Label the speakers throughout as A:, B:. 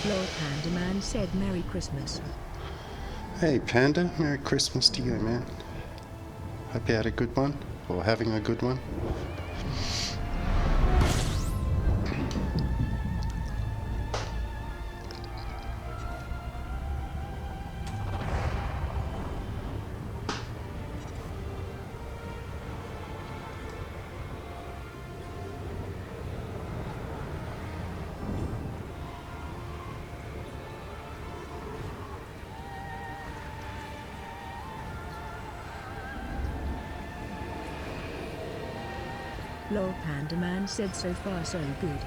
A: Lord Panda Man said Merry Christmas.
B: Hey Panda, Merry Christmas to you, man. Hope you had a good one, or having a good one.
A: Lord Panda Man said so far so good.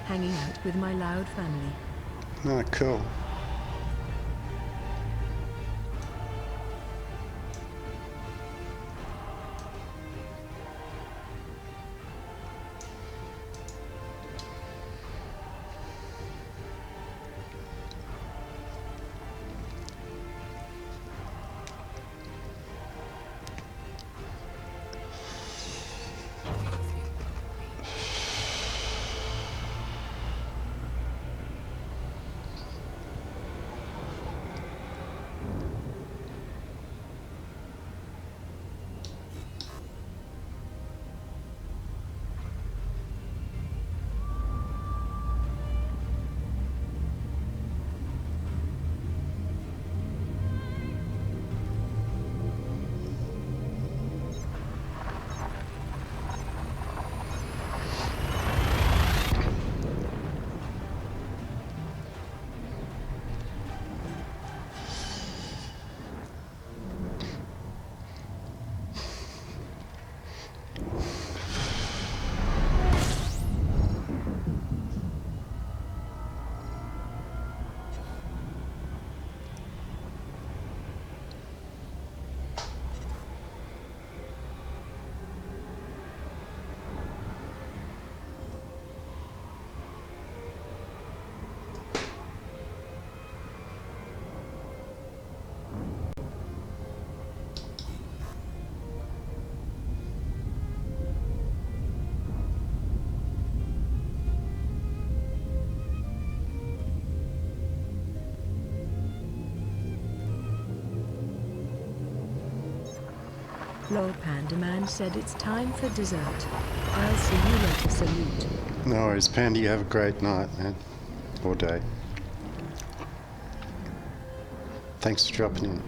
A: Hanging out with my loud family.
B: Ah, cool.
A: Lord Panda Man said it's time for dessert. I'll see you later, salute.
B: No worries, Panda, you have a great night, man. Or day. Thanks for dropping in.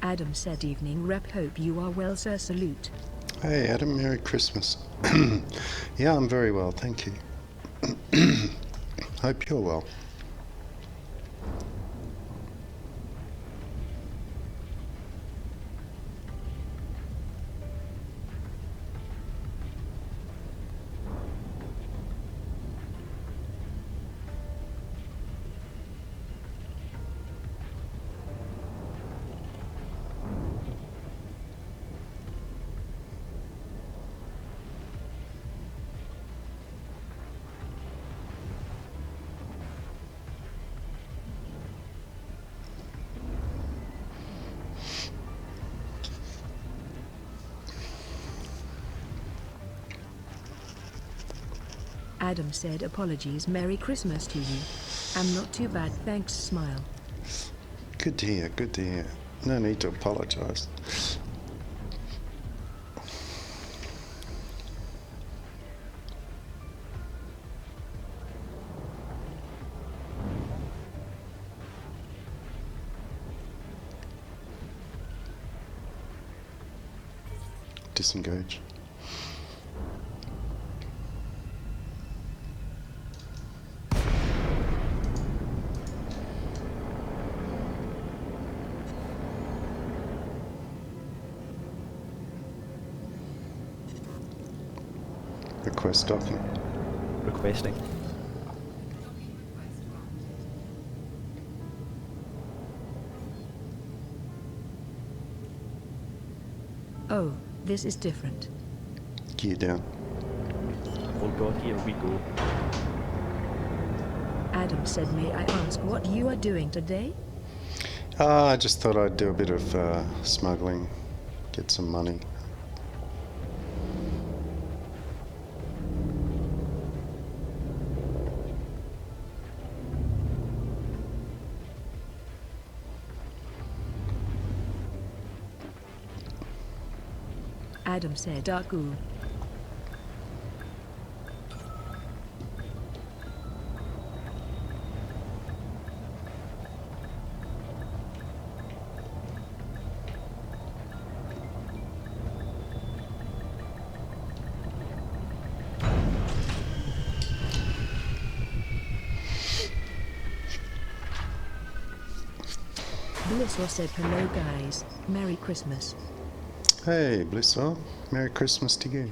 A: Adam said evening rep, hope you are well sir, salute.
B: Hey Adam, Merry Christmas. Yeah, I'm very well, thank you. Hope you're well.
A: Adam said apologies, Merry Christmas to you. I'm not too bad, thanks, smile.
B: Good to hear, good to hear. No need to apologise. Disengage. Request docking.
C: Requesting.
A: Oh, this is different.
B: Gear down.
C: Oh god, here we go.
A: Adam said, may I ask what you are doing today?
B: I just thought I'd do a bit of smuggling, get some money.
A: Adam said, Aku. Blissor said, hello guys, Merry Christmas.
B: Hey, Blissor, Merry Christmas to you.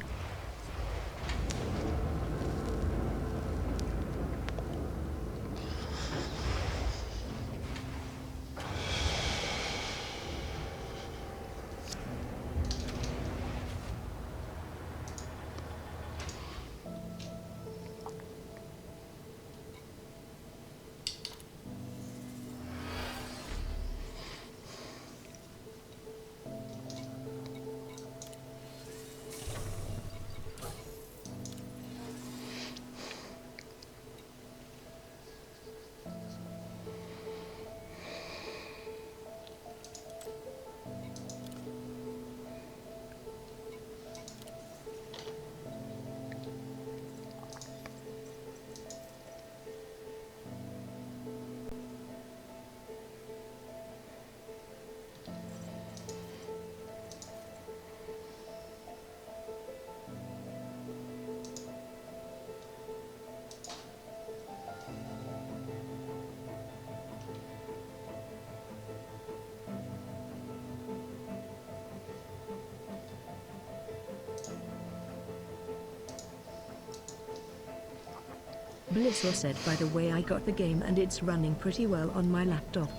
A: Blissor said, by the way, I got the game and it's running pretty well on my laptop.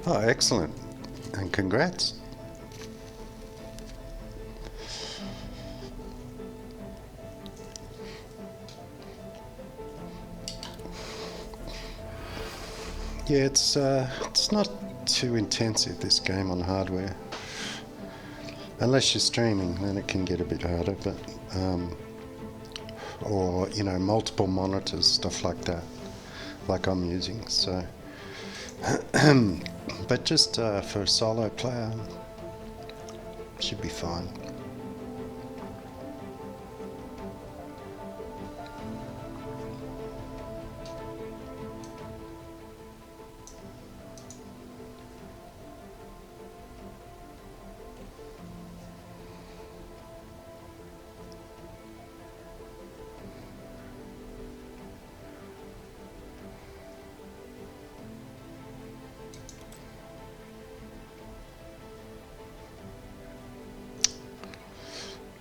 B: Oh, excellent. And congrats. Yeah, it's not too intensive, this game on hardware. Unless you're streaming, then it can get a bit harder, but or you know, multiple monitors, stuff like that, like I'm using. So, but just for a solo player, should be fine.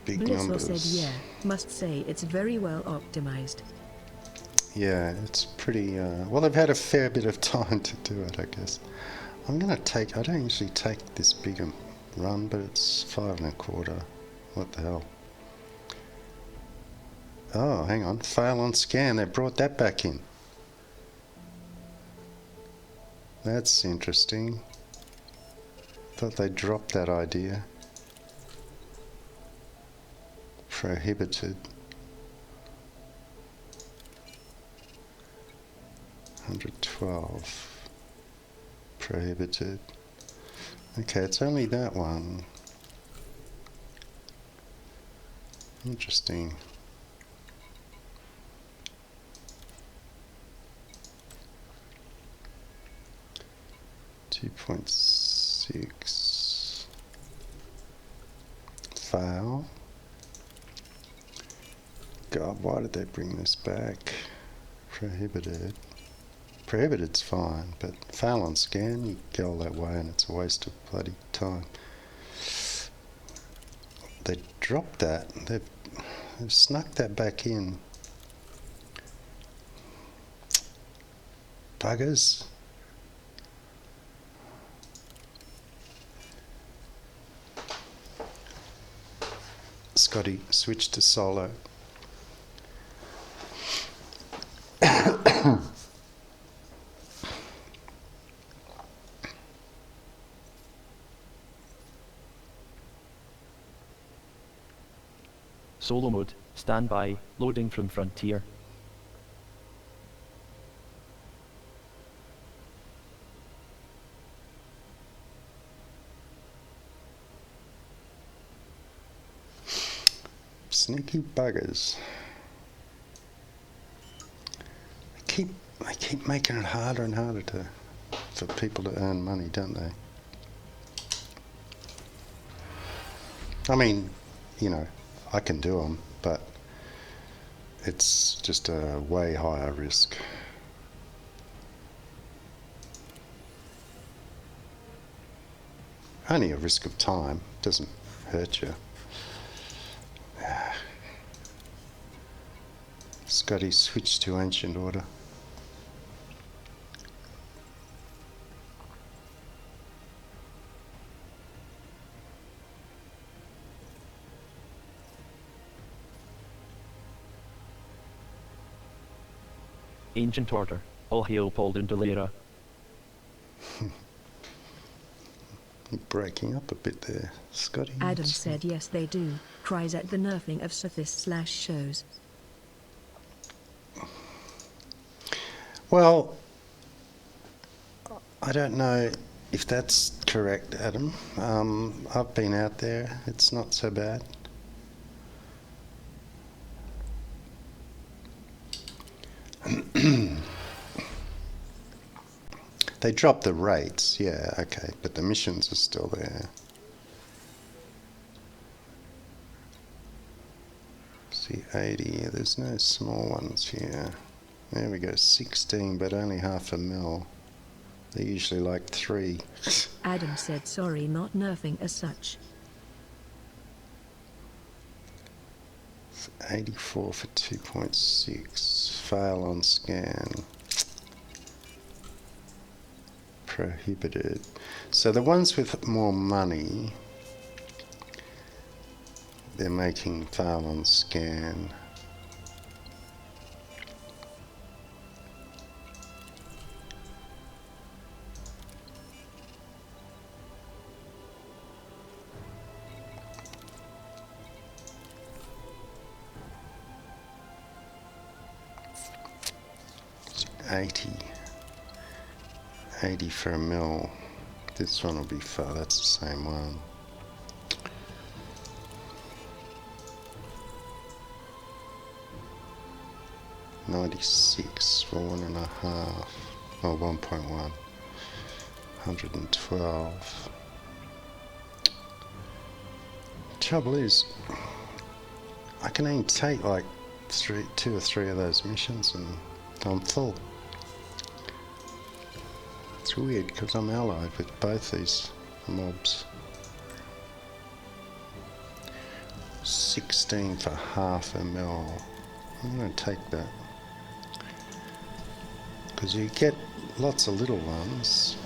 B: big
A: Blissel
B: numbers.
A: said yeah, must say it's very well optimized.
B: Yeah, it's pretty, well, they've had a fair bit of time to do it, I guess. I'm going to take, I don't usually take this big a run, but it's 5 1/4. What the hell? Oh, hang on, fail on scan, they brought that back in. That's interesting. Thought they dropped that idea. Prohibited. 112. Prohibited. Okay, it's only that one. Interesting. .6 fail. God, why did they bring this back? Prohibited. Prohibited's fine, but fail on scan, you go all that way and it's a waste of bloody time. They dropped that. They've snuck that back in. Buggers. Scotty switched to solo.
C: Solo mode. Stand by. Loading from Frontier.
B: Sneaky buggers. They keep making it harder and harder for people to earn money, don't they? I mean, you know, I can do them, but it's just a way higher risk. Only a risk of time, doesn't hurt you. Scotty switched to Ancient Order.
C: Ancient Order. All hail Paul Dundalera.
B: You're breaking up a bit there, Scotty.
A: Adam said yes they do, cries at the nerfing of Sithis/shows.
B: Well, I don't know if that's correct, Adam. I've been out there. It's not so bad. They dropped the rates, yeah, okay, but the missions are still there. See, 80, there's no small ones here. There we go, 16, but only half a mil. They're usually like 3.
A: Adam said sorry, not nerfing as such.
B: 84 for 2.6. Fail on scan. Prohibited. So the ones with more money, they're making fail on scan. It's 80 for a mil. This one will be far, that's the same one. $96 for 1.5, or 1.1. 112. Trouble is, I can only take like 2 or 3 of those missions and I'm full. It's weird because I'm allied with both these mobs. 16 for half a mil. I'm going to take that. Because you get lots of little ones.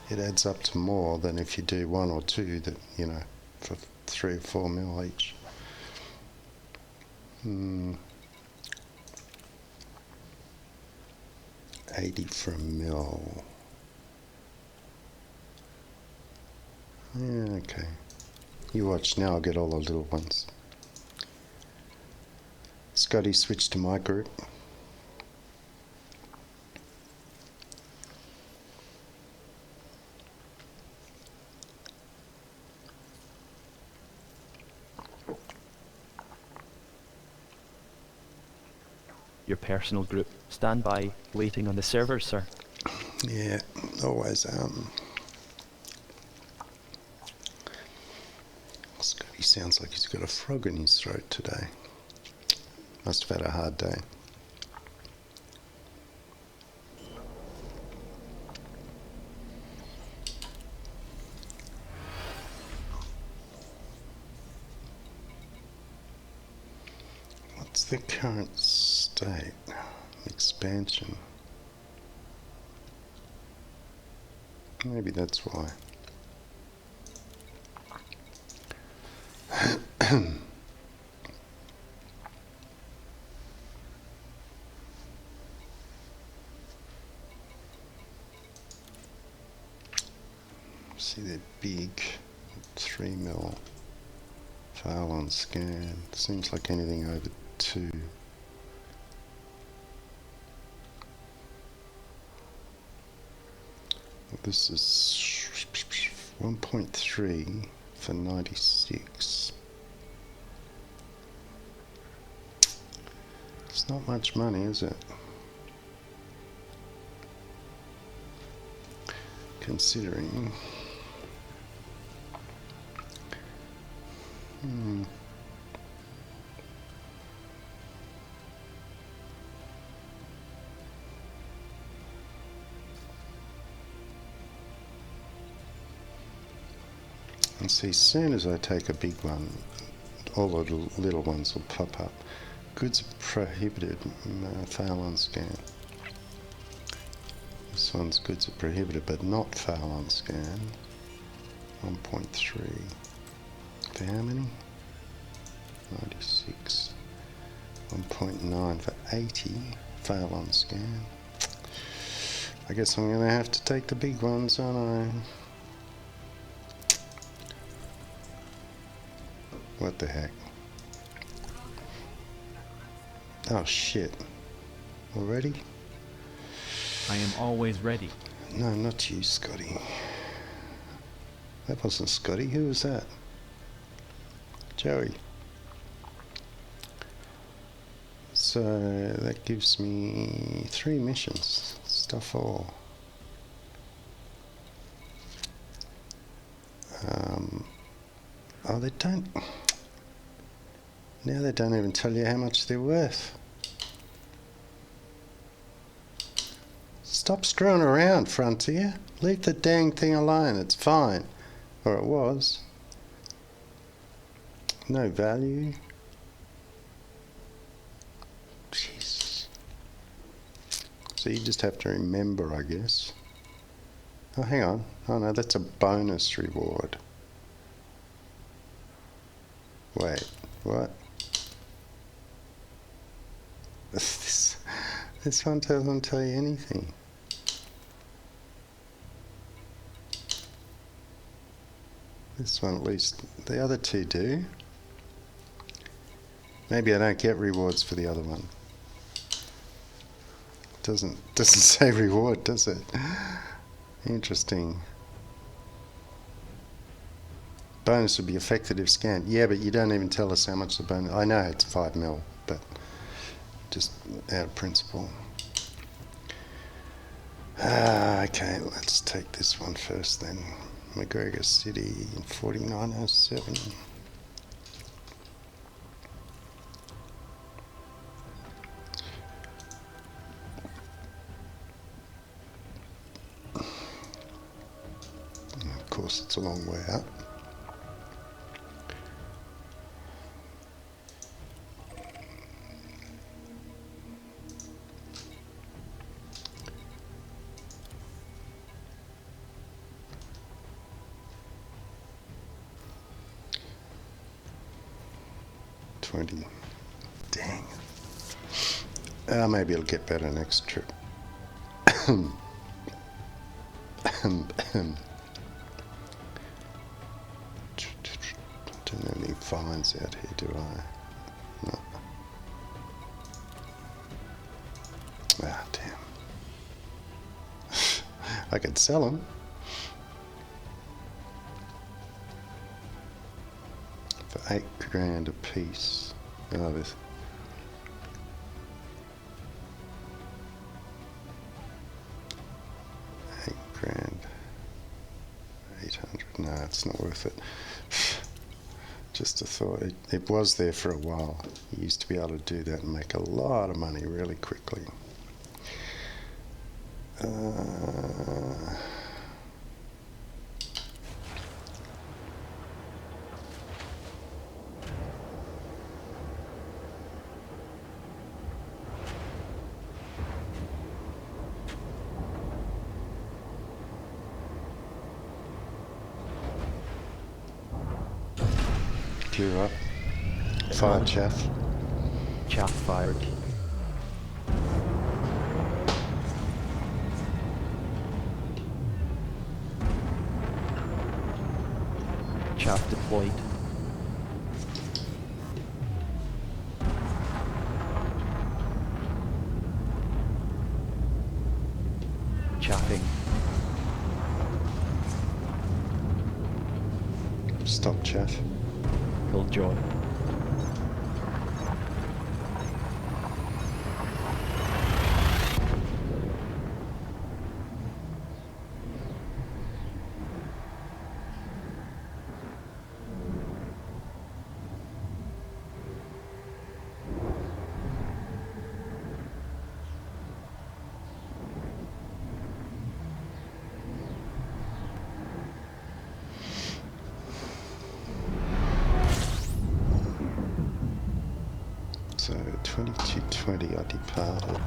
B: It adds up to more than if you do one or two that, you know, for 3 or 4 mil each. 80 for a mil. Yeah, okay. You watch now, I'll get all the little ones. Scotty switched to my group.
C: Your personal group. Stand by, waiting on the servers, sir.
B: Yeah, always. Scotty sounds like he's got a frog in his throat today. Must have had a hard day. What's the current state? Expansion. Maybe that's why. See, they're big. 3 mil. Fail on scan. Seems like anything over 2. This is 1.3 for 96. It's not much money, is it? Considering. And see, as soon as I take a big one, all the little ones will pop up. Goods are prohibited, fail on scan. This one's goods are prohibited, but not fail on scan. 1.3. For how many? 96. 1.9 for 80. Fail on scan. I guess I'm going to have to take the big ones, aren't I? What the heck? Oh shit. Already?
D: I am always ready.
B: No, not you, Scotty. That wasn't Scotty. Who was that? Joey. So that gives me 3 missions. Stuff all. Oh, they don't. Now they don't even tell you how much they're worth. Stop screwing around, Frontier. Leave the dang thing alone. It's fine. Or it was. No value. Jeez. So you just have to remember, I guess. Oh, hang on. Oh no, that's a bonus reward. Wait, what? This one doesn't tell you anything. This one at least, the other two do. Maybe I don't get rewards for the other one. Doesn't say reward, does it? Interesting. Bonus would be affected if scanned. Yeah, but you don't even tell us how much the bonus. I know it's 5 mil, but just out of principle. Okay, let's take this one first then. McGregor City, 4907. Of course, it's a long way up. 120. Dang. Maybe it'll get better next trip. Don't have any fines out here, do I? No. Ah, damn. I could sell them. For 8 grand a piece. Oh, this. $8,000. 800. No, it's not worth it. Just a thought. It was there for a while. You used to be able to do that and make a lot of money really quickly. Gear up. Fire chaff.
C: Chaff fired. Chaff deployed. Chaffing.
B: Stop chaff.
C: Killjoy.
B: So 2220 I departed.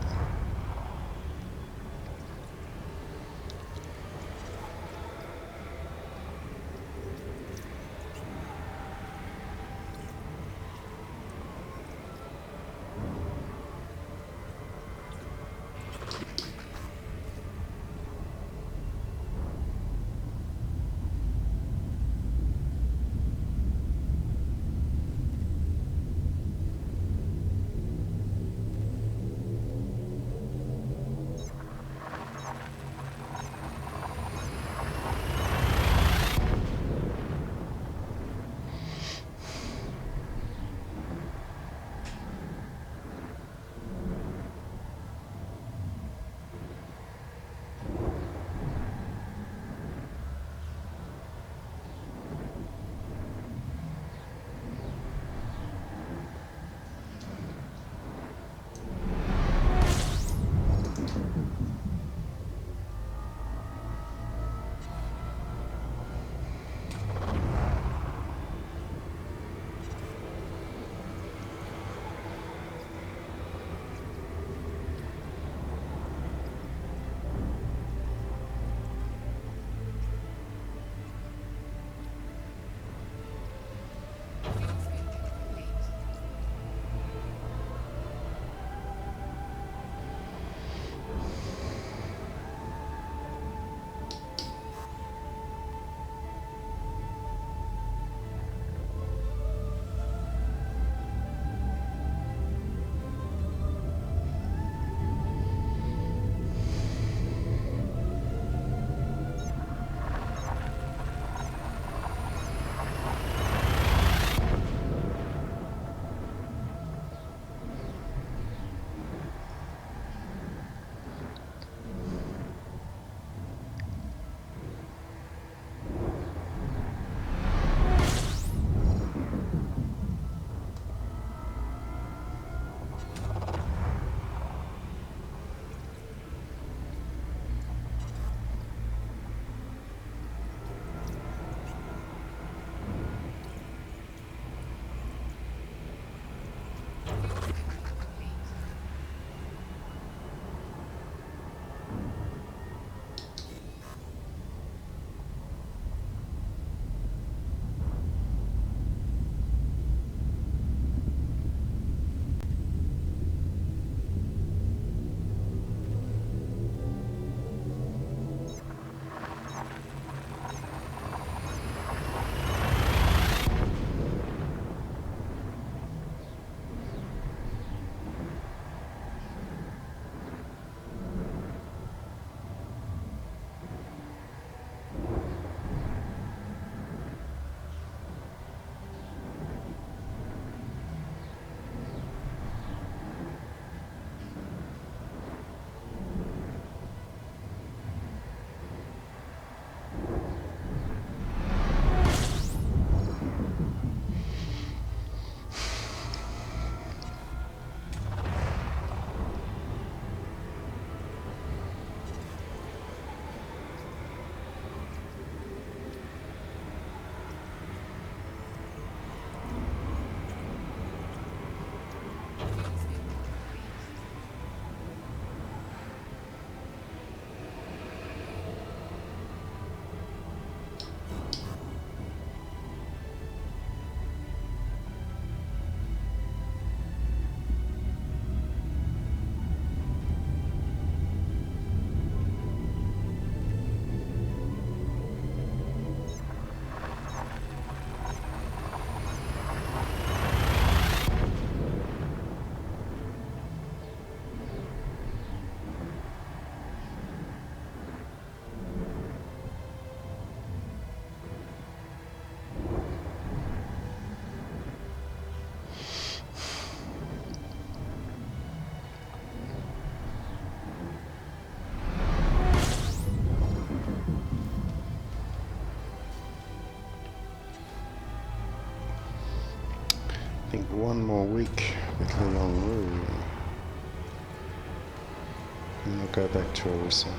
B: think one more week with Leon Wu. And I'll go back to Orissa.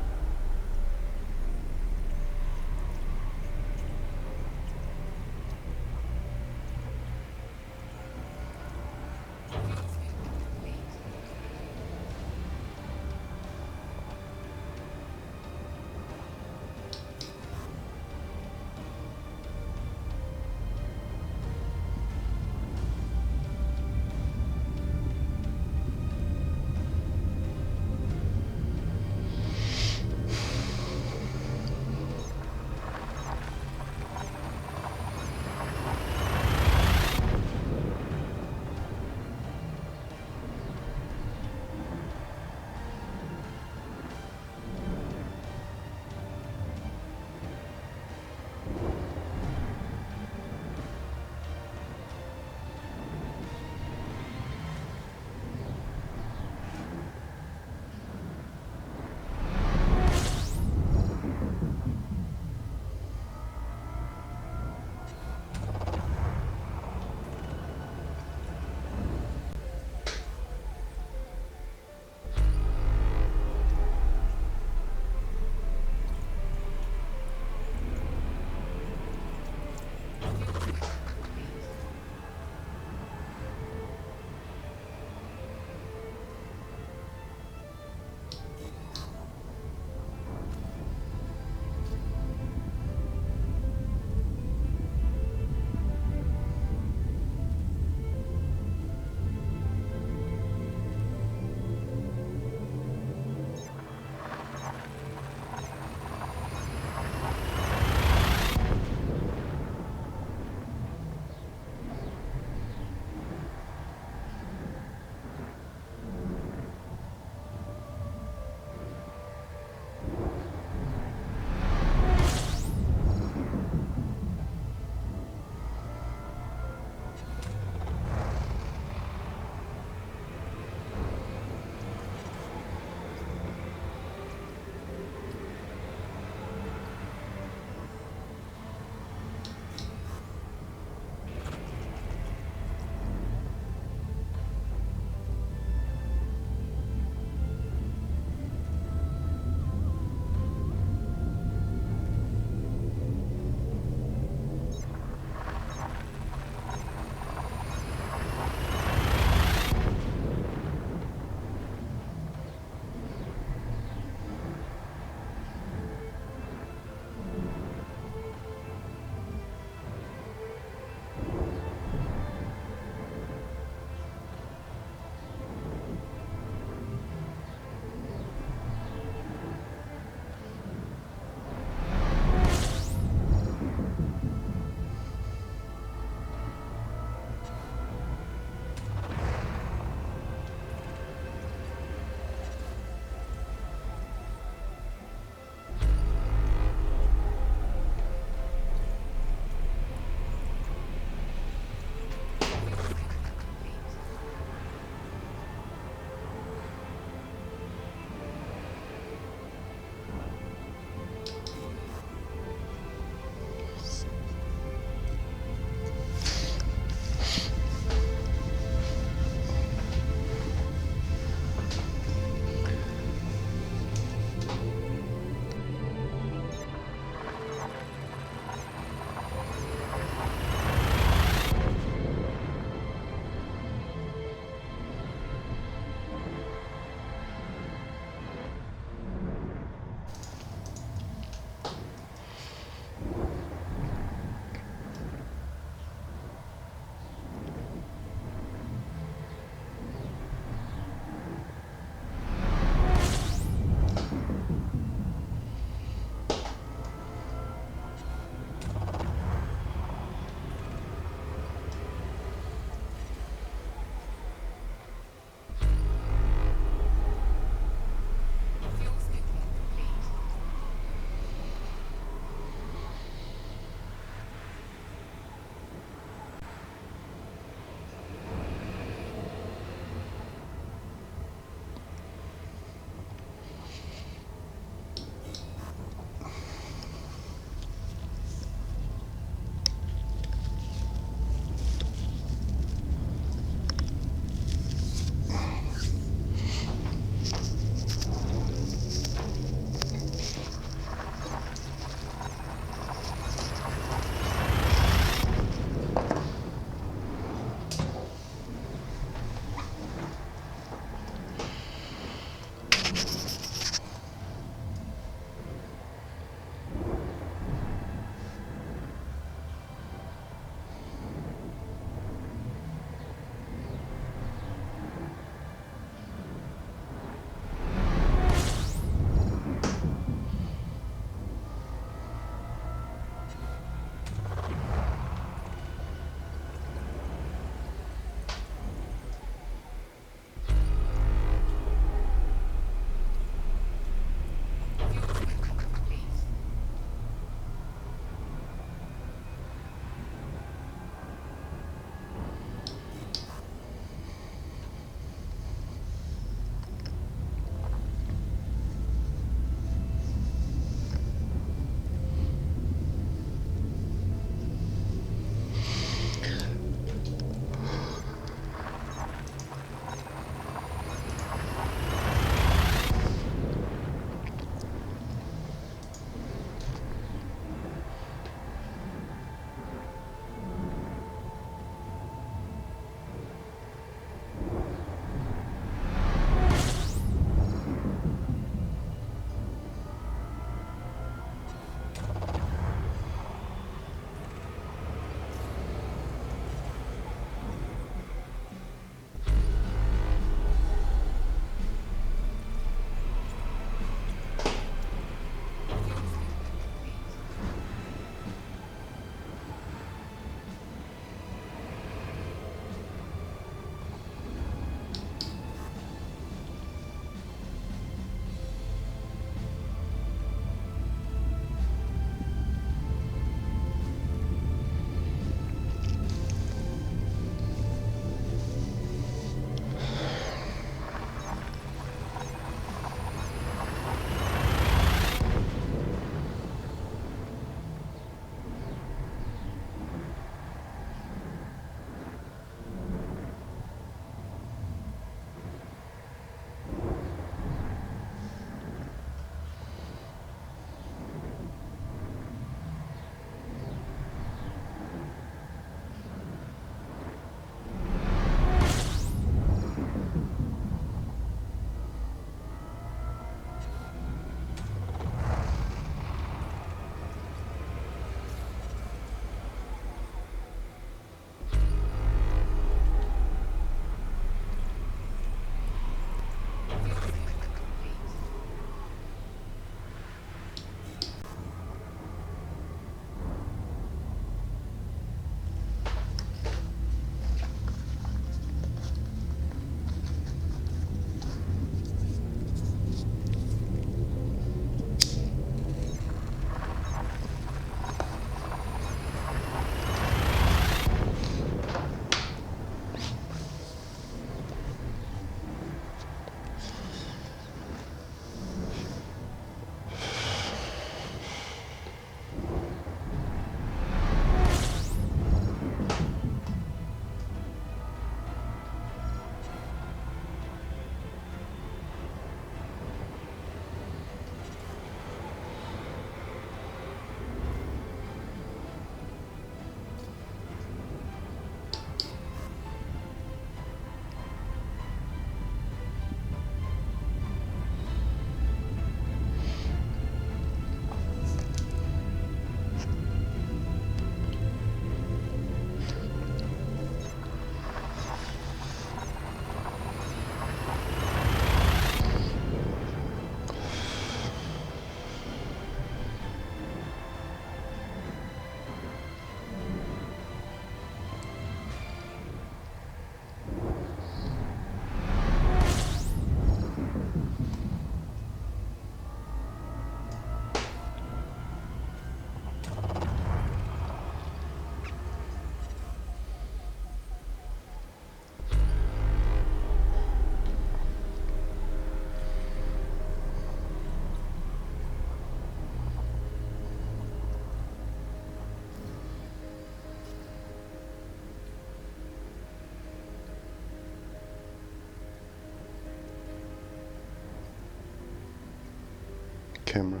B: camera.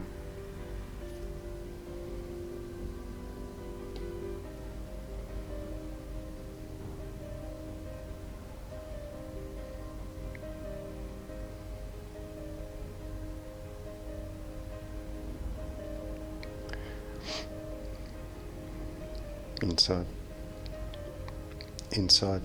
B: Inside. Inside.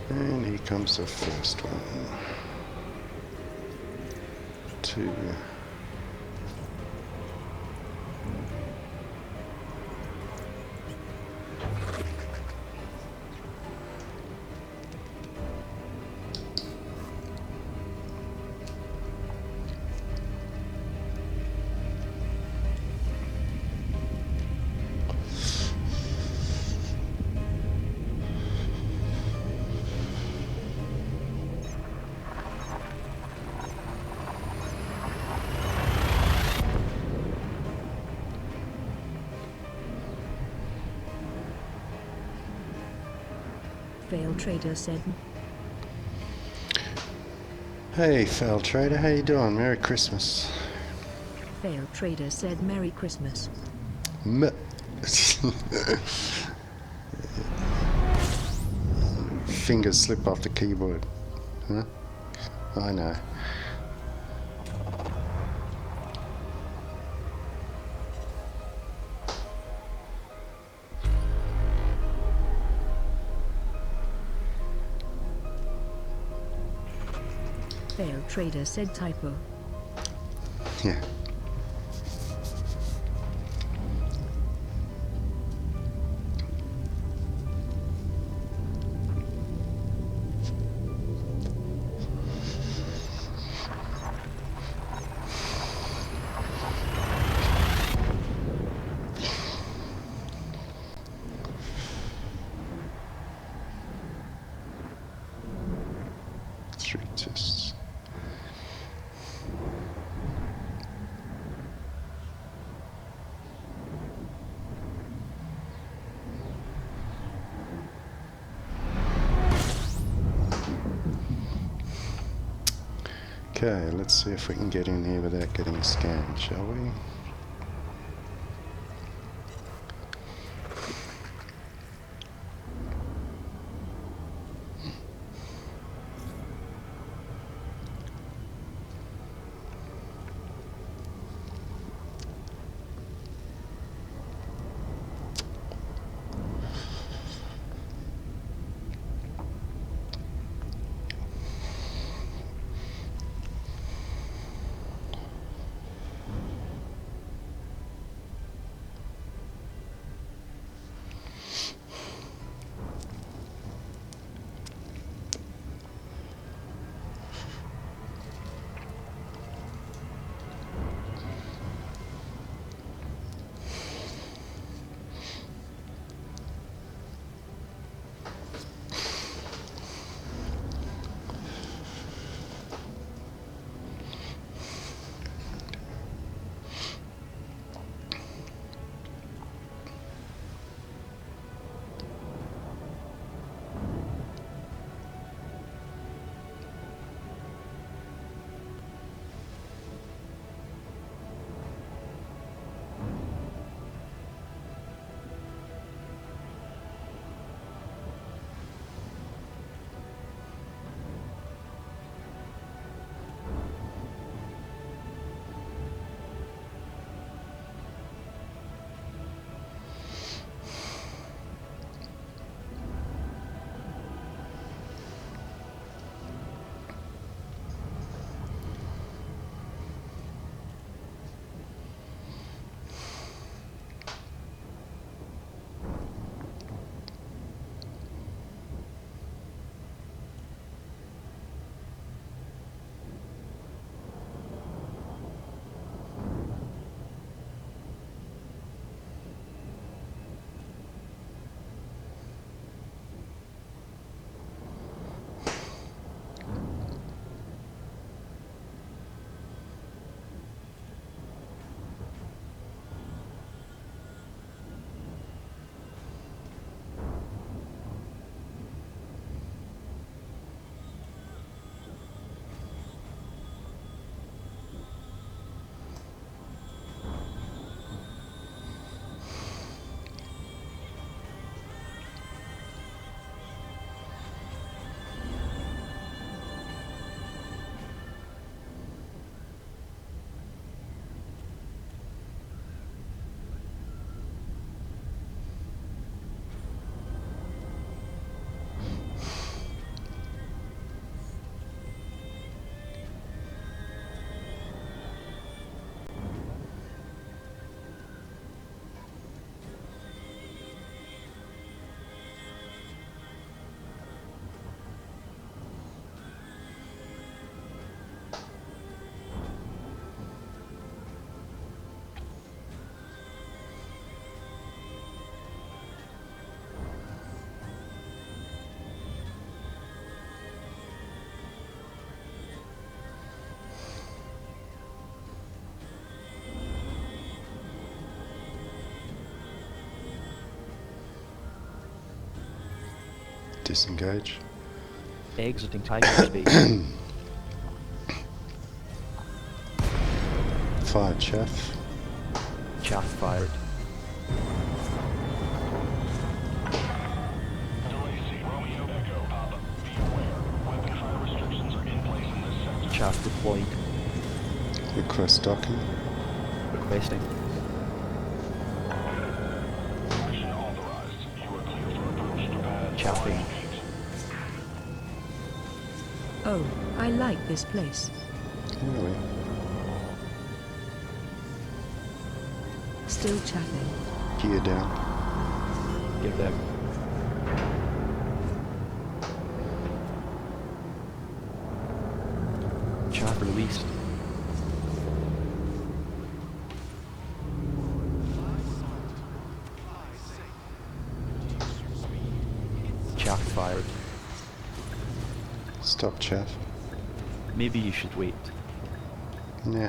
B: And here comes the first one. 2.
A: Fail Trader said,
B: Hey, Fail Trader, how you doing? Merry Christmas.
A: Fail Trader said Merry Christmas.
B: Fingers slip off the keyboard. Huh? I know.
A: Fail Trader said typo.
B: Yeah. Three tests. Okay, let's see if we can get in here without getting scanned, shall we? Disengage.
C: Exiting tiger space.
B: Fire chaff.
C: Chaff fired. Chaff deployed.
B: Request docking.
C: Requesting. Chaffing.
A: Oh, I like this place.
B: Really?
A: Still chaffing.
B: Gear down.
C: Give them. Chaff released. Chaff fired.
B: Stop chaff.
C: Maybe you should wait.
B: Nah.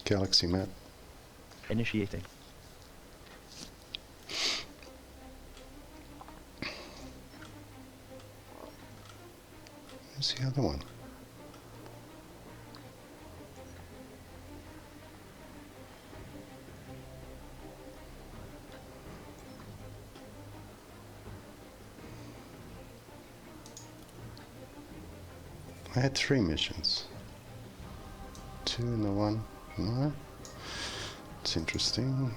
B: Galaxy map.
C: Initiating.
B: Where's the other one? I had 3 missions. 2 and the 1. No. It's interesting.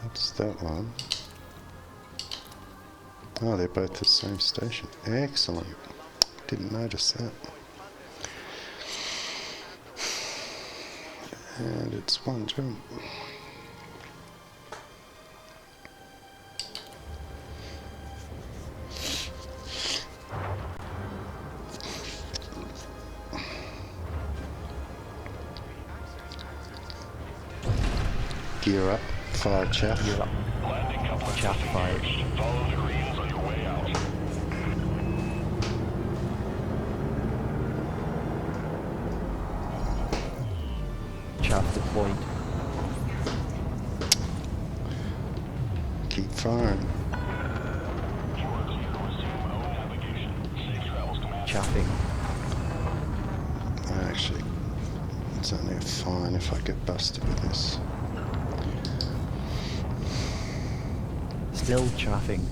B: That's that one. Oh, they're both the same station. Excellent. Didn't notice that. And it's one jump. Gear up, fire chaff.
C: Gear up. Chaff fired.
E: Follow the greens on your way out.
C: Chaff deployed.
B: Keep firing.
C: Chaffing.
B: Actually, it's only fine if I get busted with this.
C: Still chaffing.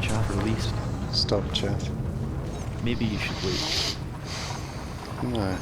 C: Chaff released.
B: Stop chaff.
C: Maybe you should wait.
B: No.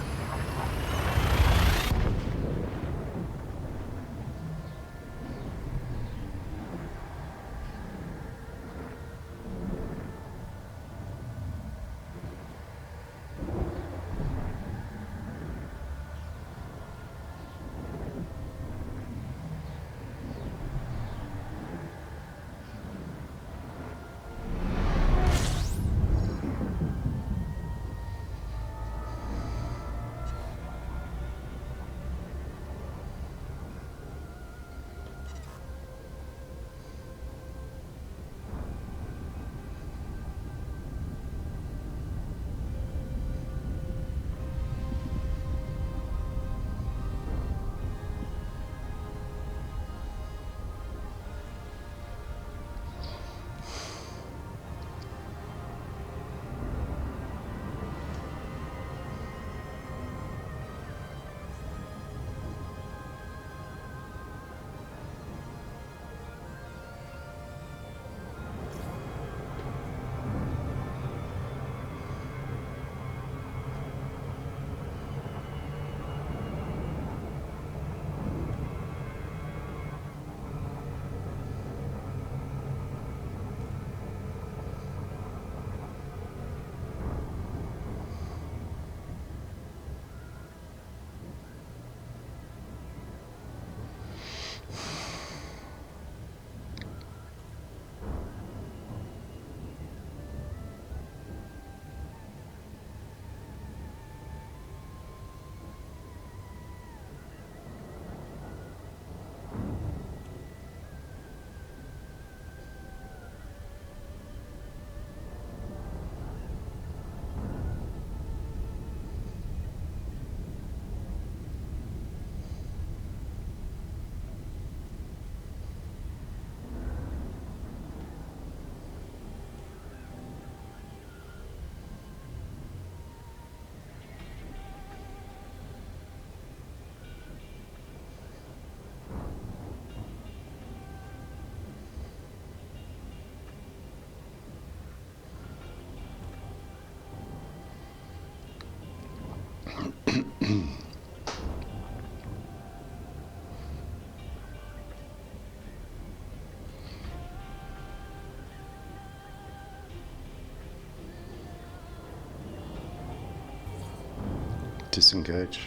B: Disengage.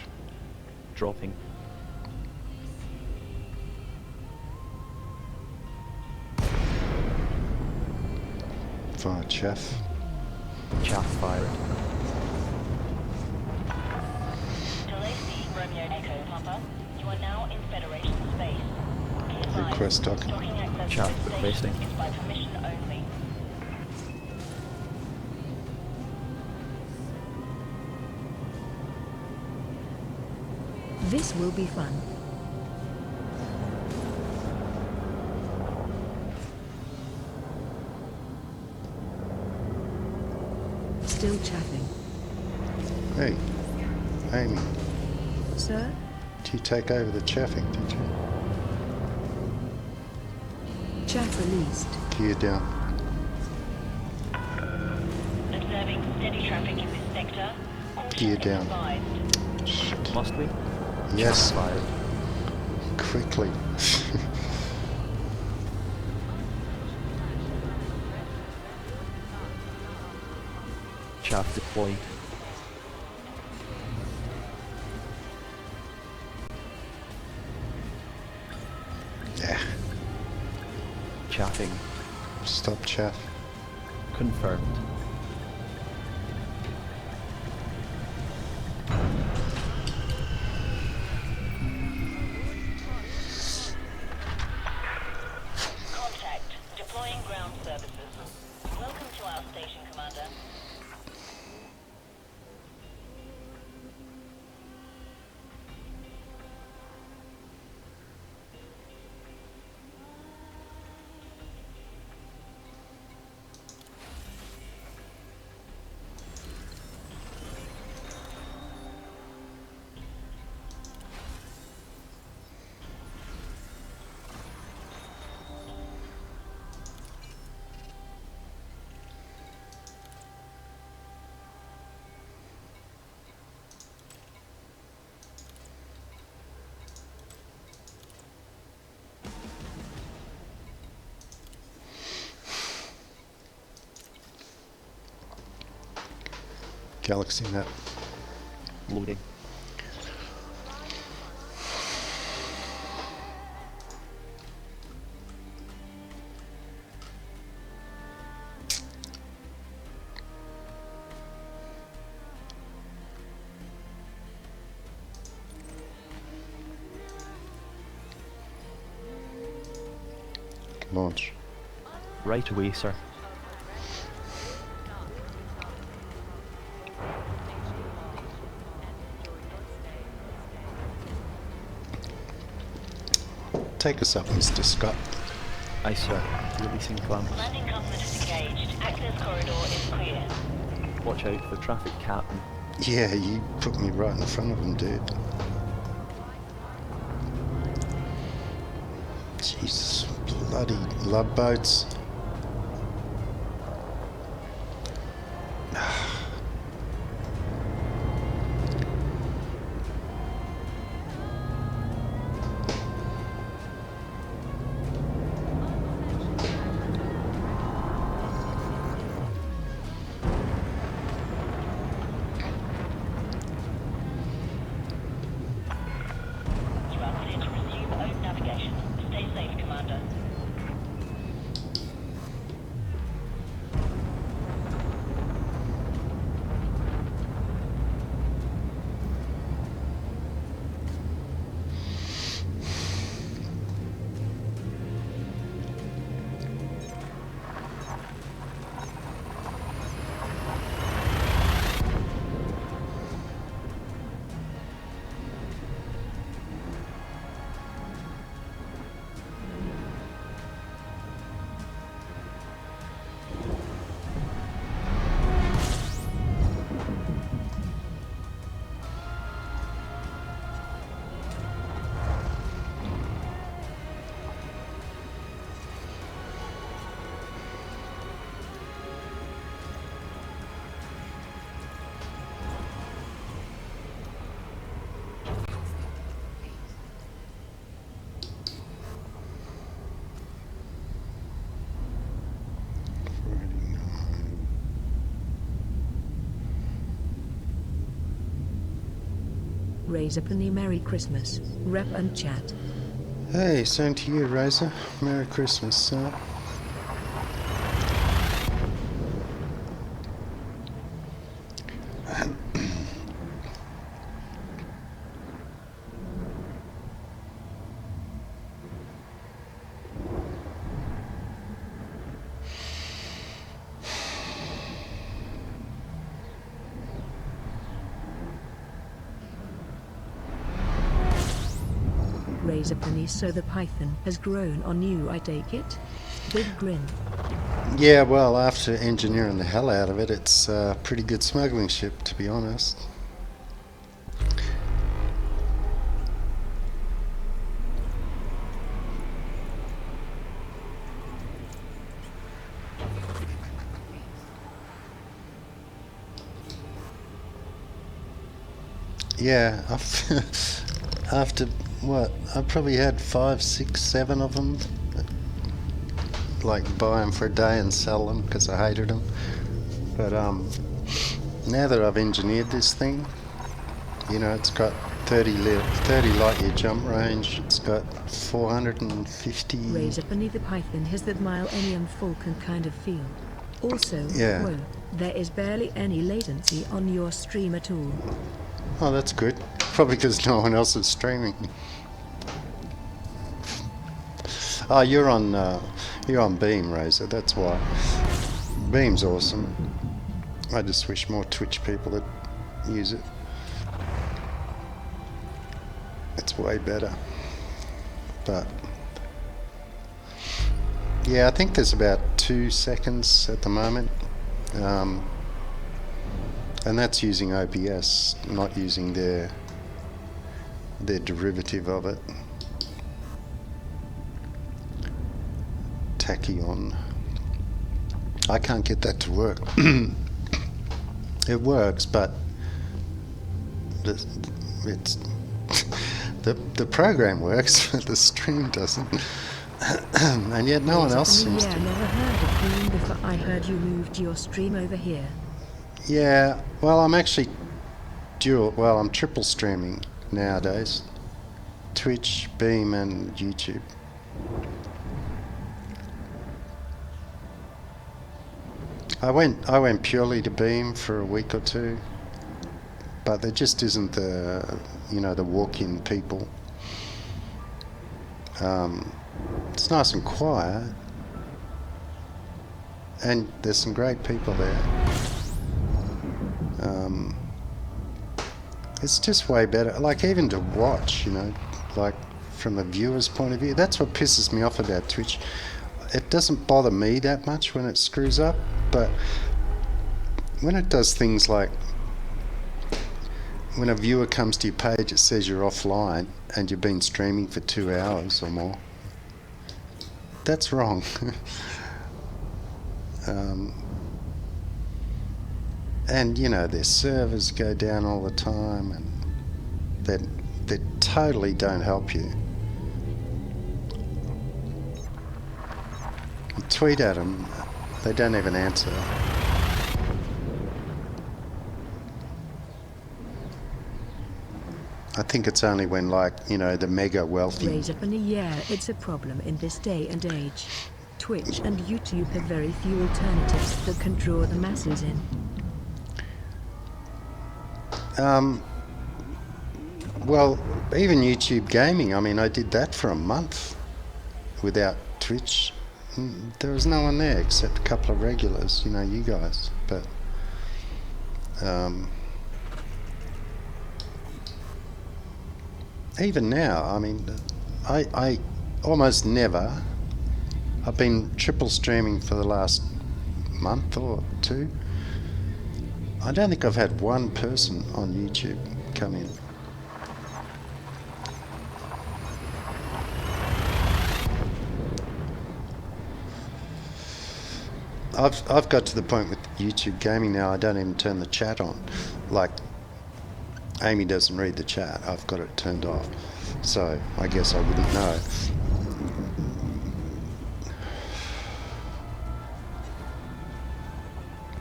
C: Dropping.
B: Fire chaff.
C: Chaff fired.
F: Delay C, Romeo Echo, Papa. You are now in Federation space. Be advised,
B: Request doc.
F: docking access
C: Chaff
F: to this
C: requesting.
F: station is by permission only.
A: This will be fun. Still chaffing.
B: Hey, Amy,
A: Sir?
B: did you take over the chaffing, did you?
A: Chaff released.
B: Gear down.
F: Observing steady traffic in this sector. Caution
B: Gear
F: is
B: down.
F: advised.
B: Shit.
C: Must we?
B: Yes,
C: Chaff fired.
B: quickly.
C: Chaff deployed.
B: Yeah,
C: Chaffing.
B: stop chaff.
C: Confirmed.
F: Contact. Deploying ground services. Welcome to our station, Commander.
B: Galaxy map.
C: Loading.
B: Launch.
C: Right away, sir.
B: Take us up, Mr. Scott.
C: Aye, sir. Releasing clamps.
F: Landing comfort is engaged. Access corridor is clear.
C: Watch out for traffic captain.
B: Yeah, you put me right in front of him, dude. Jesus, bloody love boats.
F: You are clear to resume own navigation. Stay safe, Commander.
A: Raise a penny, Merry Christmas, rep and chat.
B: Hey, same to you, Razor. Merry Christmas, sir.
A: Raise a penny, so the Python has grown on you, I take it? Big grin.
B: Yeah, well, after engineering the hell out of it, it's a pretty good smuggling ship, to be honest. Yeah, after what, I probably had 5, 6, 7 of them. Like buy them for a day and sell them because I hated them. But now that I've engineered this thing, you know, it's got 30 light year jump range. It's got 450.
A: Raise a penny, the Python has that Millennium Falcon kind of feel. Also,
B: Yeah.
A: whoa, there is barely any latency on your stream at all.
B: Oh, that's good. Probably because no one else is streaming. Oh, you're on Beam, Razor. That's why. Beam's awesome. I just wish more Twitch people would use it. It's way better. But yeah, I think there's about 2 seconds at the moment. And that's using OBS, not using their derivative of it. Tachyon. I can't get that to work. It works, but it's the program works, but the stream doesn't. And yet no one else seems
A: Yeah,
B: to.
A: never heard of Beam before. I heard you moved your stream over here.
B: Yeah, well, I'm actually I'm triple streaming nowadays. Twitch, Beam and YouTube. I went purely to Beam for a week or two, but there just isn't the walk-in people. It's nice and quiet, and there's some great people there. It's just way better, like even to watch, like from a viewer's point of view. That's what pisses me off about Twitch. It doesn't bother me that much when it screws up, but when it does things like when a viewer comes to your page, it says you're offline and you've been streaming for 2 hours or more. That's wrong. And their servers go down all the time, and they totally don't help you. You tweet at them, they don't even answer. I think it's only when, the mega wealthy.
A: Raise up in a year, it's a problem in this day and age. Twitch and YouTube have very few alternatives that can draw the masses in.
B: Well, even YouTube gaming, I mean, I did that for a month without Twitch. There was no one there except a couple of regulars, you guys. But even now, I mean, I almost never. I've been triple streaming for the last month or two. I don't think I've had one person on YouTube come in. I've got to the point with YouTube gaming now, I don't even turn the chat on. Like, Amy doesn't read the chat, I've got it turned off. So, I guess I wouldn't know.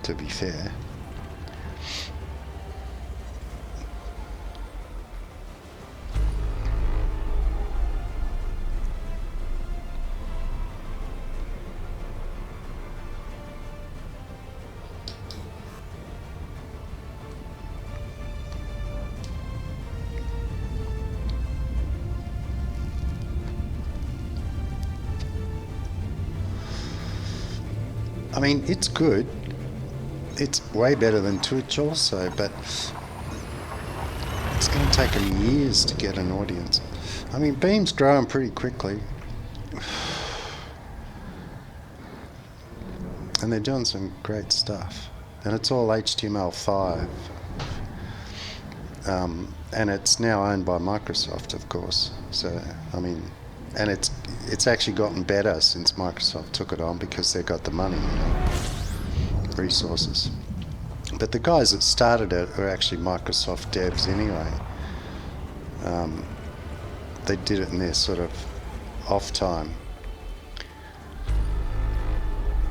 B: To be fair. I mean, it's good. It's way better than Twitch also, but it's going to take them years to get an audience. I mean, Beam's growing pretty quickly. And they're doing some great stuff. And it's all HTML5. And it's now owned by Microsoft, of course. So, I mean, and it's actually gotten better since Microsoft took it on because they got the money, you know, resources. But the guys that started it are actually Microsoft devs anyway. They did it in their sort of off time.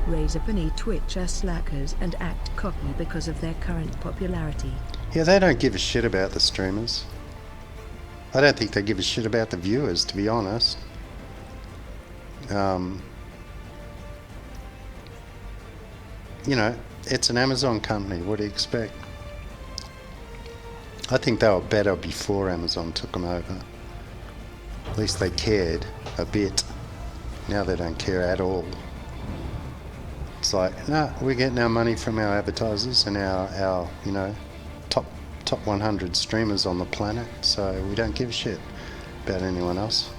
A: Raise up any Twitch are slackers and act cocky because of their current popularity.
B: Yeah, they don't give a shit about the streamers. I don't think they give a shit about the viewers, to be honest. You know, it's an Amazon company. What do you expect? I think they were better before Amazon took them over. At least they cared a bit. Now they don't care at all. It's like, no, we're getting our money from our advertisers and our you know, top 100 streamers on the planet, so we don't give a shit about anyone else.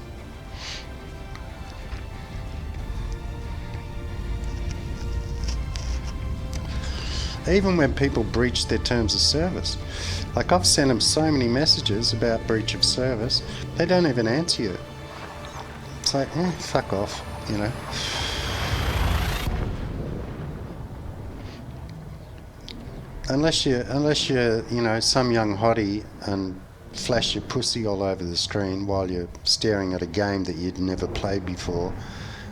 B: Even when people breach their terms of service, like I've sent them so many messages about breach of service, they don't even answer you. It's like, fuck off, you know. Unless you're, you know, some young hottie and flash your pussy all over the screen while you're staring at a game that you'd never played before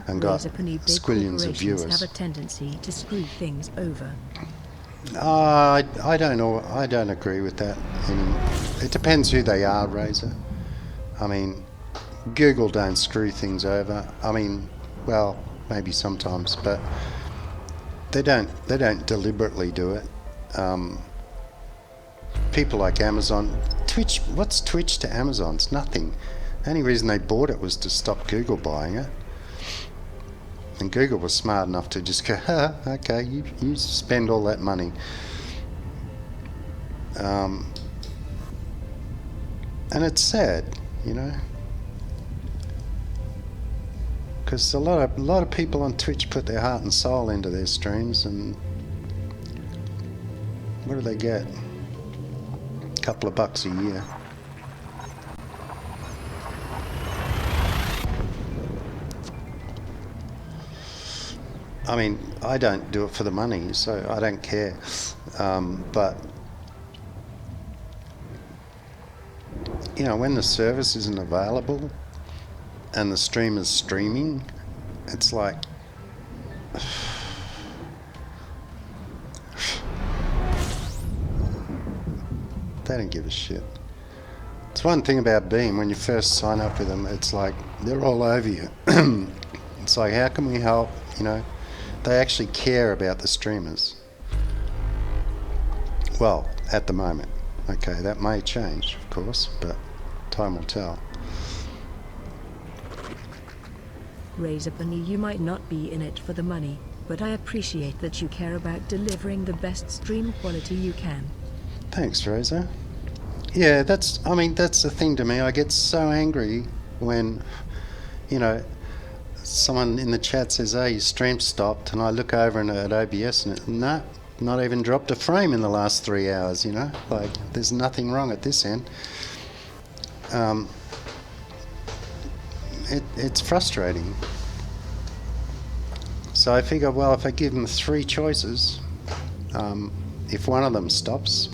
B: and got squillions of viewers.
A: Have a tendency to screw things over.
B: I don't know. I don't agree with that. It depends who they are, Razor. I mean, Google don't screw things over. I mean, well, maybe sometimes, but they don't deliberately do it. People like Amazon, Twitch, what's Twitch to Amazon? It's nothing. The only reason they bought it was to stop Google buying it. And Google was smart enough to just go, okay, you spend all that money. And it's sad, you know, because a lot of people on Twitch put their heart and soul into their streams, and what do they get? A couple of bucks a year. I mean, I don't do it for the money, so I don't care. But, you know, when the service isn't available and the streamer's streaming, it's like... They don't give a shit. It's one thing about Beam, when you first sign up with them, it's like, they're all over you. It's like, how can we help, you know? They actually care about the streamers. Well, at the moment. Okay, that may change, of course, but time will tell.
A: Razor Bunny, you might not be in it for the money, but I appreciate that you care about delivering the best stream quality you can.
B: Thanks, Razor. Yeah, that's the thing to me. I get so angry when, you know, someone in the chat says, hey, your stream stopped, and I look over at OBS and nah, not even dropped a frame in the last 3 hours, you know? Like, there's nothing wrong at this end. It's frustrating. So I figure, well, if I give them 3 choices, if one of them stops,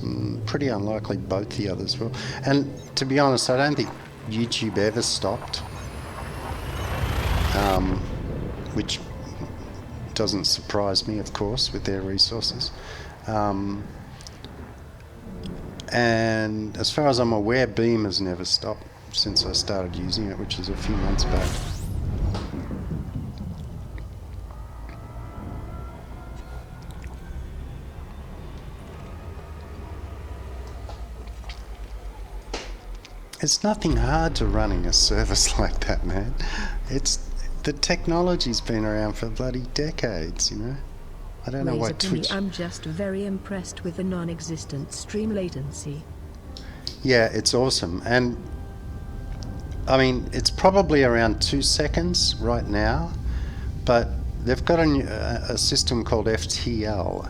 B: pretty unlikely both the others will. And to be honest, I don't think YouTube ever stopped. Which doesn't surprise me, of course, with their resources. And as far as I'm aware, Beam has never stopped since I started using it, which is a few months back. It's nothing hard to running a service like that, man. The technology's been around for bloody decades, you know. I don't know why
A: Razor
B: Twitch...
A: I'm just very impressed with the non-existent stream latency.
B: Yeah, it's awesome. And I mean, it's probably around 2 seconds right now, but they've got a system called FTL,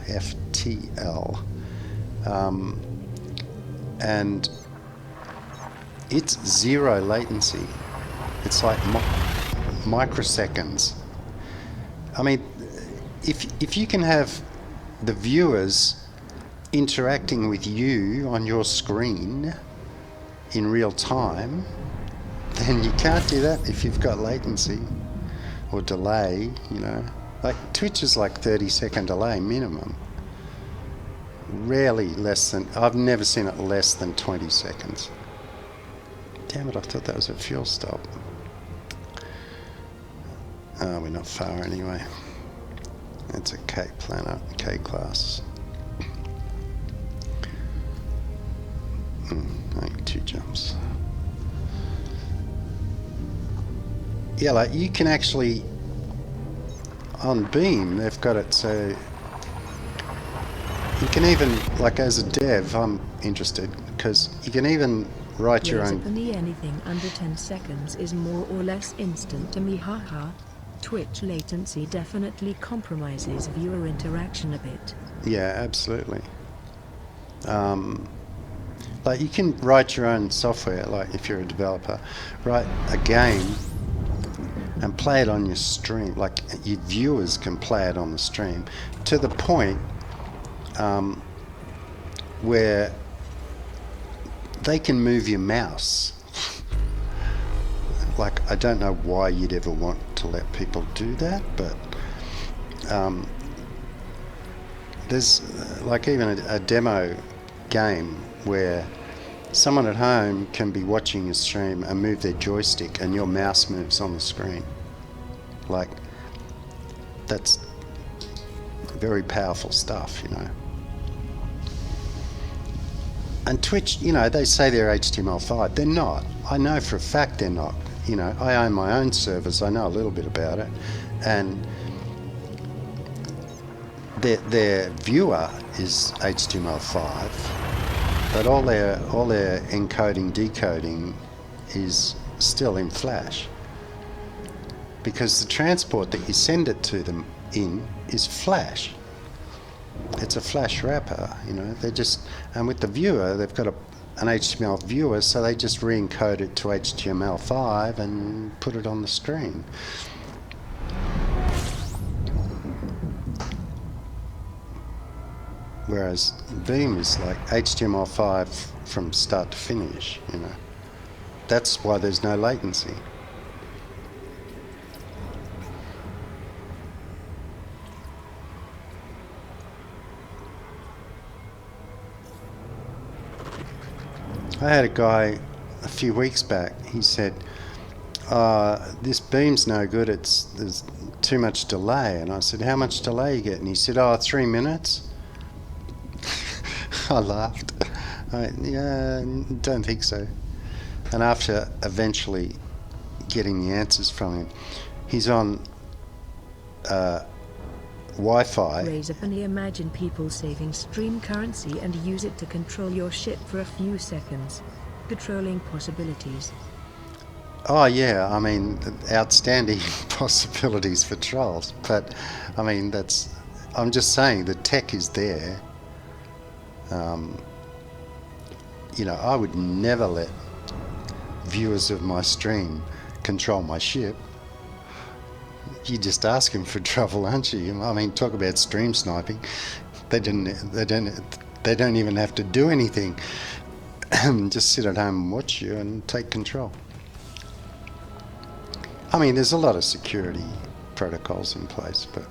B: and it's zero latency. It's like microseconds. I mean, if you can have the viewers interacting with you on your screen in real time, then you can't do that if you've got latency or delay, you know. Like Twitch is like 30-second delay minimum. Rarely less than, I've never seen it less than 20 seconds. Damn it, I thought that was a fuel stop. Oh, we're not far anyway. It's a K planet, K class. Only 2 jumps. Yeah, like you can actually, on Beam, they've got it so you can even, like as a dev, I'm interested, because you can even write your own...
A: Anything under 10 seconds is more or less instant to me, haha. Twitch latency definitely compromises viewer interaction a bit.
B: Yeah, absolutely. Like you can write your own software, like if you're a developer, write a game and play it on your stream, like your viewers can play it on the stream, to the point where they can move your mouse. Like, I don't know why you'd ever want to let people do that, but there's like even a demo game where someone at home can be watching your stream and move their joystick and your mouse moves on the screen. Like, that's very powerful stuff, you know. And Twitch, you know, they say they're HTML5. They're not. I know for a fact they're not. You know, I own my own servers. I know a little bit about it. And their viewer is HTML5, but all their encoding, decoding is still in Flash. Because the transport that you send it to them in is Flash. It's a Flash wrapper, you know. They just, and with the viewer, they've got an HTML viewer, so they just re-encode it to HTML5 and put it on the screen. Whereas Beam is like HTML5 from start to finish, you know. That's why there's no latency. I had a guy a few weeks back, he said, this beam's no good, there's too much delay. And I said, how much delay you get? And he said, 3 minutes. I laughed. Yeah, don't think so. And after eventually getting the answers from him, he's on Wi-Fi.
A: Razor, can you imagine people saving stream currency and use it to control your shit for a few seconds? Controlling possibilities.
B: Oh yeah, I mean, outstanding possibilities for trolls. But I mean, I'm just saying the tech is there. You know, I would never let viewers of my stream control my ship. You're just asking for trouble, aren't you? I mean, talk about stream sniping. They don't even have to do anything. Just sit at home and watch you and take control. I mean, there's a lot of security protocols in place, but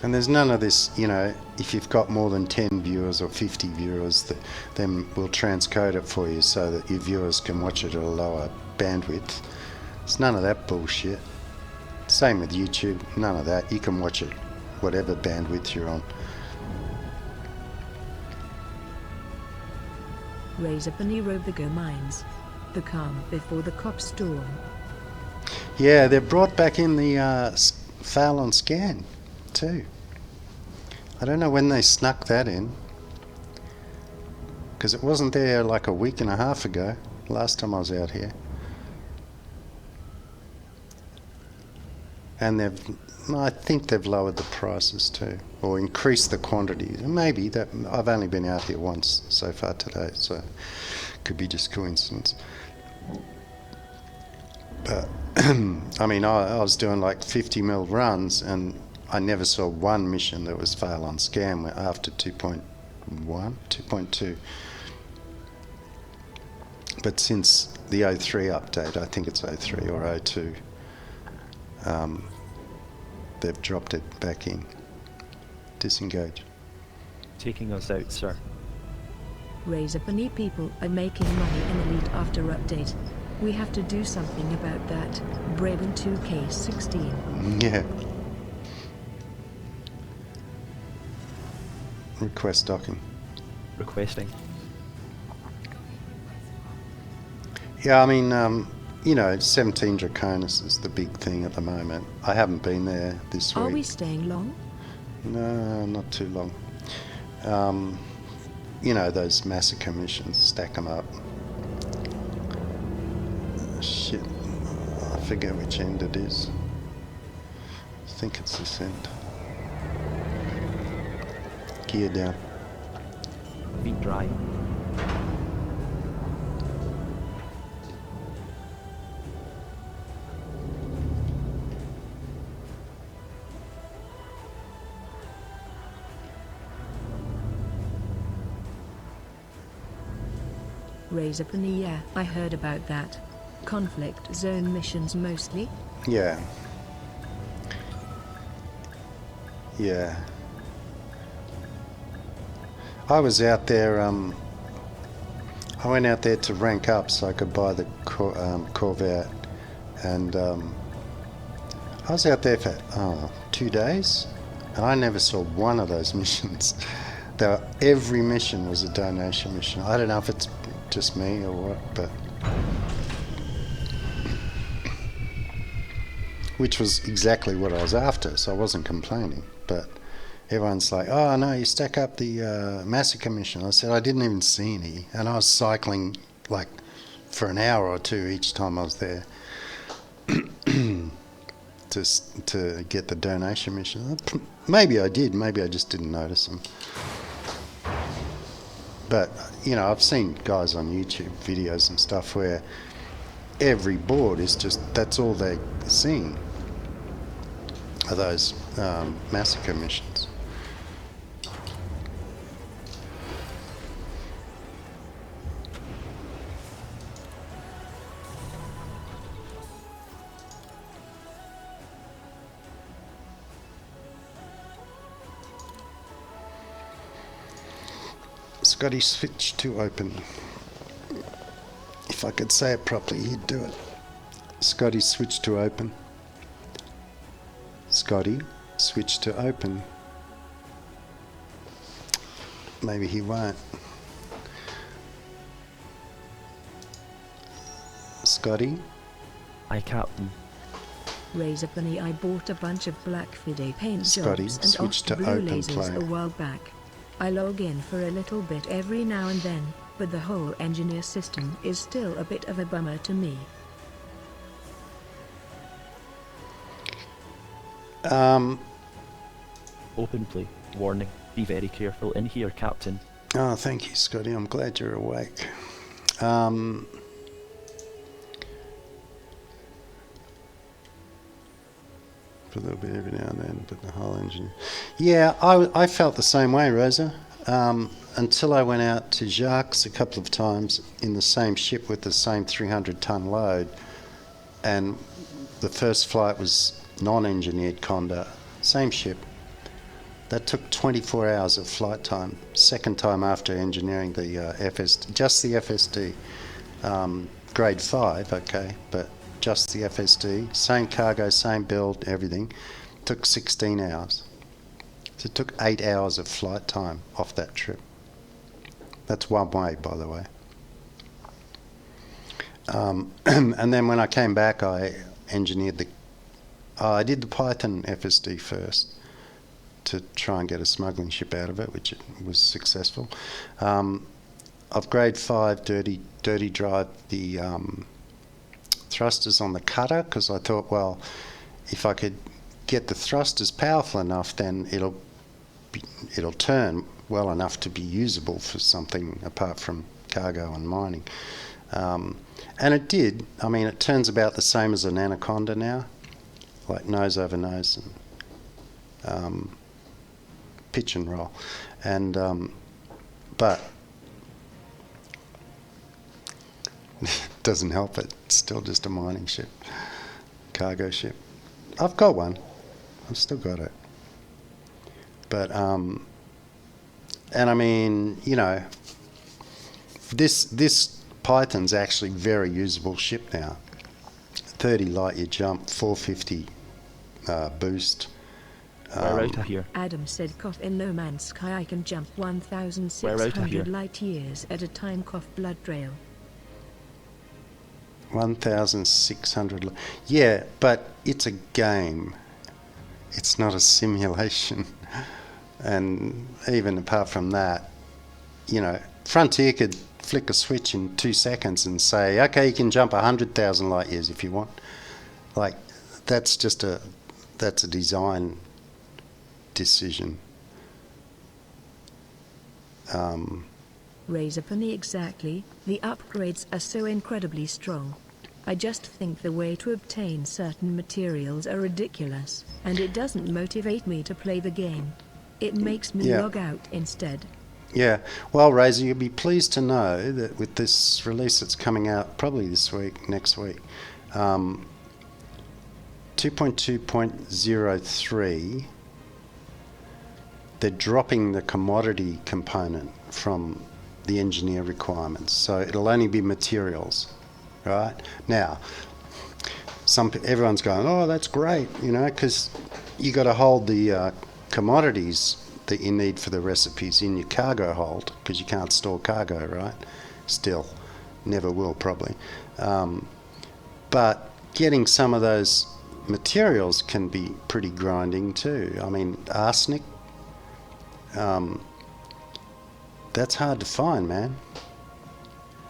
B: and there's none of this, you know, if you've got more than 10 viewers or 50 viewers, then we'll transcode it for you so that your viewers can watch it at a lower bandwidth. It's none of that bullshit. Same with YouTube, none of that. You can watch it whatever bandwidth you're on.
A: Raise up and erode the go mines. The calm before the cop storm.
B: Yeah, they've brought back in the fail on scan too. I don't know when they snuck that in, because it wasn't there like a week and a half ago, last time I was out here. And I think they've lowered the prices too, or increased the quantities. Maybe that, I've only been out here once so far today, so it could be just coincidence. But I mean, I was doing like 50 mil runs, and I never saw one mission that was fail on scan after 2.1, 2.2. But since the 03 update, I think it's 03 or 02, they've dropped it back in. Disengage.
C: Taking us out, sir.
A: Raise up and people are making money in Elite after update. We have to do something about that. Braven 2K16.
B: Yeah. Request docking.
C: Requesting.
B: Yeah, I mean, you know, 17 Draconis is the big thing at the moment. I haven't been there this week.
A: Are we staying long?
B: No, not too long. You know, those massacre missions, stack them up. Shit, I forget which end it is. I think it's this end. Gear down.
C: Feet dry.
A: Raise up and yeah, I heard about that. Conflict zone missions mostly?
B: Yeah. Yeah. I was out there, I went out there to rank up so I could buy the Corvette, and I was out there for 2 days, and I never saw one of those missions. Every mission was a donation mission. I don't know if it's just me or what, but which was exactly what I was after, so I wasn't complaining. But everyone's like, oh no, you stack up the massacre mission. I said I didn't even see any, and I was cycling like for an hour or two each time I was there to get the donation mission. Maybe I did, maybe I just didn't notice them. But, you know, I've seen guys on YouTube videos and stuff where every board is just, that's all they're seeing are those massacre missions. Scotty, switch to open. If I could say it properly, he'd do it. Scotty, switch to open. Scotty, switch to open. Maybe he won't. Scotty?
C: Aye, Captain.
A: Raise up and I bought a bunch of black Fide paint
B: Scotty,
A: jobs and
B: switch to
A: blue
B: open
A: lasers
B: play.
A: a while back. I log in for a little bit every now and then, but the whole engineer system is still a bit of a bummer to me.
C: Open play. Warning. Be very careful in here, Captain.
B: Oh, thank you, Scotty. I'm glad you're awake. For a little bit every now and then, but the whole engine. Yeah, I felt the same way, Rosa. Until I went out to Jacques a couple of times in the same ship with the same 300-ton load, and the first flight was non-engineered Conda, same ship. That took 24 hours of flight time. Second time after engineering the FSD, just the FSD, grade 5, okay, but just the FSD, same cargo, same build, everything, took 16 hours. So it took 8 hours of flight time off that trip. That's one way, by the way. And then when I came back, I engineered I did the Python FSD first to try and get a smuggling ship out of it, which was successful. I've grade 5 dirty drive the thrusters on the cutter, because I thought, well, if I could get the thrusters powerful enough, then it'll turn well enough to be usable for something apart from cargo and mining. And it did. I mean, it turns about the same as an Anaconda now, like nose over nose and pitch and roll. And but doesn't help it. It's still just a mining ship, cargo ship. I've got one. I've still got it. But and I mean, you know, this Python's actually very usable ship now. 30 light year jump, 450 boost.
C: We're out of here.
A: Adam said, cough, in No Man's Sky I can jump
C: We're out of
A: 1,600
C: here.
A: light years at a time, cough, blood trail.
B: 1,600. Yeah, but it's a game. It's not a simulation. And even apart from that, you know, Frontier could flick a switch in 2 seconds and say, okay, you can jump 100,000 light years if you want. Like, that's a design decision.
A: Razor Penny, exactly. The upgrades are so incredibly strong. I just think the way to obtain certain materials are ridiculous, and it doesn't motivate me to play the game. It makes me
B: Yeah.
A: log out instead.
B: Yeah, well, Razor, you'll be pleased to know that with this release that's coming out probably this week, next week, 2.2.03, they're dropping the commodity component from the engineer requirements, so it'll only be materials, right? Now, everyone's going, oh, that's great, you know, because you got to hold the commodities that you need for the recipes in your cargo hold, because you can't store cargo, right? Still, never will probably. But getting some of those materials can be pretty grinding too. I mean, arsenic, that's hard to find, man.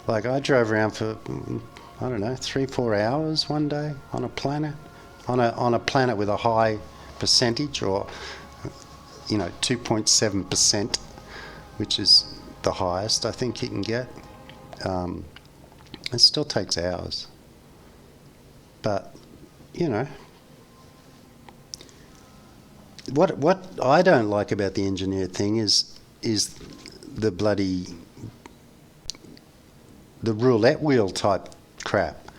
B: Like, I drove around for, I don't know, 3-4 hours one day on a planet, on a planet with a high percentage, or, you know, 2.7%, which is the highest I think you can get. It still takes hours. But, you know, what I don't like about the engineer thing is the roulette wheel type crap.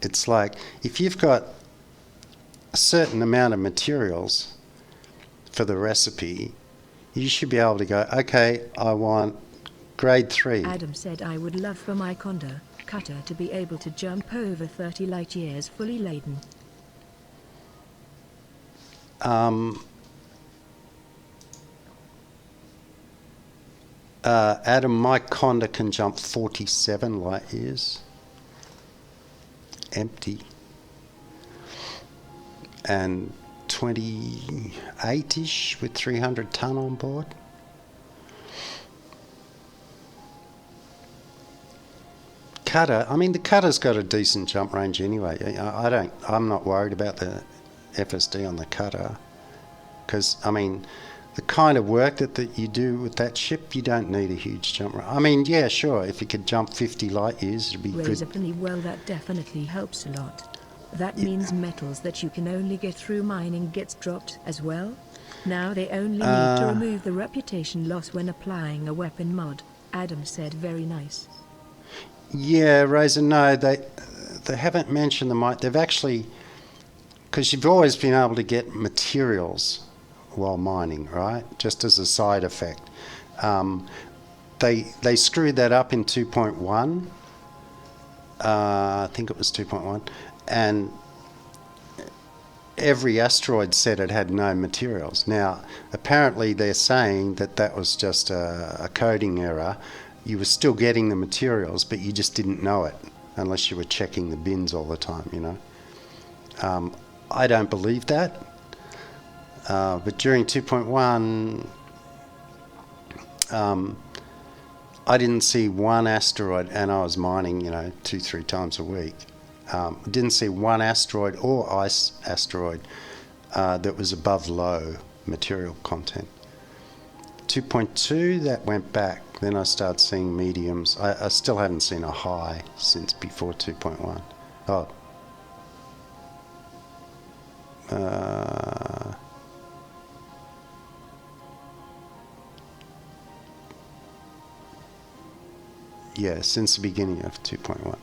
B: It's like, if you've got a certain amount of materials for the recipe, you should be able to go, okay, I want grade 3.
A: Adam said, I would love for my Conda cutter to be able to jump over 30 light years fully laden.
B: Adam, my Conda can jump 47 light years, empty, and 28-ish with 300 ton on board. Cutter, I mean, the cutter's got a decent jump range anyway. I'm not worried about the FSD on the cutter, because, I mean, the kind of work that you do with that ship, you don't need a huge jump range. I mean, yeah, sure, if you could jump 50 light years, it'd be
A: Razor
B: good.
A: Penny, well, that definitely helps a lot. That means metals that you can only get through mining gets dropped as well. Now they only need to remove the reputation loss when applying a weapon mod. Adam said, very nice.
B: Yeah, Razor, no, they haven't mentioned the might. They've actually, because you've always been able to get materials while mining, right? Just as a side effect. They screwed that up in 2.1. I think it was 2.1. And every asteroid said it had no materials. Now, apparently they're saying that was just a coding error. You were still getting the materials, but you just didn't know it. unless you were checking the bins all the time, you know. I don't believe that. But during 2.1, I didn't see one asteroid, and I was mining, you know, 2-3 times a week. Didn't see one asteroid or ice asteroid that was above low material content. 2.2, that went back. Then I started seeing mediums. I still haven't seen a high since before 2.1. Oh. Yeah, since the beginning of 2.1.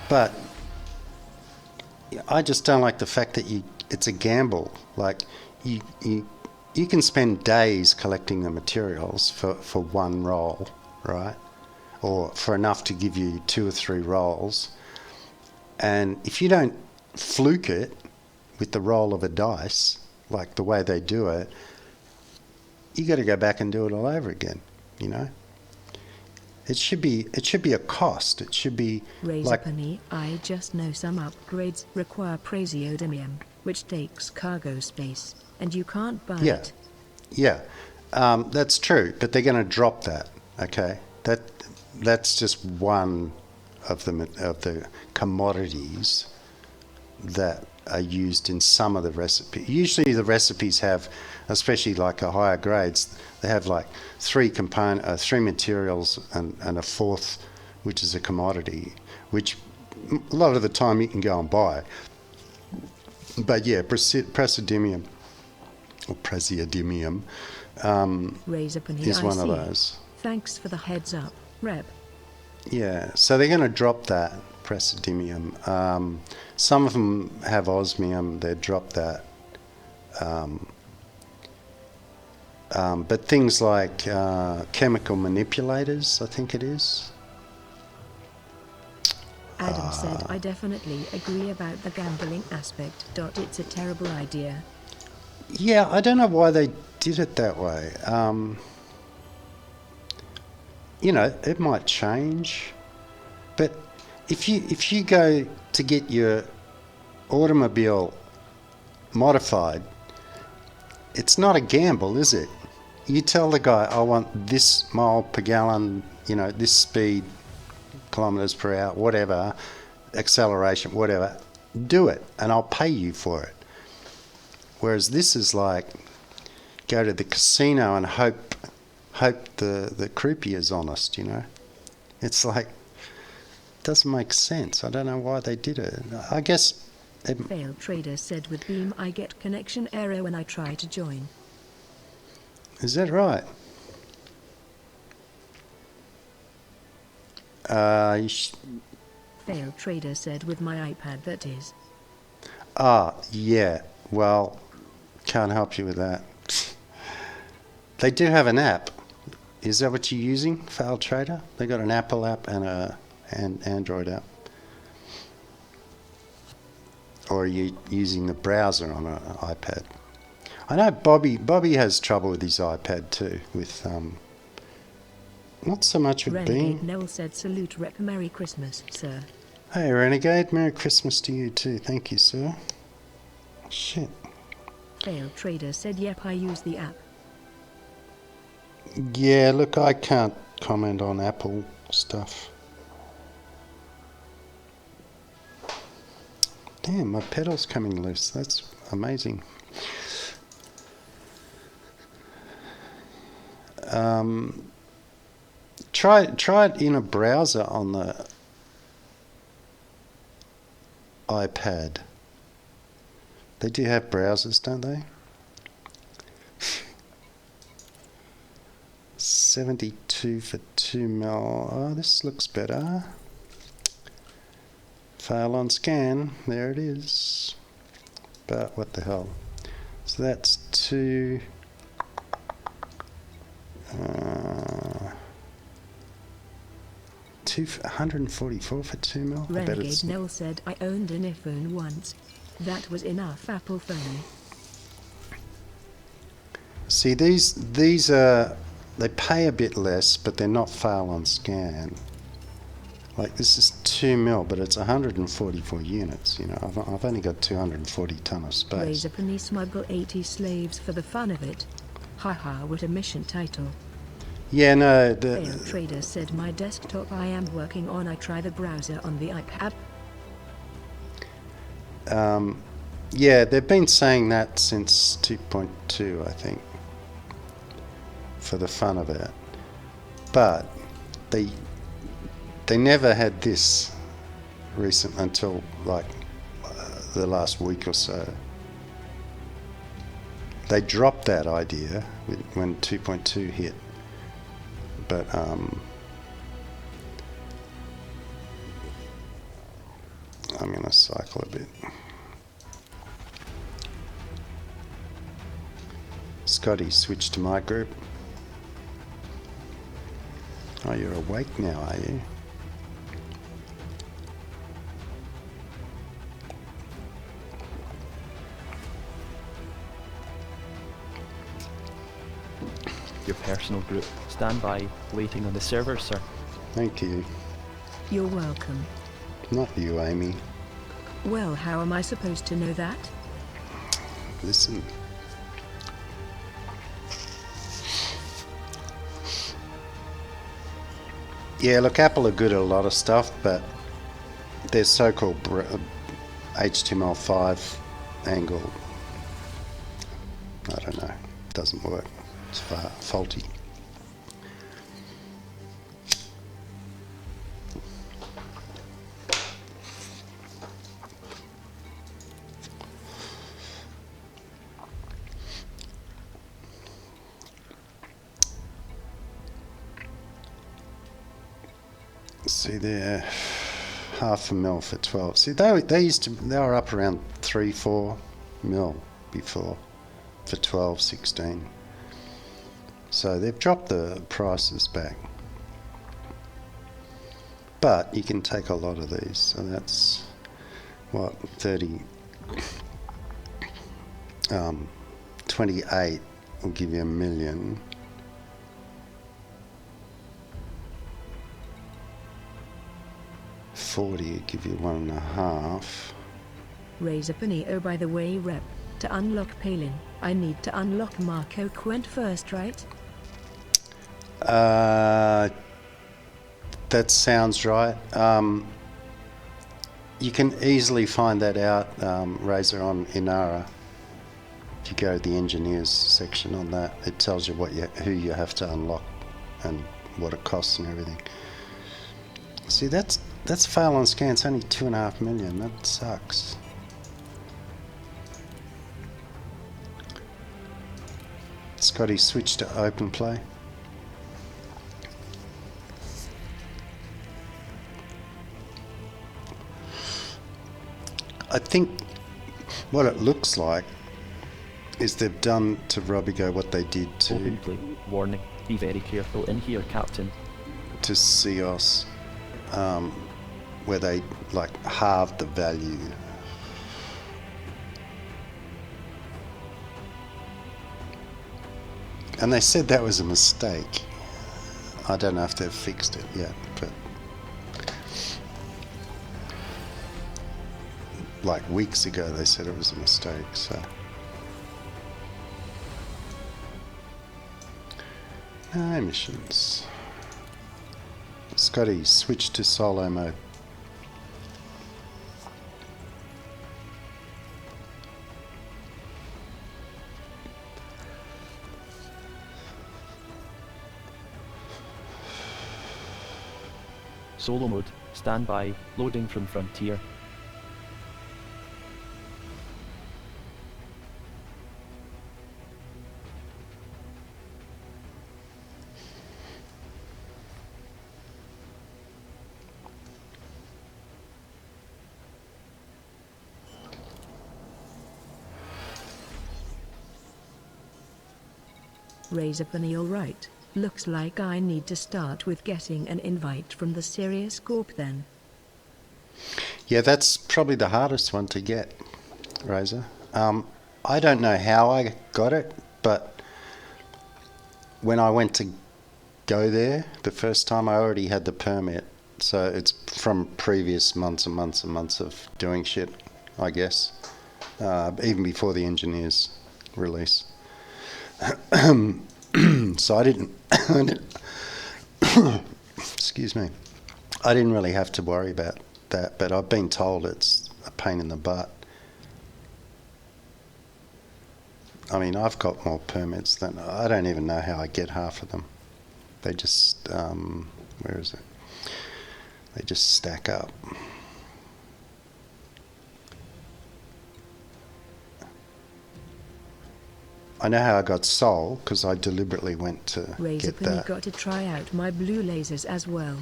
B: But I just don't like the fact that it's a gamble. Like you can spend days collecting the materials for one roll, right? Or for enough to give you 2 or 3 rolls. And if you don't fluke it with the roll of a dice, like the way they do it, you got to go back and do it all over again, you know? It should be a cost. It should be like...
A: Razorpenny, I just know some upgrades require praseodymium, which takes cargo space, and you can't buy it.
B: Yeah, that's true, but they're going to drop that, okay? That's just one of the commodities that are used in some of the recipes. Usually the recipes have, especially like a higher grades, they have like 3 materials and a 4th, which is a commodity, which a lot of the time you can go and buy. But yeah, praseodymium or praseodymium is one of those.
A: Thanks for the heads up, Rep.
B: Yeah, so they're going to drop that praseodymium. Some of them have osmium, they drop that. But things like chemical manipulators, I think it is.
A: Adam said, I definitely agree about the gambling aspect. It's a terrible idea.
B: Yeah, I don't know why they did it that way. You know, it might change, but if you go to get your automobile modified, it's not a gamble, is it? You tell the guy, I want this mile per gallon, you know, this speed, kilometers per hour, whatever, acceleration, whatever, do it, and I'll pay you for it. Whereas this is like, go to the casino and hope the croupier is honest, you know. It's like, it doesn't make sense. I don't know why they did it. I guess...
A: Failed Trader said with Beam I get connection error when I try to join.
B: Is that right?
A: Failed Trader said with my iPad, that is.
B: Yeah. Well, can't help you with that. They do have an app. Is that what you're using, Failed Trader? They got an Apple app and an Android app. Or are you using the browser on an iPad? I know Bobby has trouble with his iPad too, with not so much with
A: Renegade
B: Beam.
A: Nell said salute Rep, Merry Christmas, sir.
B: Hey Renegade, Merry Christmas to you too. Thank you, sir. Shit.
A: Failed Trader said yep, I use the app.
B: Yeah, look, I can't comment on Apple stuff. Damn, my pedal's coming loose. That's amazing. Try it in a browser on the iPad. They do have browsers, don't they? 72 for 2 mil. Oh, this looks better. Fail on scan. There it is. But what the hell? So that's 144 for 2 mil.
A: Renegade Nell said I owned an iPhone once. That was enough Apple phone.
B: See, these are they pay a bit less, but they're not fail on scan. Like this is 2 mil, but it's 144 units. You know, I've only got 240 ton of space.
A: Raise up and smuggle 80 slaves for the fun of it. Haha, what a mission title.
B: Yeah, no.
A: Fail Trader said my desktop I am working on. I try the browser on the iPad.
B: Yeah, they've been saying that since 2.2, I think, for the fun of it. But they never had this recent until like the last week or so. They dropped that idea when 2.2 hit, but I'm going to cycle a bit. Scotty, switch to my group. Oh, you're awake now, are you?
C: Your personal group. Stand by, waiting on the server, sir.
B: Thank you.
A: You're welcome.
B: Not you, Amy.
A: Well, how am I supposed to know that?
B: Listen. Yeah, look, Apple are good at a lot of stuff, but their so-called HTML5 angle, I don't know, doesn't work. It's faulty. See there, half a mil for 12. See, they were up around 3-4 mil before for 12, 16. So they've dropped the prices back. But you can take a lot of these. So that's what 28 will give you $1 million. $40 give you 1.5.
A: Raise a penny. Oh, by the way, Rep, to unlock Palin, I need to unlock Marco Quent first, right?
B: That sounds right. You can easily find that out, Razor, on Inara. If you go to the engineers section on that, it tells you who you have to unlock and what it costs and everything. See, that's fail on scan. It's only 2.5 million. That sucks. Scotty, switch to open play. I think what it looks like is they've done to Robigo what they did
C: Open play. Warning. Be very careful in here, Captain.
B: to Cios, where they like halved the value. And they said that was a mistake. I don't know if they've fixed it yet, but like weeks ago they said it was a mistake, so. No missions. Scotty, switch to solo mode.
C: Solo mode. Stand by, loading from Frontier.
A: Raise a penny. All right. Looks like I need to start with getting an invite from the Sirius Corp then.
B: Yeah, that's probably the hardest one to get, Razor. I don't know how I got it, but when I went to go there. The first time I already had the permit, so it's from previous months and months and months of doing shit, I guess, even before the engineers release. So I didn't excuse me, I didn't really have to worry about that, but I've been told it's a pain in the butt. I mean, I've got more permits than, I don't even know how I get half of them. They just, where is it? They just stack up. I know how I got Sol, because I deliberately went to get
A: Razorpin, you
B: that.
A: got to try out my blue lasers as well.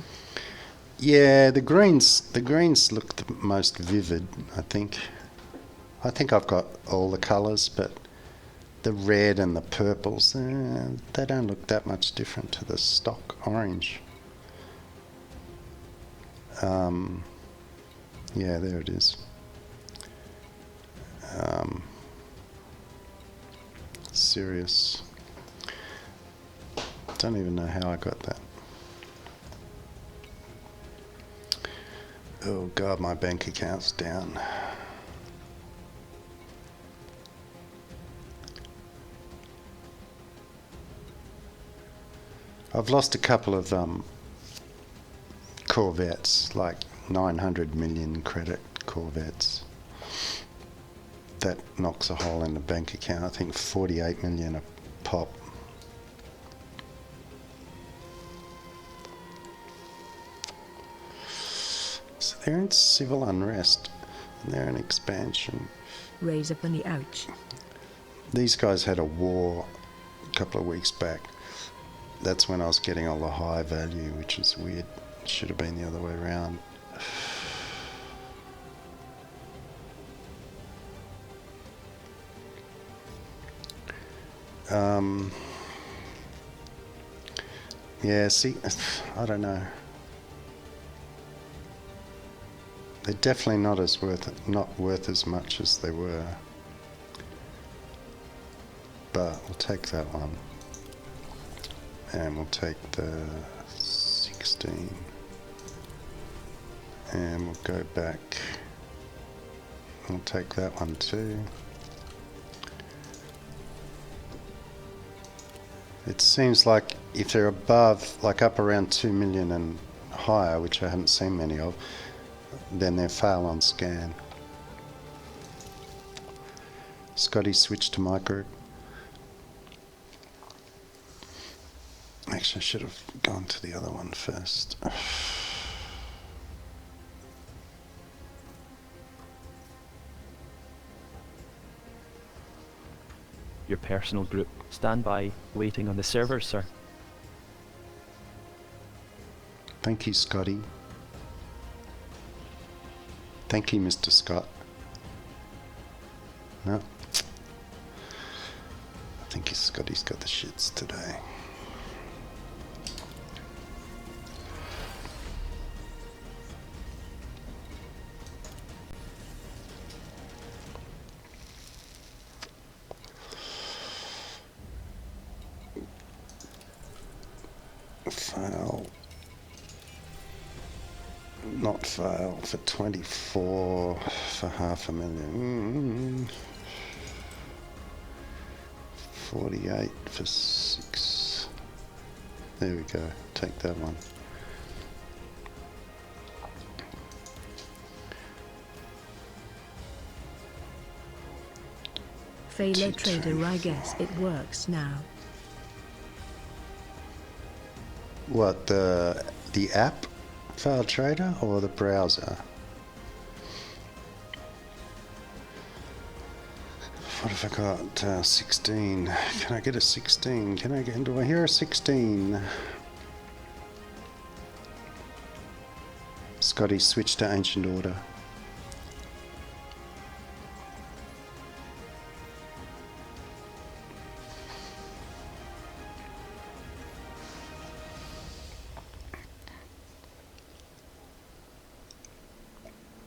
B: Yeah, the greens look the most vivid, I think. I think I've got all the colours, but the red and the purples, they don't look that much different to the stock orange. Yeah, there it is. Serious. Don't even know how I got that. Oh God, my bank account's down. I've lost a couple of Corvettes, like 900 million credit Corvettes. That knocks a hole in the bank account. I think 48 million a pop. So they're in civil unrest, and they're in expansion.
A: Razorpin, ouch.
B: These guys had a war a couple of weeks back. That's when I was getting all the high value, which is weird. Should have been the other way around. Yeah, see, I don't know. They're definitely not worth as much as they were. But we'll take that one. And we'll take the 16. And we'll go back. We'll take that one too. It seems like if they're above, like up around 2 million and higher, which I haven't seen many of, then they're fail on scan. Scotty switched to my group. Actually, I should have gone to the other one first.
C: Your personal group. Stand by, waiting on the servers, sir.
B: Thank you, Scotty. Thank you, Mr. Scott. No. I think Scotty's got the shits today. Fail. Not fail for 24 for 500,000. 48 for 6. There we go. Take that one.
A: Failure trader, I guess it works now.
B: What, the app Fail Trader or the browser? What have I got? 16. Can I get a 16? Do I hear a 16? Scotty switched to Ancient Order.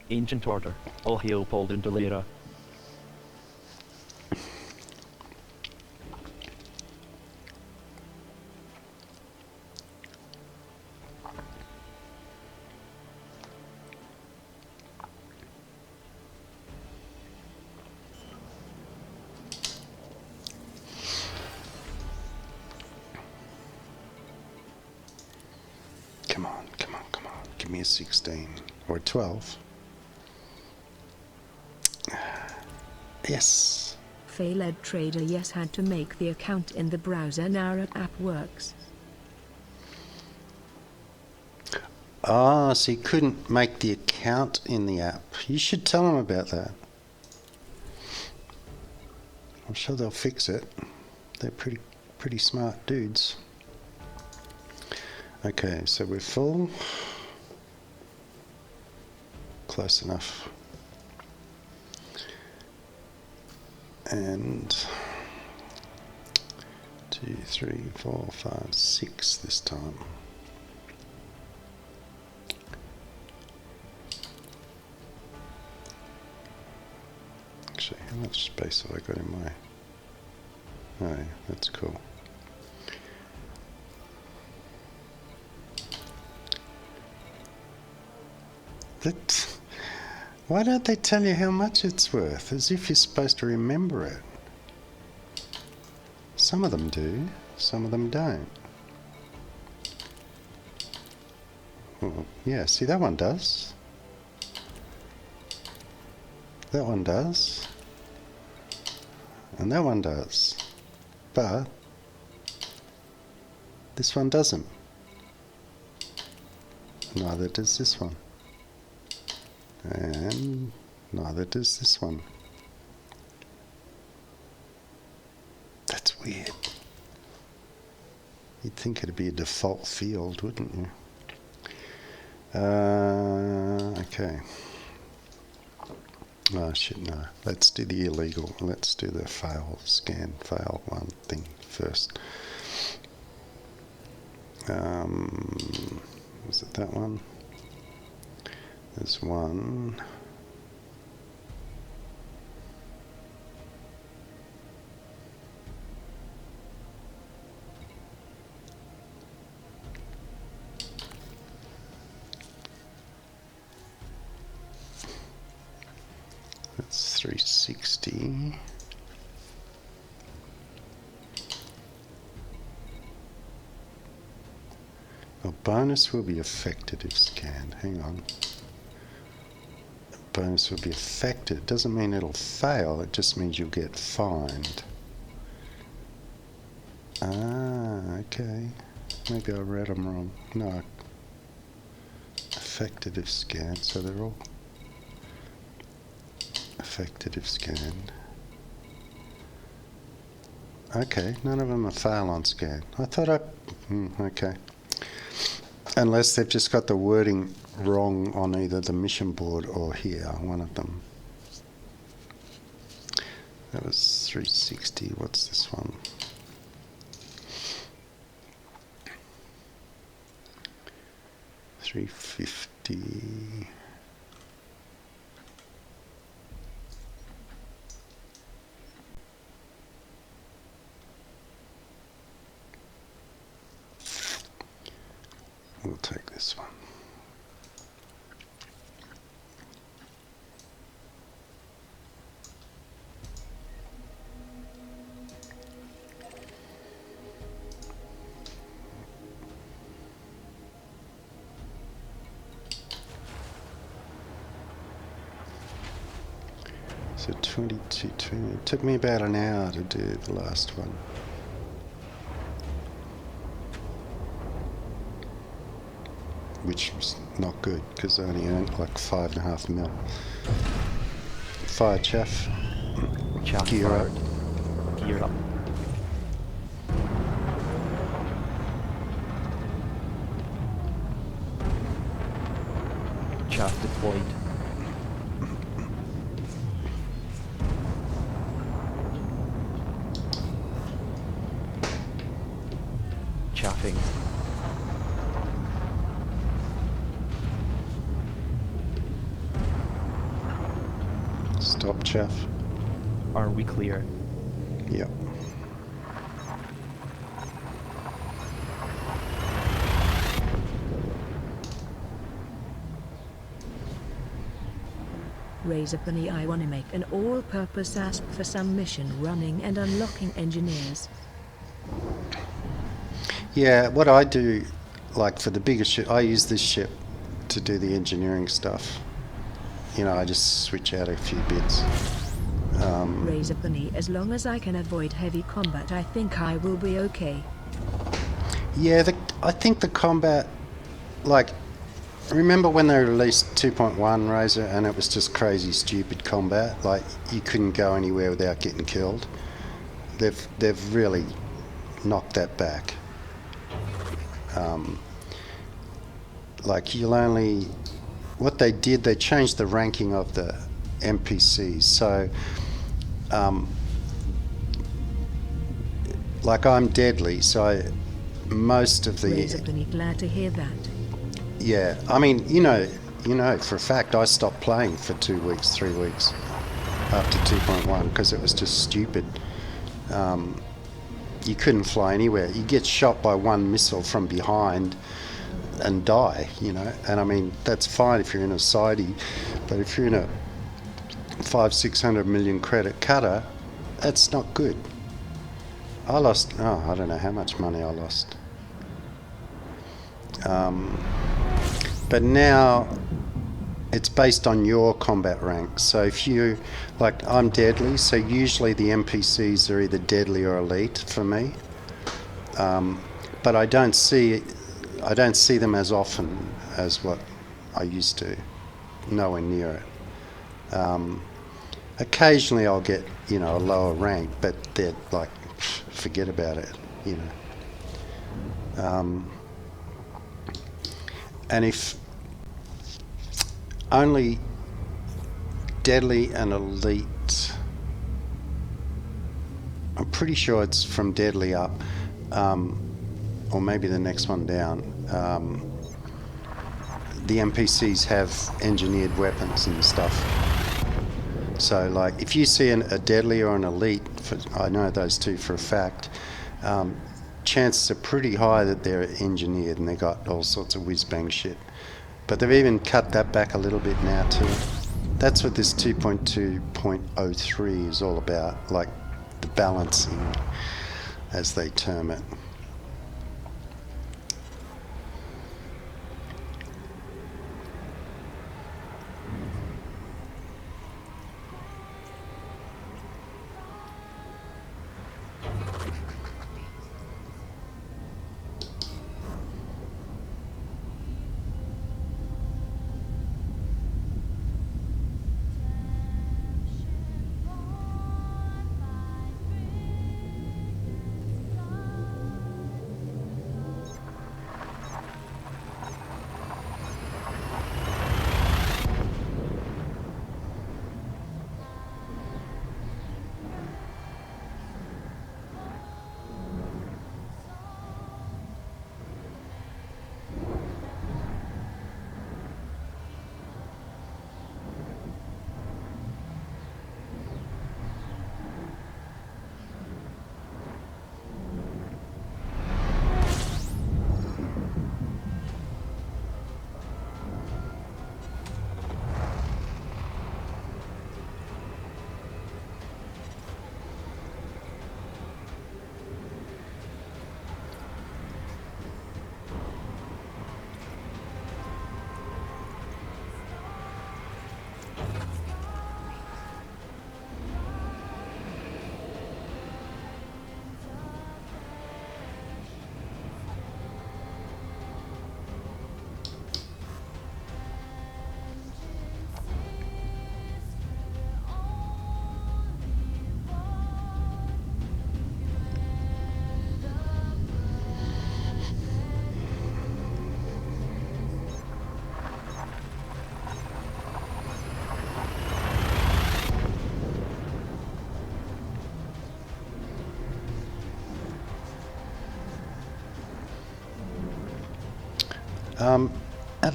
C: Ancient Order. All hail Paul and Dolera.
B: Come on, come on, come on. Give me a 16 or a 12. Yes.
A: Failed trader yes had to make the account in the browser. Now our app works.
B: Ah, so you couldn't make the account in the app. You should tell them about that. I'm sure they'll fix it. They're pretty smart dudes. Okay, so we're full. Close enough. And 2, 3, 4, 5, 6 this time. Actually, how much space have I got in my... Oh, that's cool. Why don't they tell you how much it's worth? As if you're supposed to remember it. Some of them do, some of them don't. Well, yeah, see that one does. That one does. And that one does. But this one doesn't. Neither does this one. And neither does this one. That's weird. You'd think it'd be a default field, wouldn't you? Okay. Oh shit, no. Let's do the illegal. Let's do the fail one thing first. Was it that one? There's one. That's 360. A bonus will be affected if scanned. Hang on. Bonus will be affected. It doesn't mean it'll fail, it just means you'll get fined. Ah, okay. Maybe I read them wrong. No. Affected if scanned, so they're all affected if scanned. Okay, none of them are fail on scan. I thought okay. Unless they've just got the wording wrong on either the mission board or here, one of them. That was 360. What's this one? $350. We'll take this one. So 2220. It took me about an hour to do the last one. Which was not good because I only earned like 5.5 mil. Fire chaff.
C: Chaff
B: Gear up.
C: fired. Gear up. Chaff deployed. Chaffing.
B: Stop chaff.
C: Are we clear?
B: Yep.
A: Raise up an I want to make an all-purpose ASP for some mission running and unlocking engineers.
B: Yeah, what I do like for the bigger ship, I use this ship to do the engineering stuff. You know, I just switch out a few bits.
A: Razor Bunny, as long as I can avoid heavy combat, I think I will be okay.
B: Yeah, I think the combat, like, remember when they released 2.1 Razor and it was just crazy stupid combat? Like, you couldn't go anywhere without getting killed. They've really knocked that back. Like, you'll only... What they did, they changed the ranking of the NPCs. So, like, I'm deadly, so most of the...
A: Razor Bunny, glad to hear that.
B: Yeah, I mean, you know for a fact I stopped playing for 2 weeks, 3 weeks after 2.1 because it was just stupid. You couldn't fly anywhere. You get shot by one missile from behind and die, you know. And I mean, that's fine if you're in a sidey, but if you're in a 500-600 million credit cutter, that's not good. I lost, I don't know how much money I lost. But now it's based on your combat rank. So if you, like, I'm deadly, so usually the NPCs are either deadly or elite for me. But I don't see them as often as what I used to. Nowhere near it. Occasionally I'll get, you know, a lower rank, but they're like, forget about it, you know. And if only deadly and elite, I'm pretty sure it's from deadly up, or maybe the next one down. The NPCs have engineered weapons and stuff. So, like, if you see a deadly or an elite, I know those two for a fact, chances are pretty high that they're engineered and they got all sorts of whiz-bang shit. But they've even cut that back a little bit now too. That's what this 2.2.03 is all about, like the balancing, as they term it.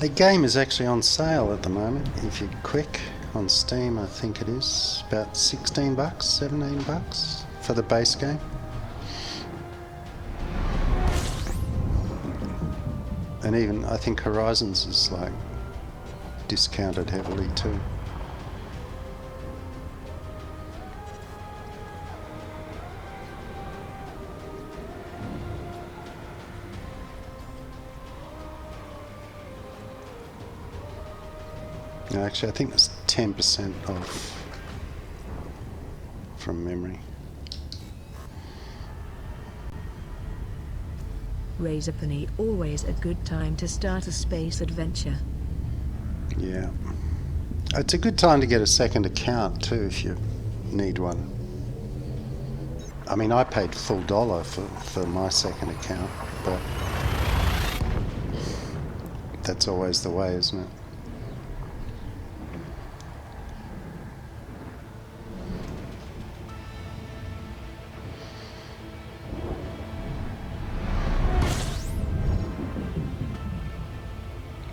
B: The game is actually on sale at the moment. If you're quick on Steam, I think it is about $16, $17 for the base game. And even I think Horizons is like discounted heavily too. No, actually, I think it's 10% off from memory.
A: Razor penny, always a good time to start a space adventure.
B: Yeah. It's a good time to get a second account too if you need one. I mean, I paid full dollar for my second account, but that's always the way, isn't it?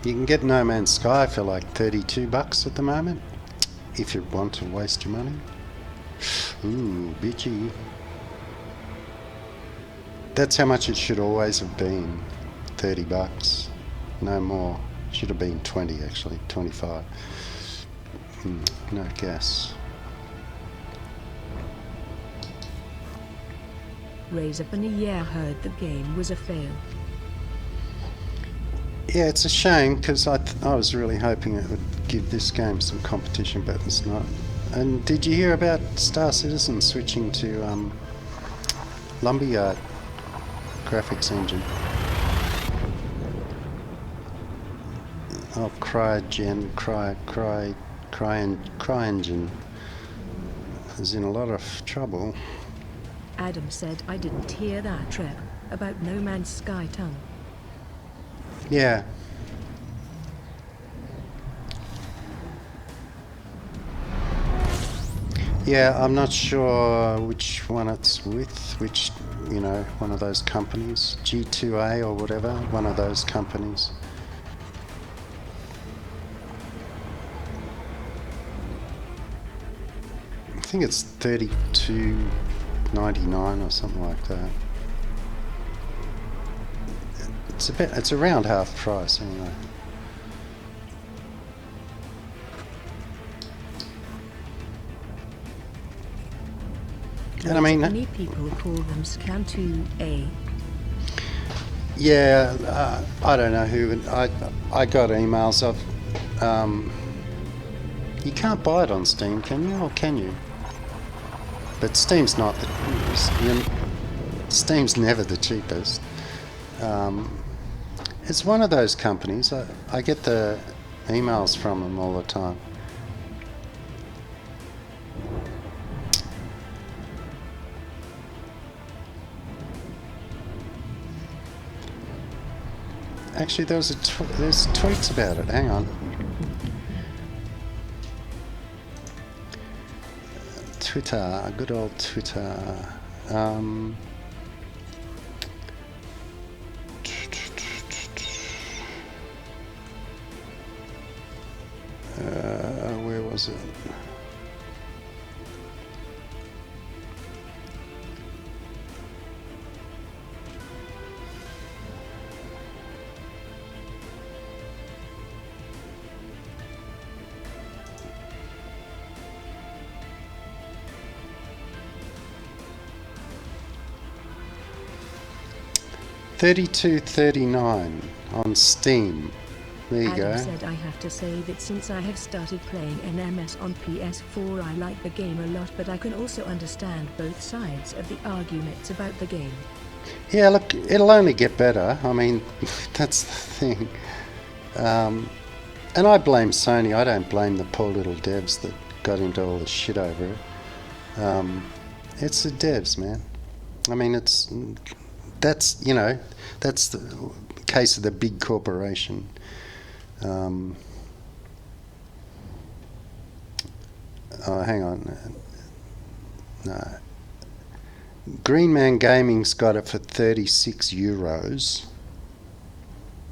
B: You can get No Man's Sky for like $32 at the moment, if you want to waste your money. Ooh, bitchy. That's how much it should always have been, $30. No more. Should have been 20 actually, 25. No gas.
A: Razor penny, yeah, heard the game was a fail.
B: Yeah, it's a shame because I was really hoping it would give this game some competition, but it's not. And did you hear about Star Citizen switching to Lumberyard graphics engine? Oh, CryEngine is in a lot of trouble.
A: Adam said I didn't hear that, Trev, about No Man's Sky tongue.
B: Yeah. Yeah, I'm not sure which one it's with, which, you know, one of those companies, G2A or whatever, one of those companies. I think it's $32.99 or something like that. It's around half price anyway. And I mean,
A: many people call them Scan2A.
B: Yeah, I don't know who. I got emails of. You can't buy it on Steam, can you? Or can you? But Steam's not. Steam's never the cheapest. It's one of those companies. I get the emails from them all the time. Actually, there's tweets about it. Hang on. Twitter, good old Twitter. Where was it? $32.39 on Steam. There you go.
A: Adam said I have to say that since I have started playing NMS on PS4, I like the game a lot, but I can also understand both sides of the arguments about the game.
B: Yeah, look, it'll only get better. I mean, that's the thing. And I blame Sony. I don't blame the poor little devs that got into all the shit over it. It's the devs, man. I mean, that's the case of the big corporation. Oh, hang on. No. Green Man Gaming's got it for €36.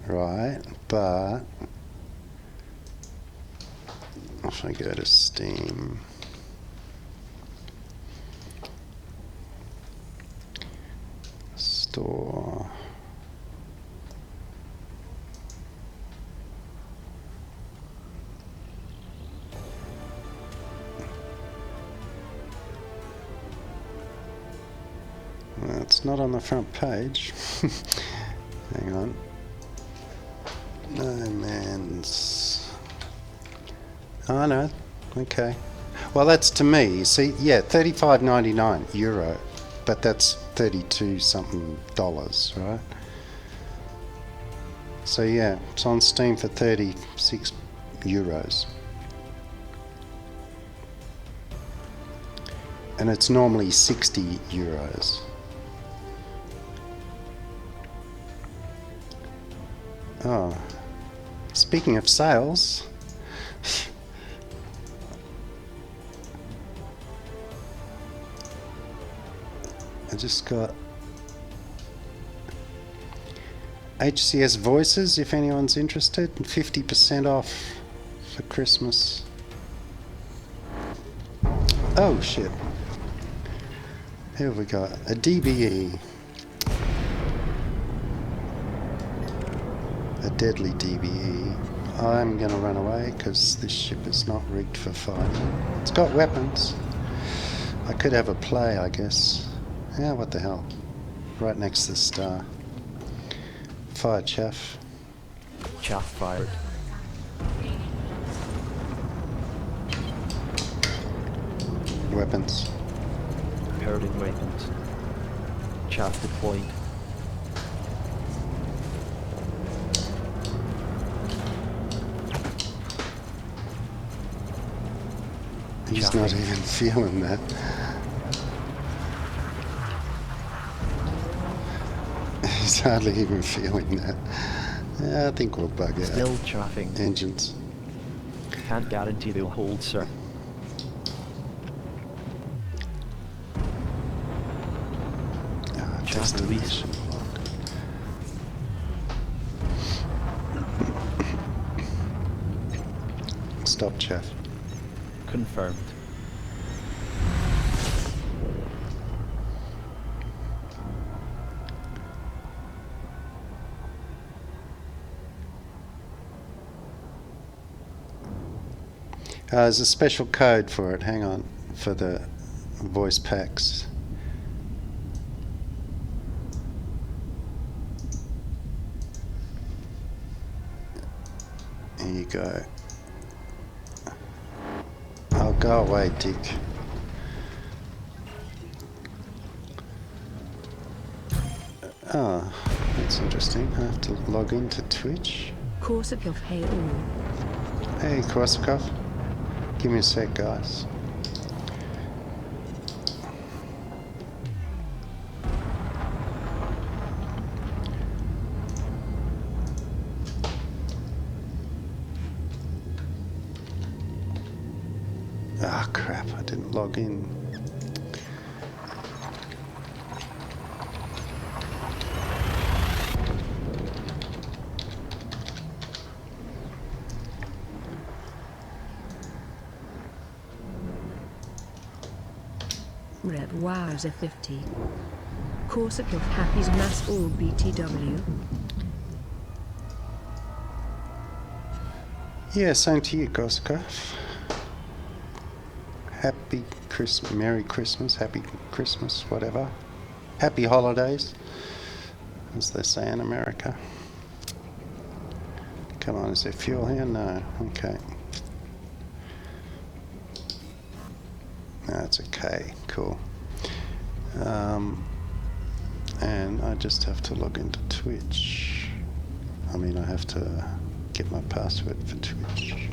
B: Right, but if I go to Steam, store, well, it's not on the front page. Hang on. No Man's Oh no, okay. Well, that's to me. See, yeah, €35.99, but that's 32 something dollars, right? So yeah, it's on Steam for €36, and it's normally €60. Oh, speaking of sales. I just got HCS Voices, if anyone's interested, 50% off for Christmas. Oh shit. Here we got a DBE. A deadly DBE. I'm gonna run away because this ship is not rigged for fighting. It's got weapons. I could have a play, I guess. Yeah, what the hell. Right next to the star. Fire chaff.
C: Chaff fired.
B: Weapons.
C: Hurling weapons. Chaff deployed.
B: He's
C: Chaff.
B: not even feeling that. He's hardly even feeling that. Yeah, I think we'll bug out.
C: Still chaffing.
B: Engines.
C: Can't guarantee they'll hold, sir. Chaff release.
B: Destination locked. Stop chaff.
C: Confirmed.
B: There's a special code for it, hang on, for the voice packs. Here you go. Oh, go away, dick. Oh, that's interesting. I have to log into Twitch.
A: Korsakov, hey all.
B: Hey, Korsakov. Give me a sec, guys. Ah, crap, I didn't log in.
A: Rep Wowza 50. Korsakov Happy's Mass All BTW.
B: Yeah, same to you, Korsakov. Happy Christmas, Merry Christmas, Happy Christmas, whatever. Happy holidays, as they say in America. Come on, is there fuel here? No, okay. That's okay, cool. And I just have to log into Twitch. I mean, I have to get my password for Twitch.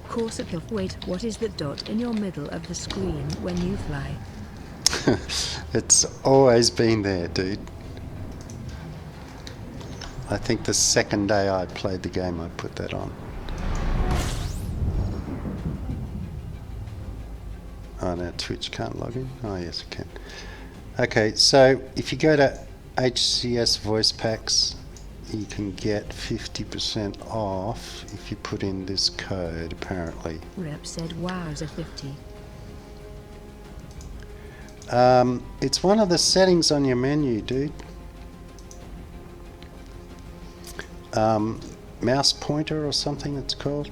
A: Korsakov, wait, what is the dot in your middle of the screen when you fly?
B: It's always been there, dude. I think the second day I played the game, I put that on. Oh no, Twitch can't log in? Oh yes, it can. Okay, so if you go to HCS Voice Packs, you can get 50% off if you put in this code, apparently.
A: Rep said Wowza 50.
B: It's one of the settings on your menu, dude. Mouse pointer or something it's called.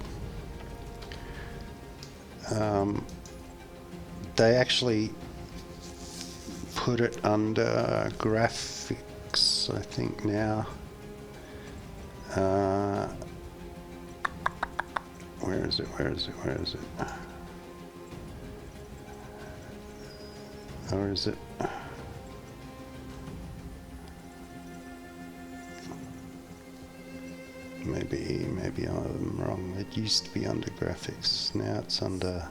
B: they actually put it under graphics, I think now. Where is it? Where is it? Where is it? Or is it? Maybe I'm wrong. It used to be under graphics. Now it's under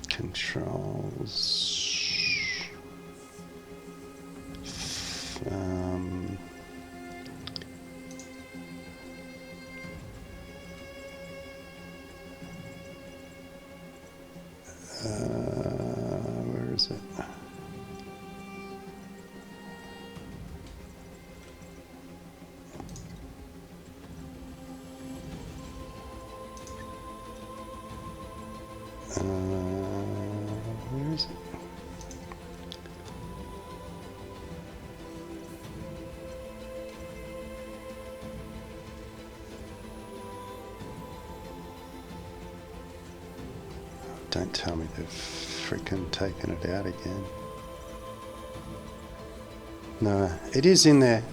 B: controls. Where is it? Where is it? Don't tell me they've freaking taken it out again. No, it is in there.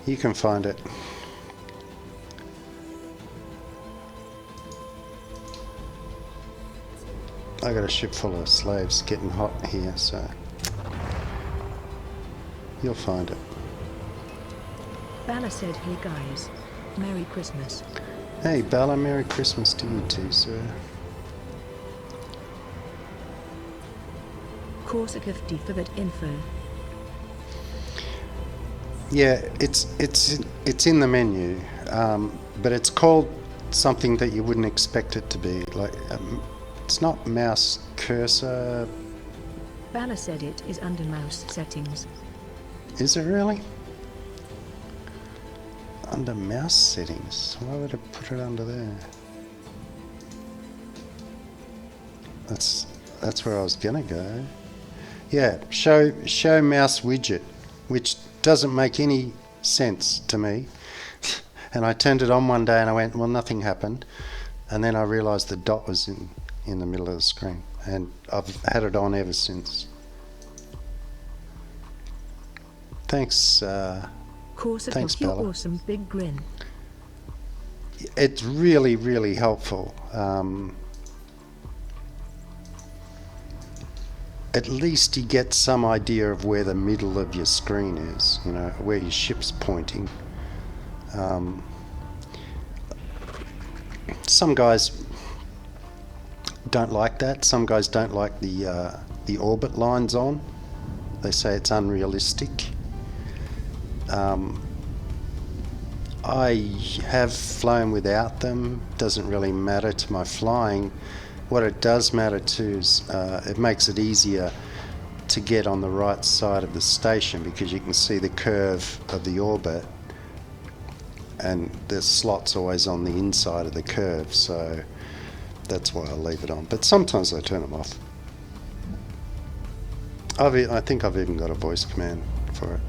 B: You can find it. I got a ship full of slaves getting hot here, so you'll find it.
A: Bella said, "Hey guys, Merry Christmas."
B: Hey Bella, Merry Christmas to you too, sir.
A: Course a 50 for that info.
B: Yeah, it's in the menu, but it's called something that you wouldn't expect it to be. Like, it's not mouse cursor.
A: Bella said it is under mouse settings.
B: Is it really? Under mouse settings? Why would it put it under there? That's where I was gonna go. Yeah, show mouse widget, which doesn't make any sense to me. And I turned it on one day and I went, well, nothing happened. And then I realized the dot was in the middle of the screen, and I've had it on ever since. Thanks,
A: Course
B: thanks,
A: your
B: Bella.
A: awesome big grin.
B: It's really, really helpful. At least you get some idea of where the middle of your screen is, you know, where your ship's pointing. Some guys don't like that. Some guys don't like the orbit lines on. They say it's unrealistic. I have flown without them. Doesn't really matter to my flying. What it does matter to is it makes it easier to get on the right side of the station, because you can see the curve of the orbit, and the slot's always on the inside of the curve, so that's why I leave it on. But sometimes I turn them off. I think I've even got a voice command for it.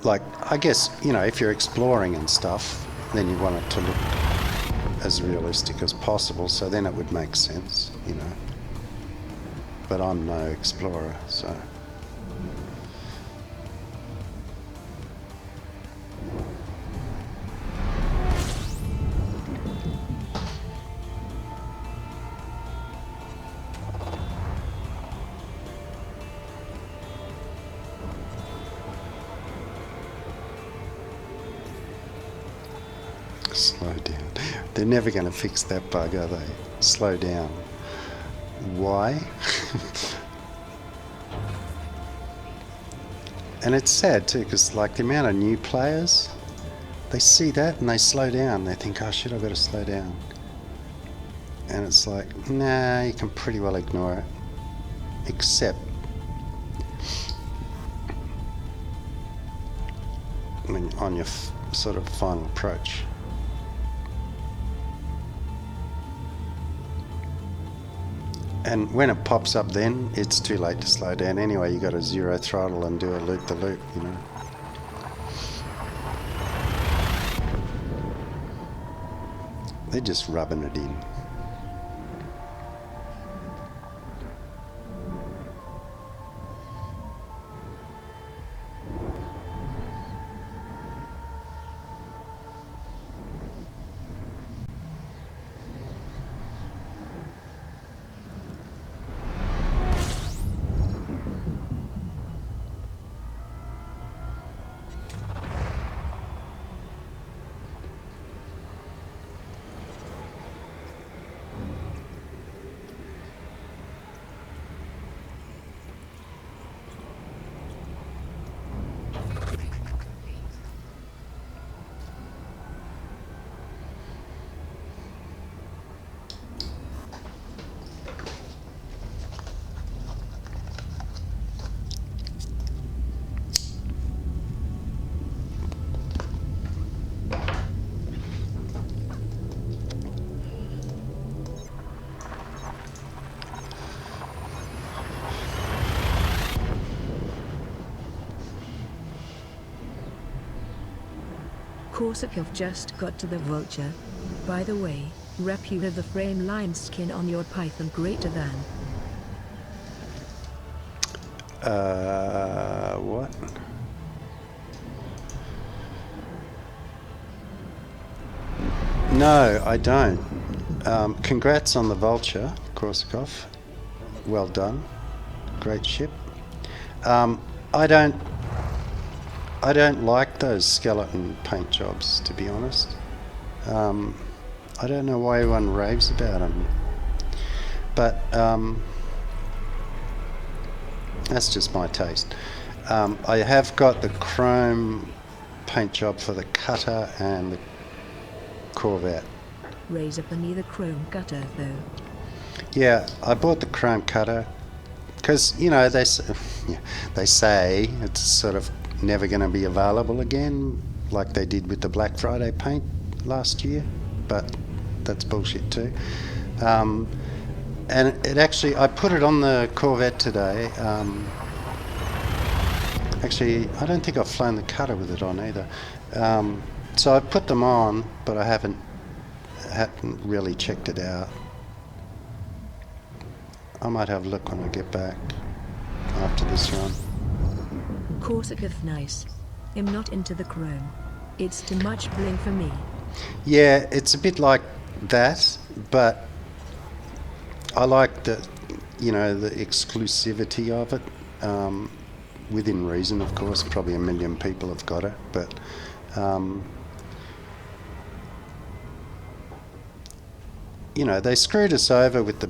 B: Like, I guess, you know, if you're exploring and stuff, then you want it to look as realistic as possible, so then it would make sense, you know. But I'm no explorer, so. Slow down. They're never going to fix that bug, are they? Slow down. Why? And it's sad too, because like the amount of new players, they see that and they slow down. They think, oh shit, I've got to slow down. And it's like, nah, you can pretty well ignore it. Except when on your sort of final approach. And when it pops up then, it's too late to slow down anyway. You got to zero throttle and do a loop-the-loop, you know. They're just rubbing it in.
A: Korsakov just got to the Vulture. By the way, Rep, you have the frame line skin on your Python greater than.
B: What? No, I don't. Congrats on the Vulture, Korsakov. Well done. Great ship. I don't like those skeleton paint jobs, to be honest. I don't know why everyone raves about them. But that's just my taste. I have got the chrome paint job for the cutter and the Corvette.
A: Raise up the chrome cutter though.
B: Yeah, I bought the chrome cutter because, you know, they say it's sort of never going to be available again like they did with the Black Friday paint last year, but that's bullshit too. And it actually, I put it on the Corvette today. Actually, I don't think I've flown the cutter with it on either. So I put them on, but I haven't really checked it out. I might have a look when I get back after this run.
A: Korsakov nice. I'm not into the chrome. It's too much bling for me.
B: Yeah, it's a bit like that, but I like the, you know, the exclusivity of it. Within reason, of course. Probably 1 million people have got it, but you know, they screwed us over with the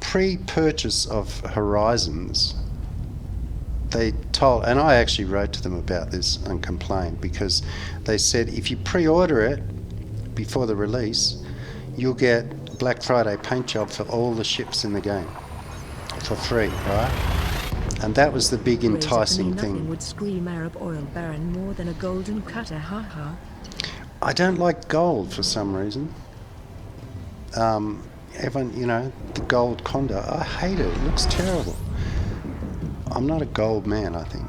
B: pre-purchase of Horizons. They told, and I actually wrote to them about this and complained, because they said if you pre-order it before the release, you'll get Black Friday paint job for all the ships in the game for free, right? And that was the big enticing thing.
A: Nothing would scream Arab oil baron more than a golden cutter, haha.
B: I don't like gold for some reason. Everyone, you know, the gold Condor, I hate it. It looks terrible. I'm not a gold man, I think.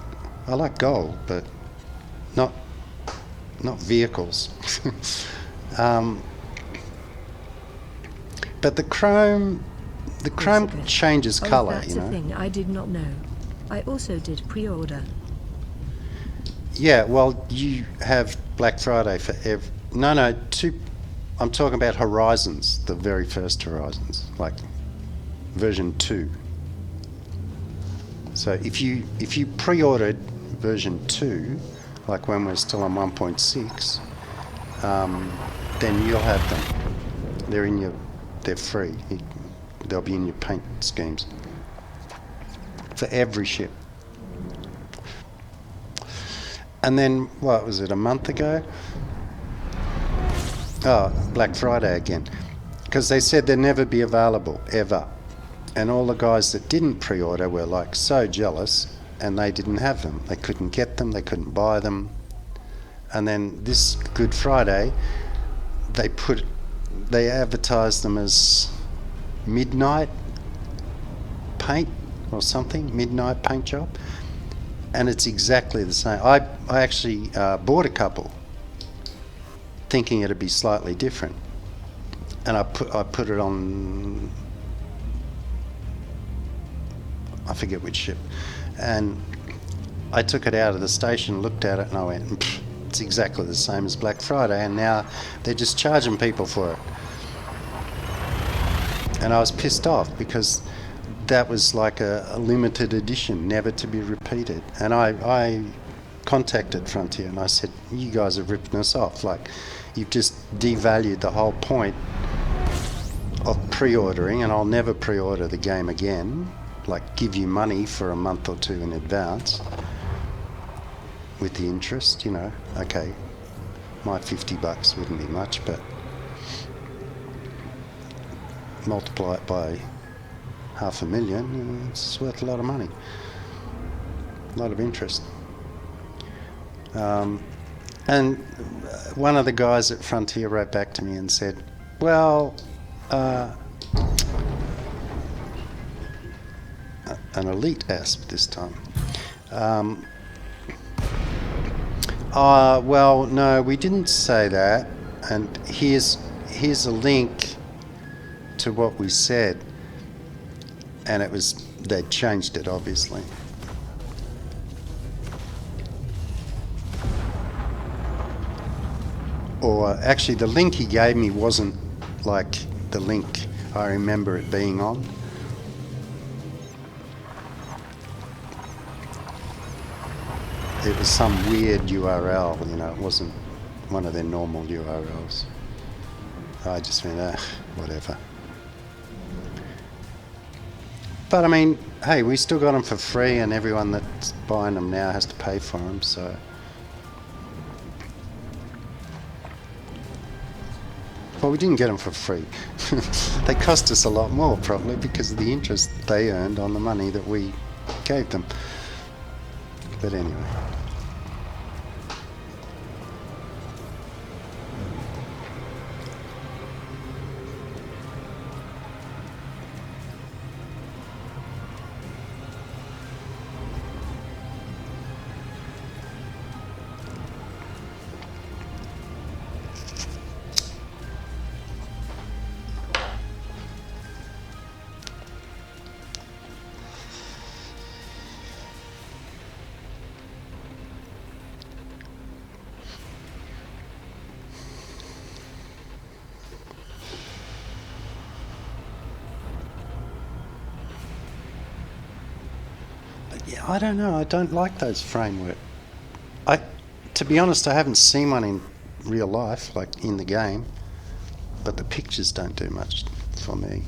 B: I like gold, but not vehicles. But the chrome changes colour,
A: that's
B: you know.
A: a thing I did not know. I also did pre-order.
B: Yeah, well, you have Black Friday for I'm talking about Horizons, the very first Horizons, like version 2. So if you pre-ordered version 2, like when we're still on 1.6, then you'll have them. They're free. They'll be in your paint schemes for every ship. And then, what was it, a month ago? Oh, Black Friday again. Because they said they'd never be available, ever. And all the guys that didn't pre-order were like so jealous, and they didn't have them. They couldn't get them, they couldn't buy them. And then this Good Friday, they advertised them as midnight paint or something, midnight paint job, and it's exactly the same. I actually bought a couple thinking it'd be slightly different, and I put it on, I forget which ship, and I took it out of the station, looked at it, and I went, it's exactly the same as Black Friday, and now they're just charging people for it. And I was pissed off because that was like a limited edition, never to be repeated. And I contacted Frontier and I said, you guys are ripping us off. Like, you've just devalued the whole point of pre-ordering, and I'll never pre-order the game again. Like, give you money for a month or two in advance with the interest, you know. Okay, my $50 wouldn't be much, but multiply it by $500,000, it's worth a lot of money, a lot of interest. And one of the guys at Frontier wrote back to me and said, well, an elite asp this time. Well, no, we didn't say that, and here's a link to what we said, and it was, they'd changed it obviously. Or actually the link he gave me wasn't like the link I remember it being on. It was some weird URL, you know, it wasn't one of their normal URLs. I just went, whatever. But I mean, hey, we still got them for free, and everyone that's buying them now has to pay for them, so. Well, we didn't get them for free. They cost us a lot more, probably, because of the interest they earned on the money that we gave them. But anyway. Yeah, I don't know. I don't like those framework. To be honest, I haven't seen one in real life, like in the game, but the pictures don't do much for me.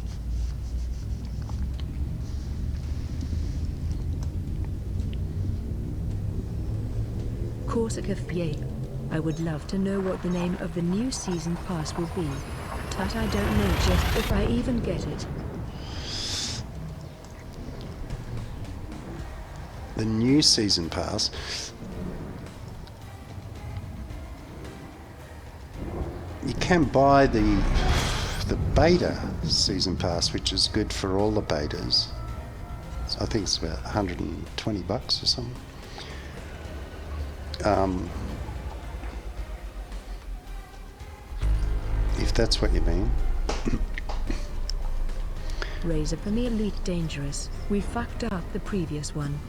A: Corsica Fier. I would love to know what the name of the new season pass will be. But I don't know just if I even get it.
B: The new season pass. You can buy the beta season pass, which is good for all the betas. So I think it's about $120 or something. If that's what you mean.
A: Razor for the Elite Dangerous. We fucked up the previous one.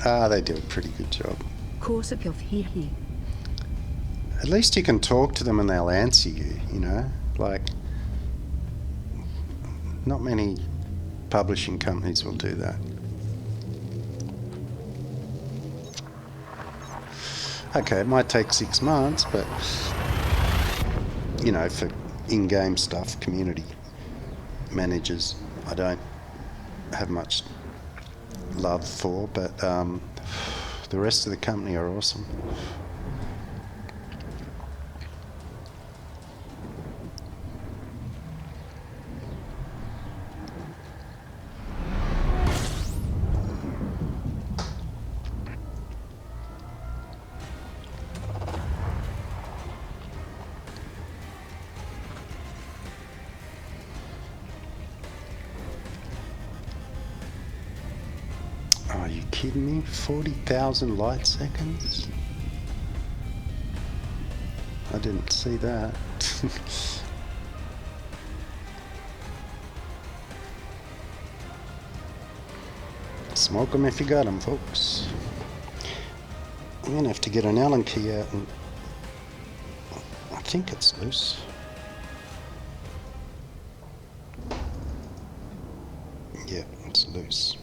B: They do a pretty good job.
A: Corsica Fier.
B: At least you can talk to them and they'll answer you, you know? Like, not many publishing companies will do that. Okay, it might take 6 months, but, you know, for in-game stuff, community managers, I don't have much love for, but the rest of the company are awesome. kidding me? 40,000 light seconds? I didn't see that. Smoke 'em if you got 'em, folks. I'm gonna have to get an Allen key out, and I think it's loose. Yeah, it's loose.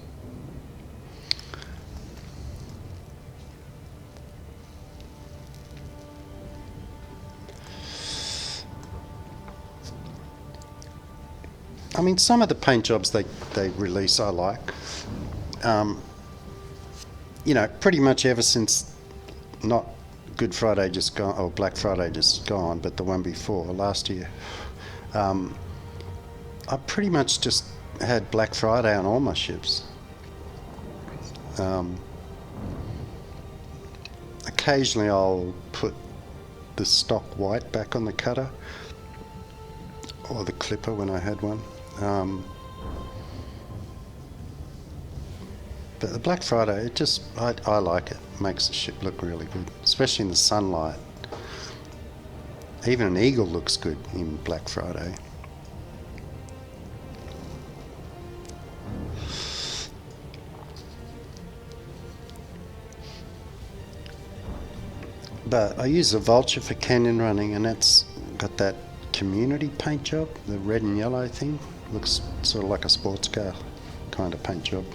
B: I mean, some of the paint jobs they release I like. You know, pretty much ever since, not Good Friday just gone, or Black Friday just gone, but the one before, last year, I pretty much just had Black Friday on all my ships. Occasionally I'll put the stock white back on the cutter, or the clipper when I had one. But the Black Friday, it just, I like it. Makes the ship look really good, especially in the sunlight. Even an Eagle looks good in Black Friday. But I use the Vulture for canyon running, and that's got that community paint job, the red and yellow thing. Looks sort of like a sports car kind of paint job.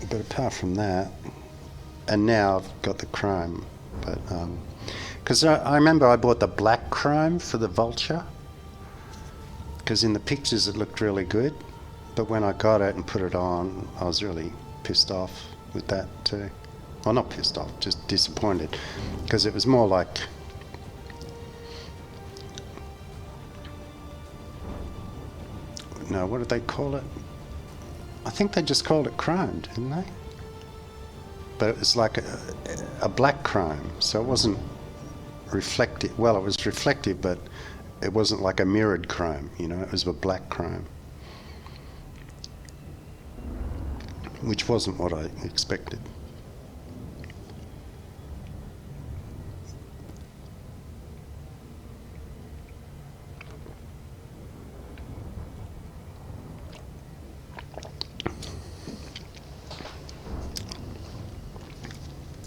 B: But apart from that, and now I've got the chrome, but because I remember I bought the black chrome for the Vulture, because in the pictures it looked really good, but when I got it and put it on, I was really pissed off with that too. Well, not pissed off, just disappointed, because it was more like, no, what did they call it? I think they just called it chrome, didn't they? But it was like a black chrome, so it wasn't reflective. Well, it was reflective, but it wasn't like a mirrored chrome, you know, it was a black chrome, which wasn't what I expected.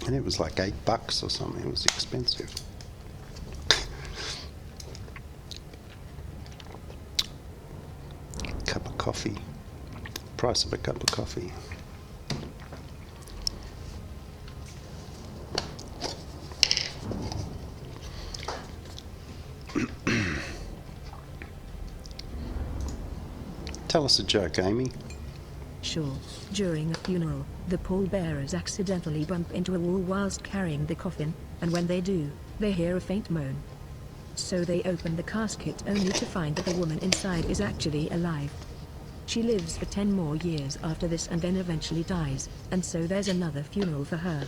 B: And it was like $8 or something. It was expensive. Cup of coffee. Price of a cup of coffee. Tell us a joke, Amy.
A: Sure. During a funeral, the pallbearers accidentally bump into a wall whilst carrying the coffin, and when they do, they hear a faint moan. So they open the casket only to find that the woman inside is actually alive. She lives for 10 more years after this and then eventually dies, and so there's another funeral for her.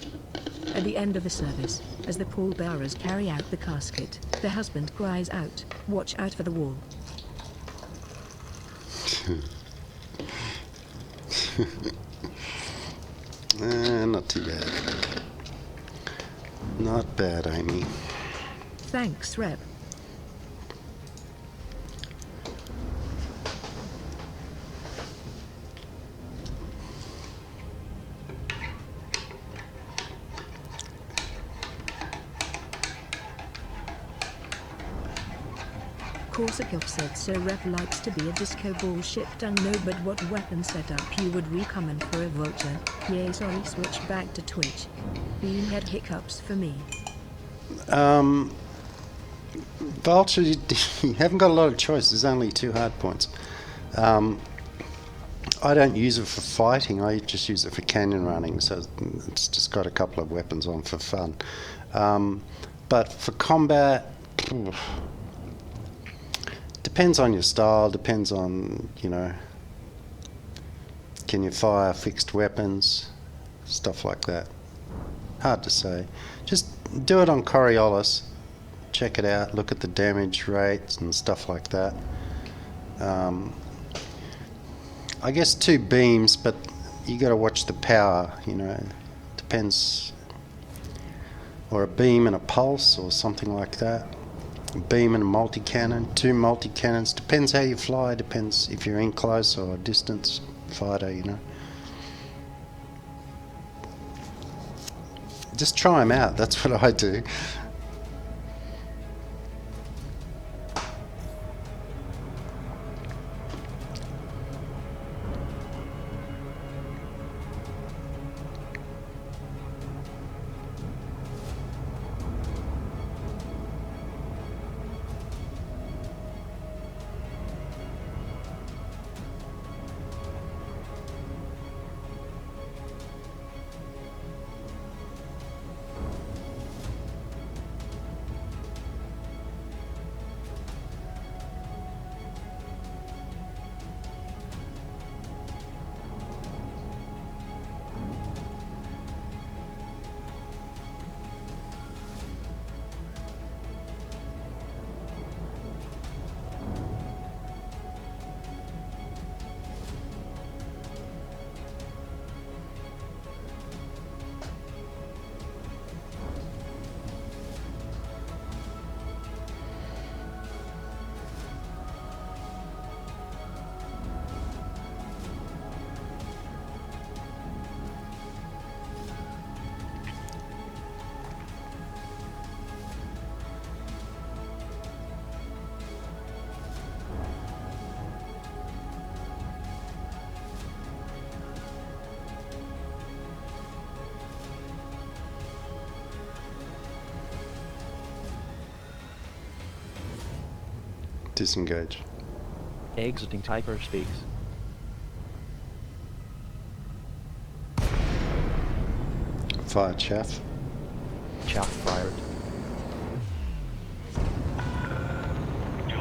A: At the end of the service, as the pallbearers carry out the casket, the husband cries out, "Watch out for the wall."
B: Not too bad. Not bad, Amy.
A: Thanks, Rep. Corsica said so. Rep likes to be a disco ball ship. Don't know but what weapon setup you would recommend for a Vulture. Yeah, sorry, switch back to Twitch. Bean had hiccups for me.
B: Vulture, you haven't got a lot of choice. There's only 2 hard points. I don't use it for fighting. I just use it for canyon running. So it's just got a couple of weapons on for fun. But for combat, depends on your style. Depends on, you know, can you fire fixed weapons, stuff like that. Hard to say. Just do it on Coriolis. Check it out, look at the damage rates and stuff like that. I guess 2 beams, but you got to watch the power, you know. Depends. Or a beam and a pulse or something like that. A beam and a multi-cannon, 2 multi-cannons. Depends how you fly, depends if you're in close or distance fighter, you know. Just try them out, that's what I do. Disengage.
C: Exiting hyperspace.
B: Fire chaff.
C: Chaff fired.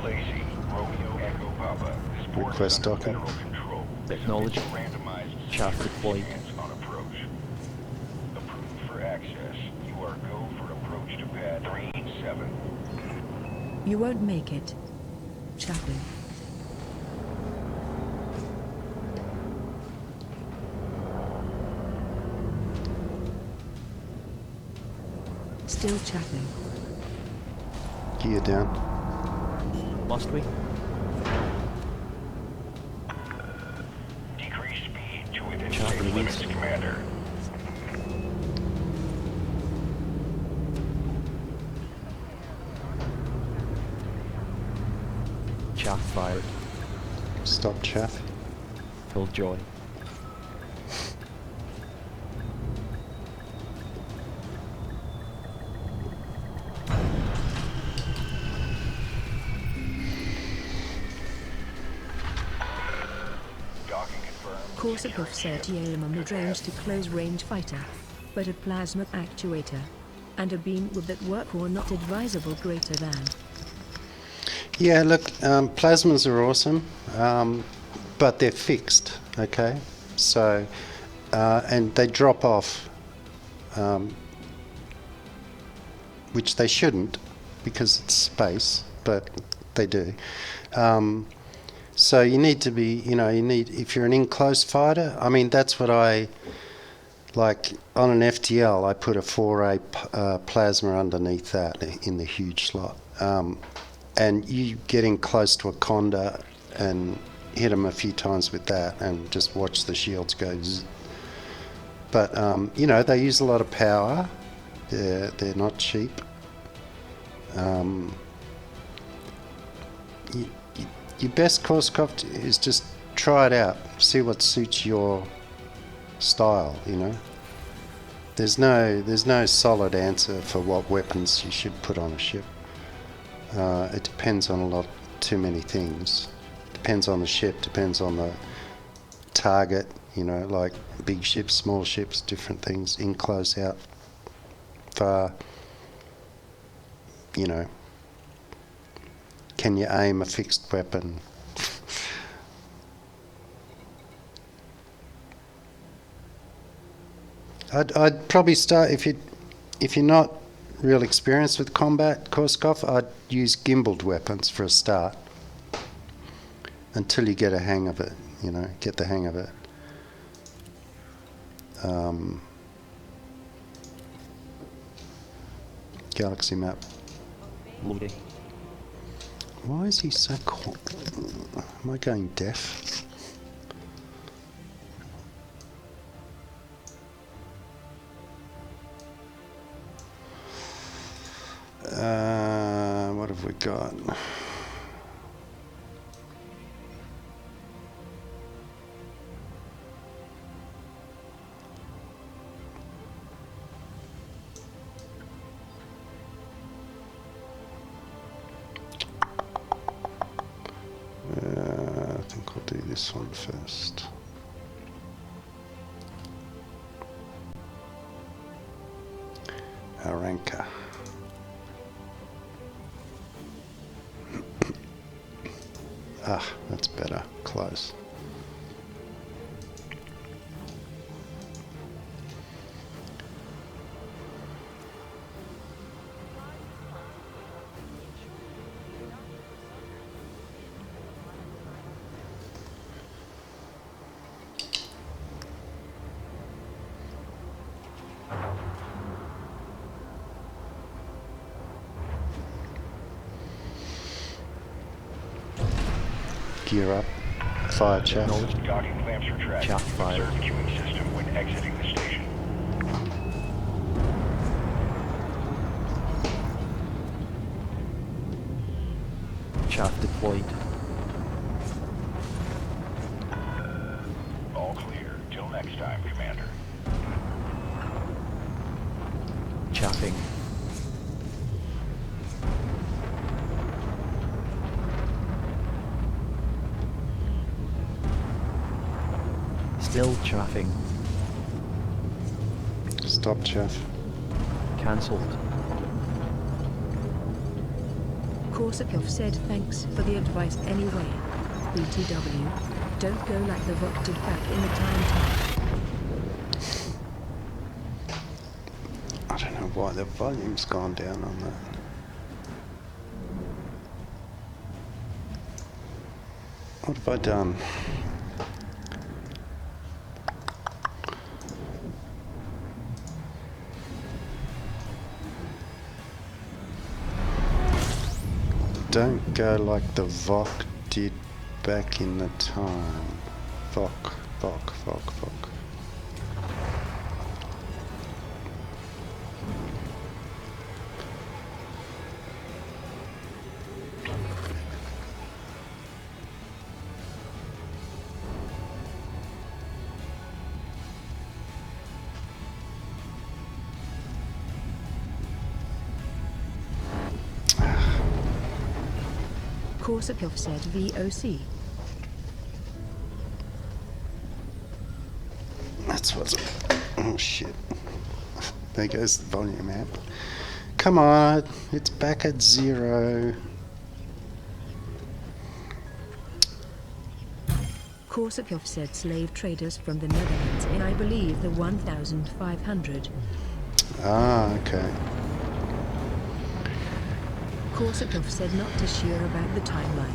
E: Lazy, Romeo Echo Papa. This port is
B: Request
E: under
B: docking.
E: federal control.
C: Acknowledge.
E: Randomized
C: Chaff deployed.
E: on approach. Approved for access. You are go for approach to pad 37.
A: You won't make it. Chaplain. Still chapping.
B: Gear down.
C: Must we?
E: Decrease speed to within
C: Chaff
E: safe limits,
C: released.
E: Commander.
C: Chaff fired.
B: Stop chaff.
C: Killjoy.
E: Docking confirmed.
A: Korsakov said TAO Onward range to close-range fighter, but a plasma actuator and a beam would that work or not advisable greater than.
B: Yeah, look, plasmas are awesome, but they're fixed, okay? So, and they drop off, which they shouldn't because it's space, but they do. So you need to be, you know, if you're an in-close fighter, I mean, that's what I, like on an FTL, I put a 4A plasma underneath that in the huge slot. And you get in close to a conda and hit them a few times with that and just watch the shields go zzz. But, you know, they use a lot of power. They're not cheap. Your best Korsakov is just try it out. See what suits your style, you know. There's no solid answer for what weapons you should put on a ship. It depends on too many things. Depends on the ship, depends on the target, you know, like big ships, small ships, different things, in, close, out, far, you know. Can you aim a fixed weapon? I'd probably start, if you're not real experienced with combat, Korsakov, I'd use gimbaled weapons for a start. until you get a hang of it, you know, get the hang of it. Galaxy map.
C: Loading.
B: Why is he so quiet? Am I going deaf? What have we got? I think I'll do this one first. Aranka. Ah, that's better. Close. Gear up. Fire chaff.
C: Acknowledged.
E: Docking clamps are tracked.
C: Chaff fired.
E: Observe queuing system when exiting the station.
C: Chaff deployed.
E: All clear. Till next time, Commander.
C: Chaffing. Still chaffing.
B: Stop chaff.
C: Cancelled.
A: Korsakov said thanks for the advice anyway. BTW, don't go like the Vok did back in the time tunnel.
B: I don't know why the volume's gone down on that. What have I done? Don't go like the Vok did back in the time. Vok.
A: Korsakov said VOC.
B: That's what's... Oh shit. There goes the volume amp. Come on, it's back at 0.
A: Korsakov said slave traders from the Netherlands in, I believe, the 1500.
B: Ah, okay.
A: Korsakov said not too sure about the timeline.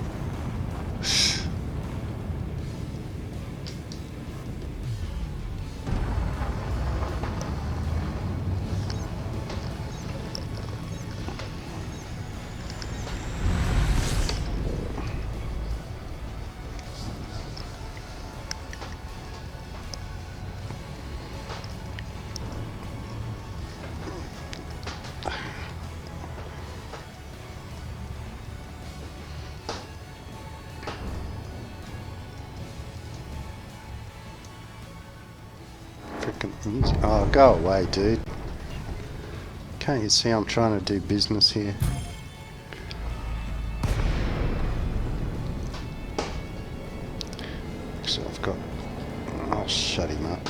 B: Music. Oh, go away, dude. Can't you see I'm trying to do business here? So I've got... I'll shut him up.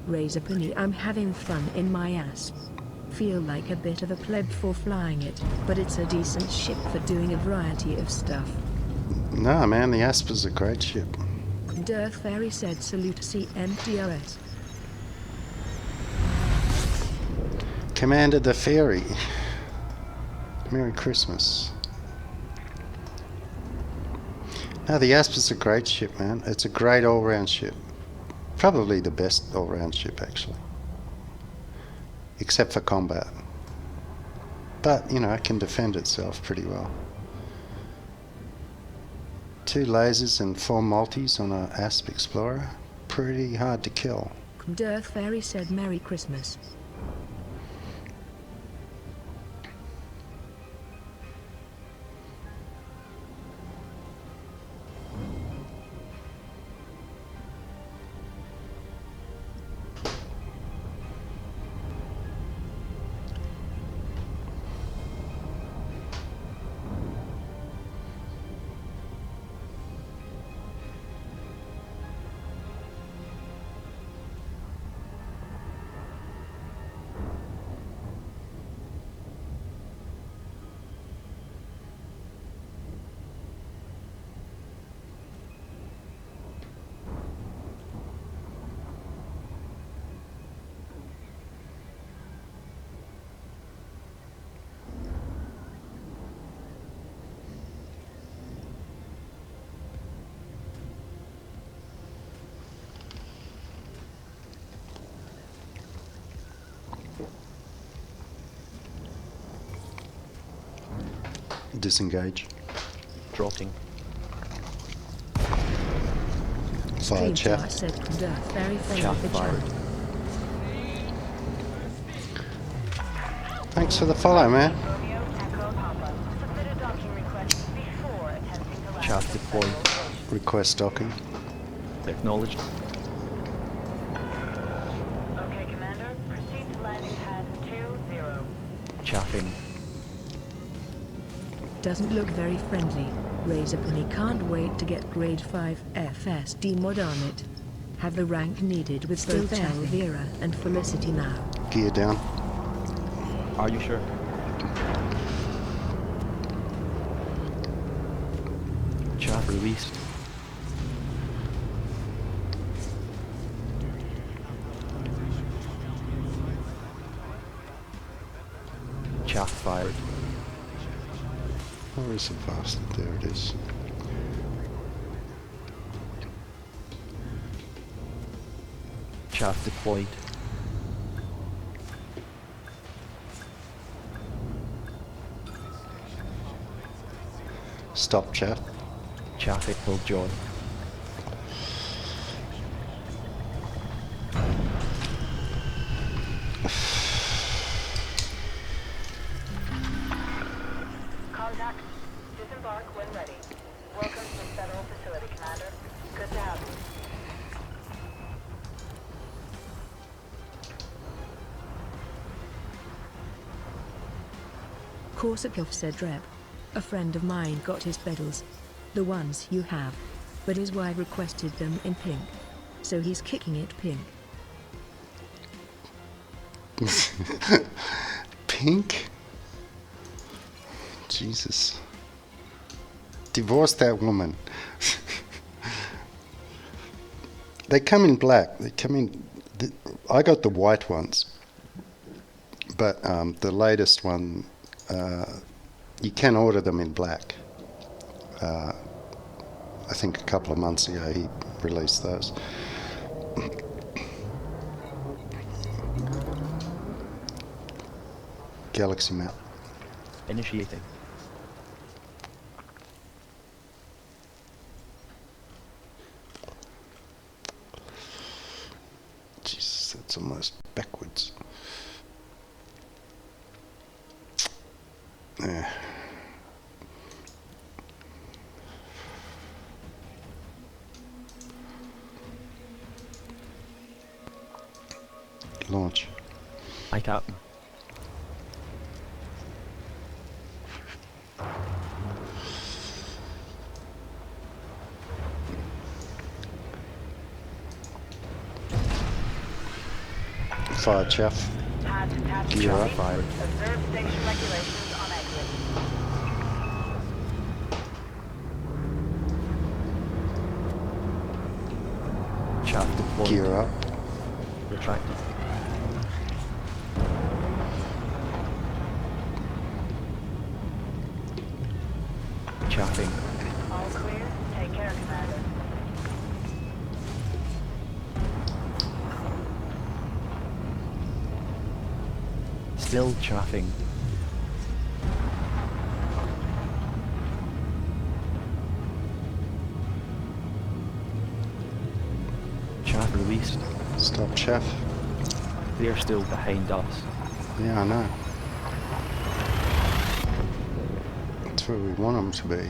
A: Razorpenny, I'm having fun in my ass. Feel like a bit of a pleb for flying it, but it's a decent ship for doing a variety of stuff.
B: No, man, the Asper's a great ship.
A: Dearth Fairy said salute CNTOS.
B: Commander the Fairy. Merry Christmas. No, the Asper's a great ship, man. It's a great all-round ship. Probably the best all-round ship, actually. Except for combat. But, you know, it can defend itself pretty well. 2 lasers and 4 multis on a Asp Explorer. Pretty hard to kill.
A: Dearth Fairy said Merry Christmas.
B: Disengage.
C: Dropping.
B: Fire
A: Dreamstar
B: chat.
A: said Dearth Fairy
C: Chaff
A: failed the
C: fired.
A: chat.
B: Thanks for the follow, man.
F: Romeo Echo Papa. Submit a docking request before attempting to land.
C: Chaff deployed.
B: Request docking.
C: Acknowledged.
F: Okay, Commander. Proceed to landing pad 20.
C: Chaffing.
A: Doesn't look very friendly. Razor Penny can't wait to get grade 5 FSD mod on it. Have the rank needed with both Elvira and Felicity now.
B: Gear down.
C: Are you sure? Chaff released. Chaff fired.
B: Where is the bastard? There it is.
C: Chaff deployed.
B: Stop chat.
C: Chaff killed John.
F: Contact. Disembark when ready. Welcome to Federal Facility, Commander. Good to have you.
A: Korsakov said Rep. A friend of mine got his pedals. The ones you have. But his wife requested them in pink. So he's kicking it pink.
B: Pink? Jesus. Divorce that woman. They come in black. They come in. I got the white ones. But the latest one, you can order them in black. I think a couple of months ago he released those. Galaxy map.
C: Initiating.
B: Jesus, that's almost backwards. Yeah. Launch.
C: Hi, Captain.
B: Fire chaff.
F: Pad to pad
B: Gear up.
F: fired. Observe station regulations on exit.
C: deployed.
B: Gear up.
C: Retracted. Chaffing.
F: All clear. Take care, Commander.
C: Still chaffing. Chaff released.
B: Stop chaff.
C: They're still behind us.
B: Yeah, I know. That's where we want them to be.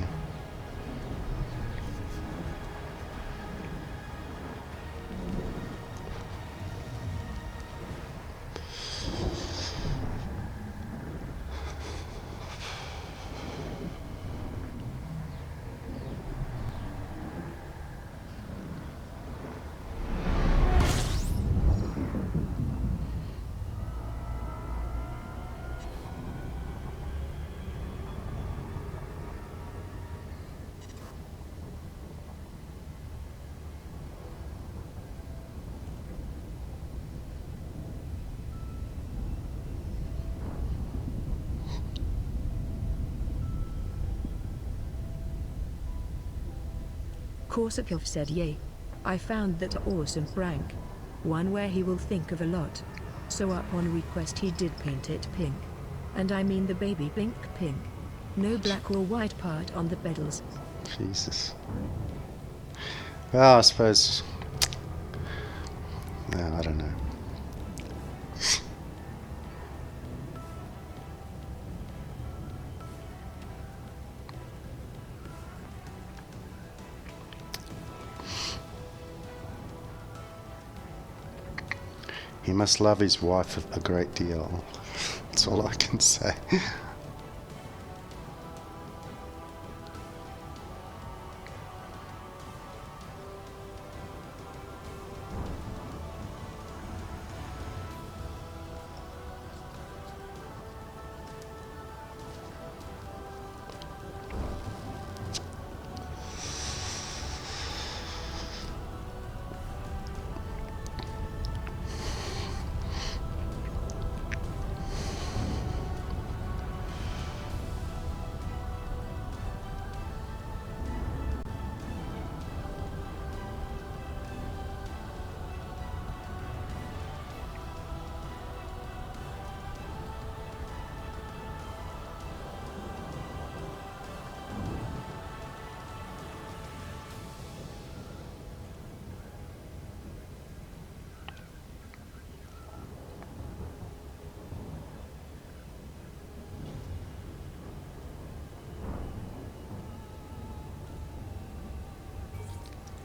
A: Korsakov said yay. I found that awesome prank. One where he will think of a lot. So upon request he did paint it pink. And I mean the baby pink. No black or white part on the pedals.
B: Jesus. Well, I suppose... No, I don't know. He must love his wife a great deal. That's all I can say.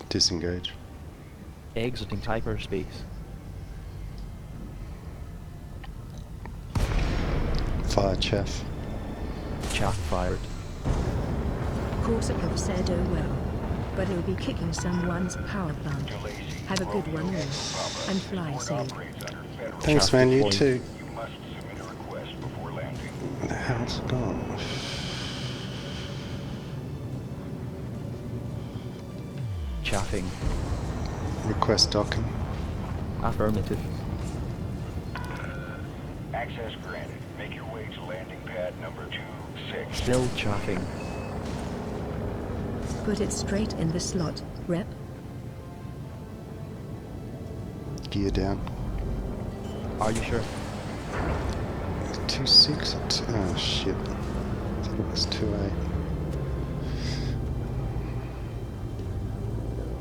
B: Disengage.
C: Exiting hyperspace.
B: Fire chaff.
C: Chaff fired.
A: Korsakov said oh well. But he'll be kicking someone's power plant. Have a good one all. And fly safe.
B: Thanks,
C: Chaff
B: man. You
C: deployed.
B: too.
E: You must submit a request before landing.
B: Where the hell's it gone?
C: Chaffing.
B: Request docking.
C: Affirmative.
E: Access granted. Make your way to landing pad number 26.
C: Still chaffing.
A: Put it straight in the slot, Rep.
B: Gear down.
C: Are you sure?
B: 2.6 or 2... Oh shit. I think it was 2.8.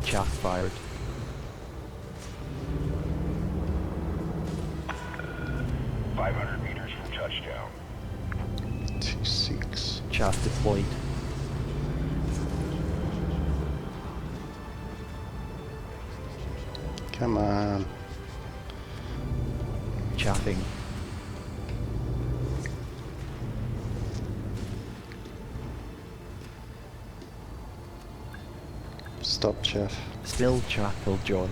C: Chaff fired.
E: .500 meters from touchdown.
B: 2.6.
C: Chaff deployed.
B: Come on.
C: Chaffing.
B: Stop chaff.
C: Still chaff joy.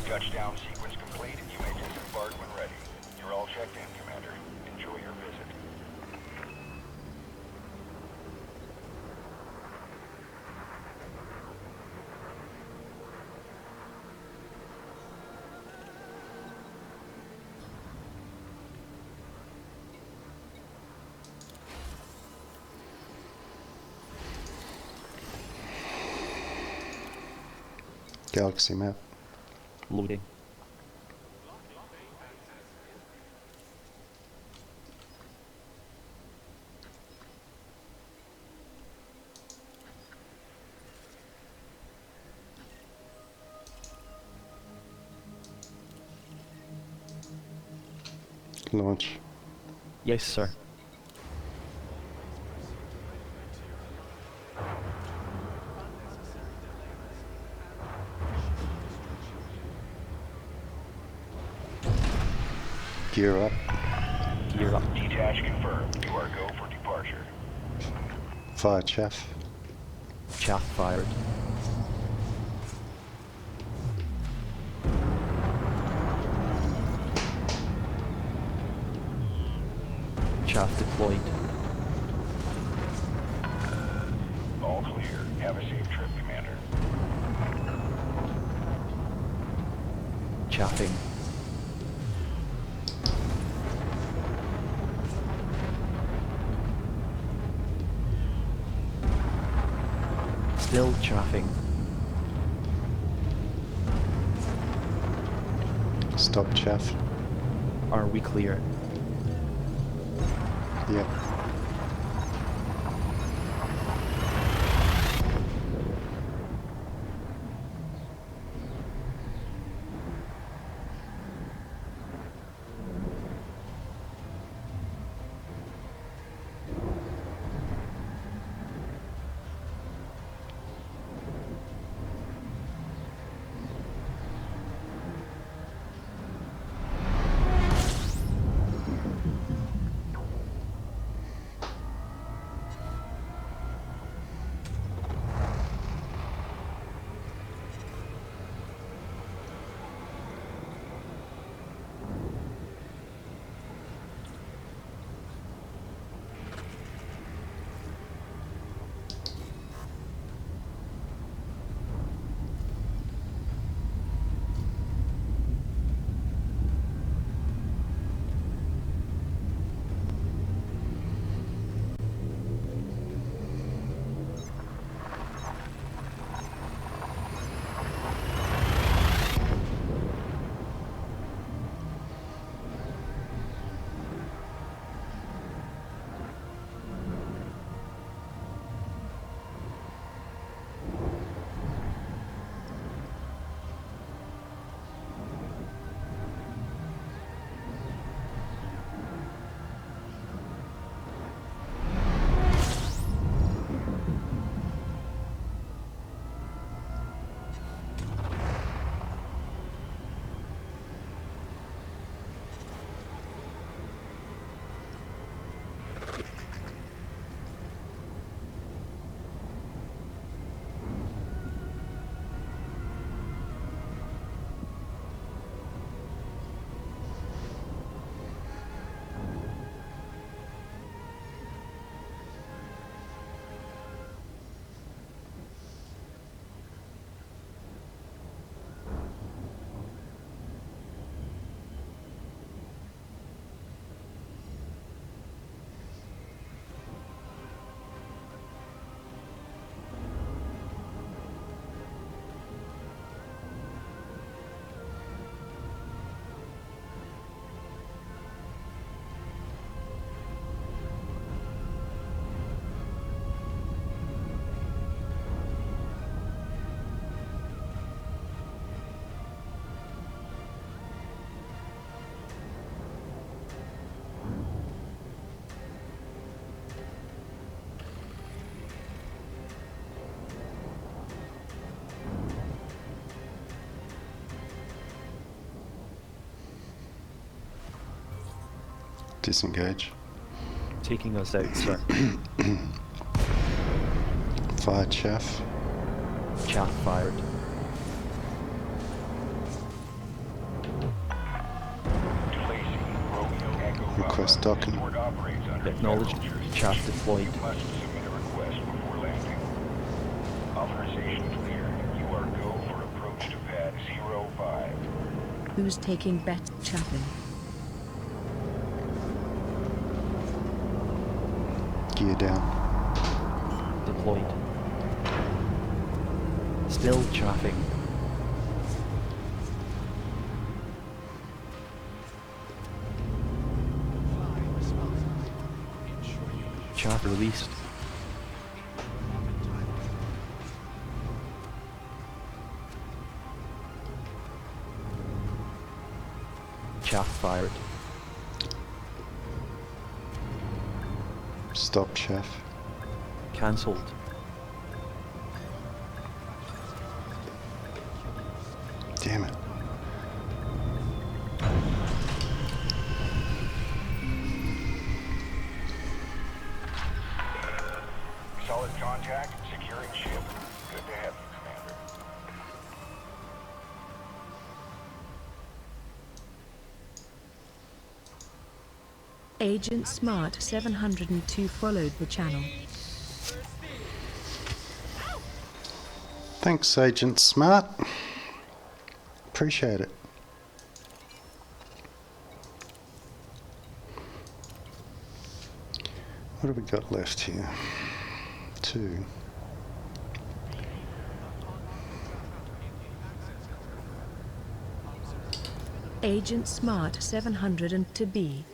E: Touchdown sequence complete. You may disembark when ready. You're all checked in, Commander. Enjoy.
B: galaxy map.
C: Loading.
B: Launch.
C: Yes, sir.
B: Gear up.
C: Gear up.
E: Detach confirmed. You are go for departure.
B: Fire chaff.
C: Chaff fired. Chaff deployed.
E: All clear. Have a safe trip, Commander.
C: Chaffing. Still chaffing.
B: Stop chaff.
C: Are we clear?
B: Yep. Disengage.
C: Taking us out, sir.
B: Fire chaff.
C: Chaff fired.
B: Request docking.
C: Acknowledged. Chaff deployed.
E: You must submit a request before landing. Authorization clear. You are go for approach to pad 05.
A: Who's taking bet chaffing?
B: Gear down.
C: Deployed. Still chaffing. Chaff released. Chaff fired.
B: Stop, Chaff.
C: Cancelled.
B: Damn it.
E: Solid contact, securing ship. Good to have you, Commander.
A: Agent Smart 702 followed the channel.
B: Thanks, Agent Smart. Appreciate it. What have we got left here? 2.
A: Agent Smart 702 B.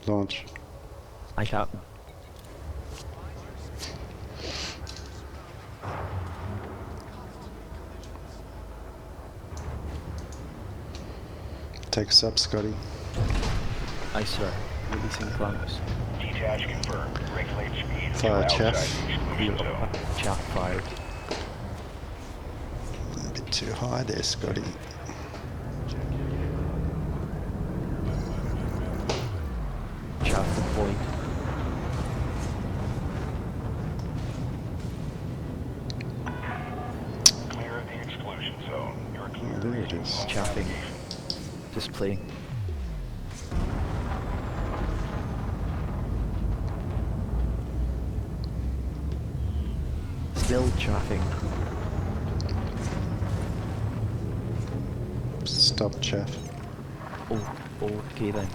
B: Launch.
C: Aye, Captain.
B: Take us up, Scotty.
C: Aye, sir. Releasing clamps.
E: Detach confirmed. Regulate speed
B: Fire,
E: until
B: Chaff.
E: outside the exclusion zone.
C: Chaff fired.
B: A bit too high there, Scotty.
C: Chaff deployed.
E: Clear of the exclusion zone. You're clear.
B: Oh, there it is.
C: Chaffing. Display. Still chaffing.
B: Stop, Chaff.
C: Oh, okay then.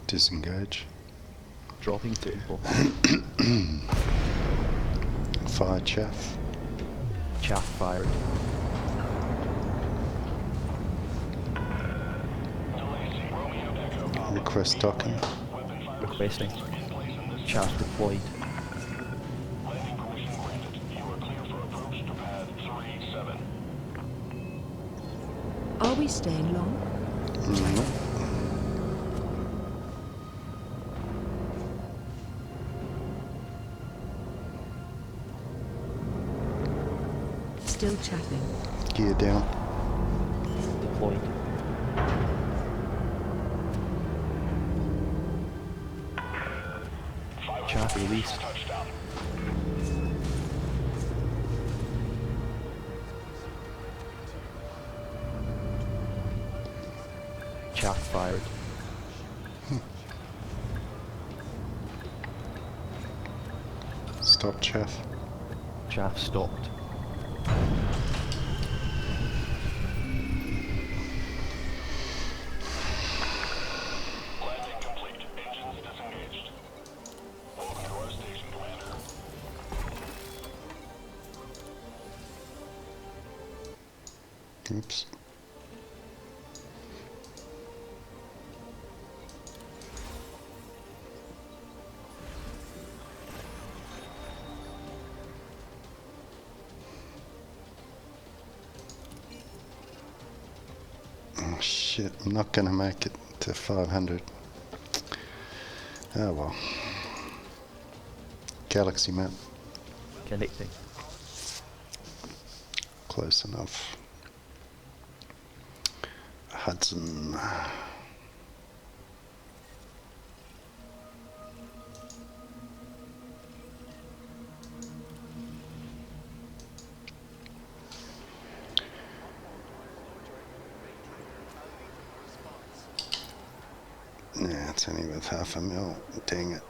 B: Disengage.
C: Dropping to info.
B: Fire chaff.
C: Chaff fired.
B: Request docking.
C: Requesting. Chaff deployed.
E: Landing permission granted. You are clear for approach to pad 37.
A: Are we staying long?
B: No.
A: Still chaffing.
B: Gear down.
C: Deployed. Chaff released.
E: Touchdown.
C: Chaff fired.
B: Stop chaff.
C: Chaff stopped.
E: Landing complete. Engines disengaged. Welcome to our station, Commander.
B: Oops. Oh shit, I'm not gonna make it to 500. Oh well. Galaxy map,
C: Connecting.
B: close enough. Hudson. Yeah, it's only worth half a mil. Dang it.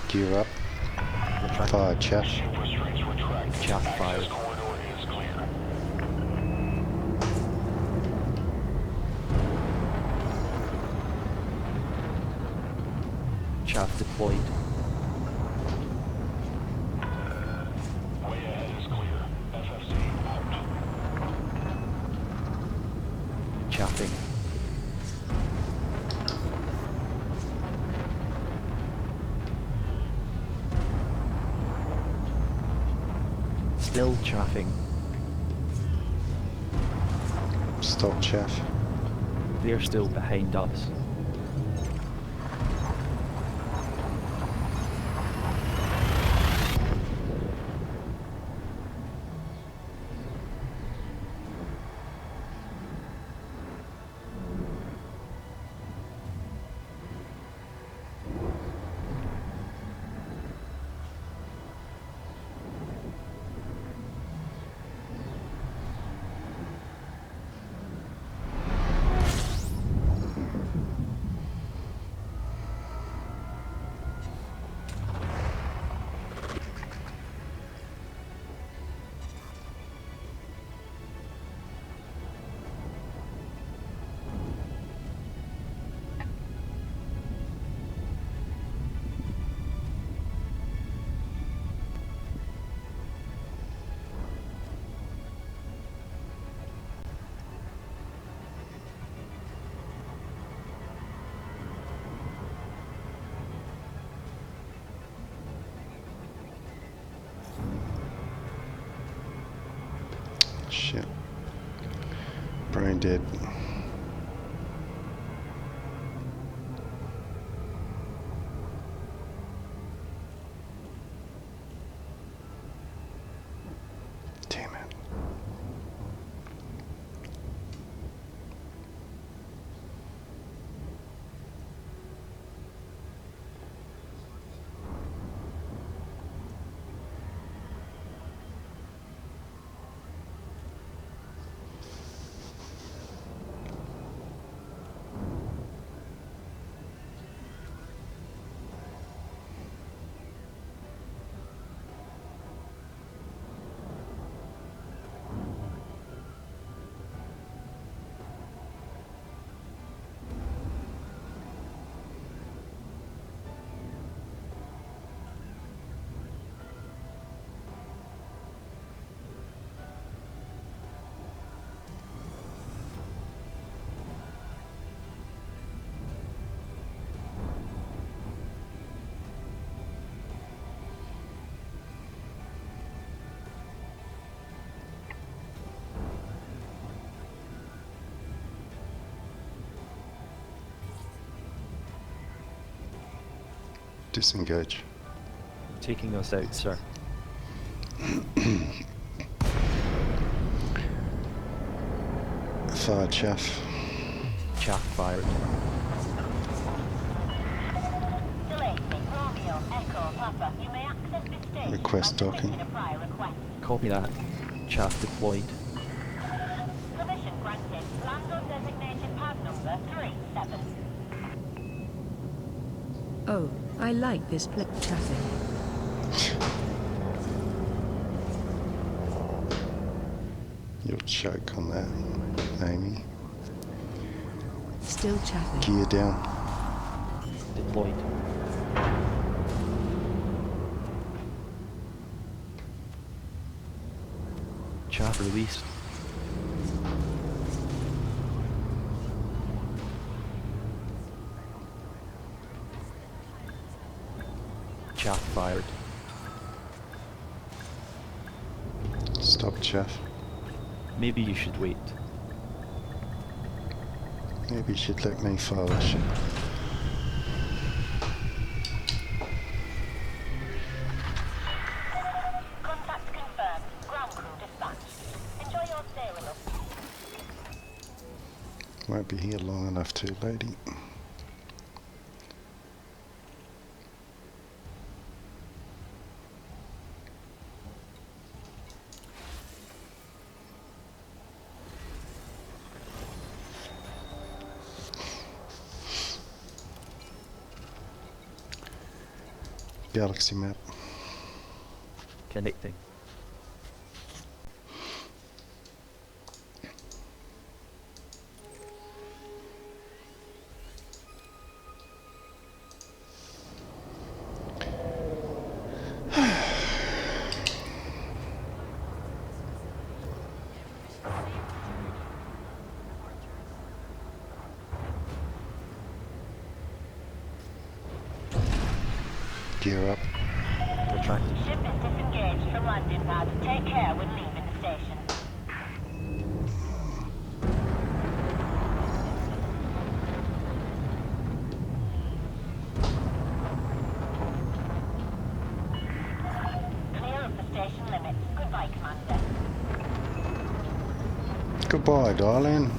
B: Gear up.
C: Retract.
B: Fire chaff.
E: Restraints retract.
C: Chaff fired.
E: Access corridor is clear.
C: Chaff deployed.
E: Way ahead is clear. FFC out.
C: Chaffing. Still chaffing.
B: Stop chaff.
C: They're still behind us.
B: Shit. Brain dead. Damn it. disengage.
C: Taking us out, sir.
B: Fire chaff.
C: Chaff fired.
F: Delay, Romeo, Echo, Papa. You may access this station
B: Request
F: by
B: docking.
F: submitting a prior request.
C: Copy that. Chaff deployed.
F: Permission granted. Land on designated pad number 37.
A: Oh, I like this flip chaffing.
B: You'll choke on that, Amy.
A: Still chaffing.
B: Gear down.
C: Deployed. Chaff released. Chaff fired.
B: Stop chaff.
C: Maybe you should wait.
B: Maybe you should let me fire the ship.
F: Contact confirmed. Ground crew dispatched. Enjoy your stay with us.
B: Won't be here long enough too, lady. Galaxy map.
C: Connecting.
B: Gear up.
C: Retracting.
F: Ship is disengaged from landing pad. Take care when leaving the station. Clear of the station limits. Goodbye, Commander.
B: Goodbye, darling.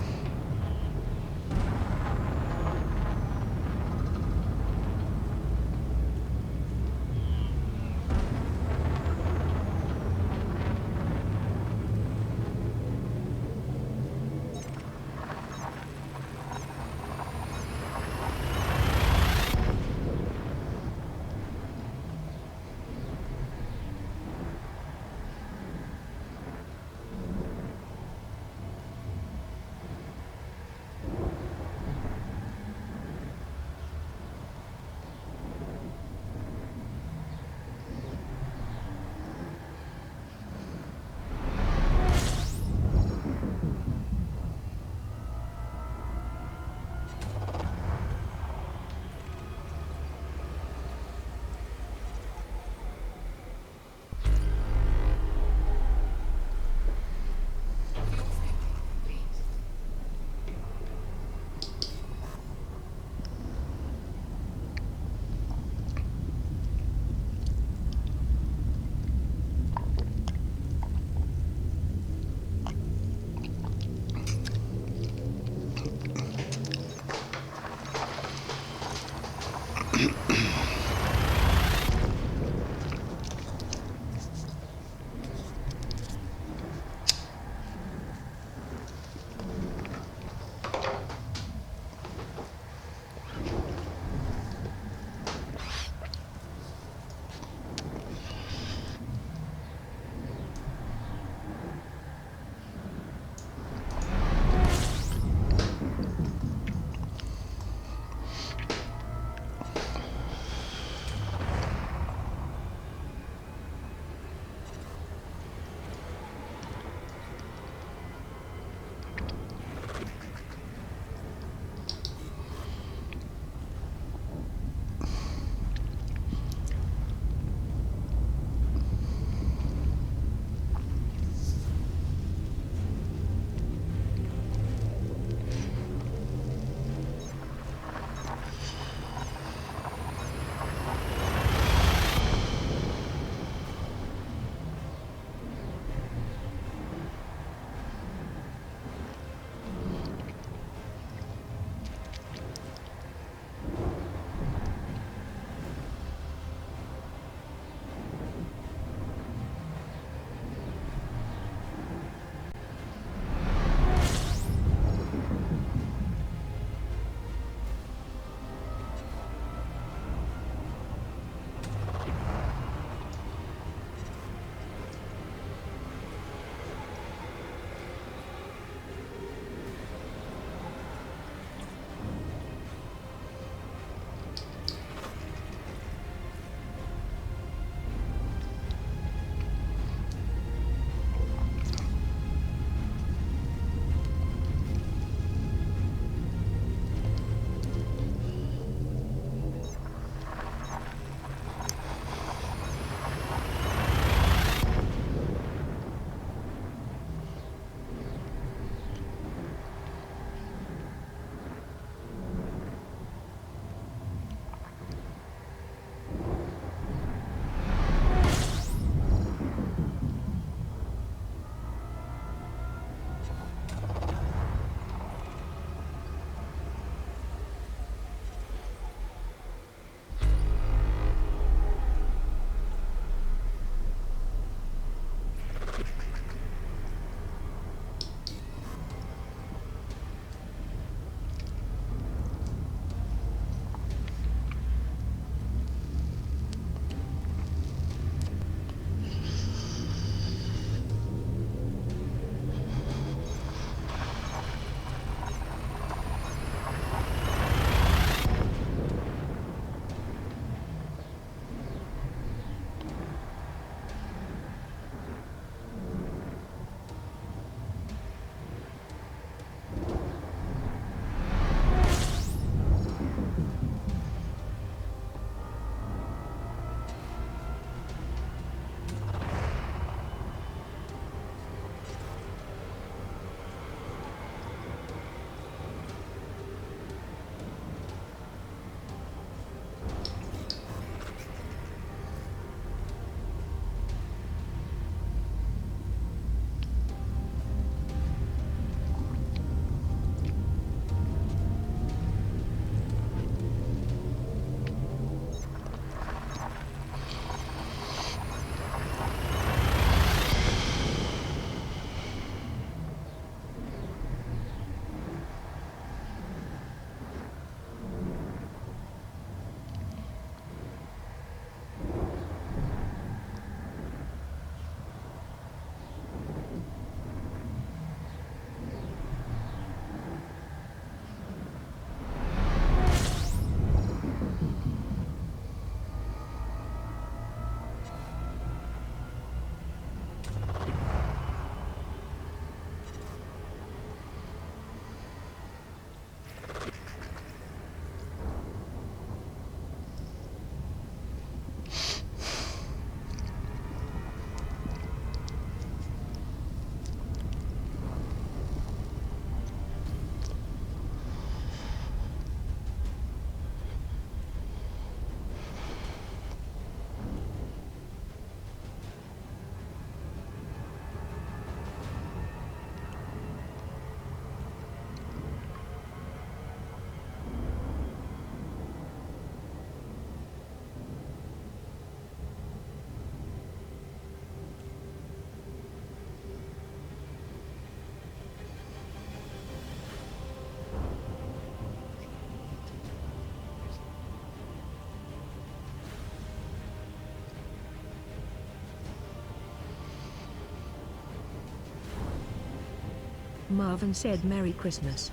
A: Marvin said Merry Christmas.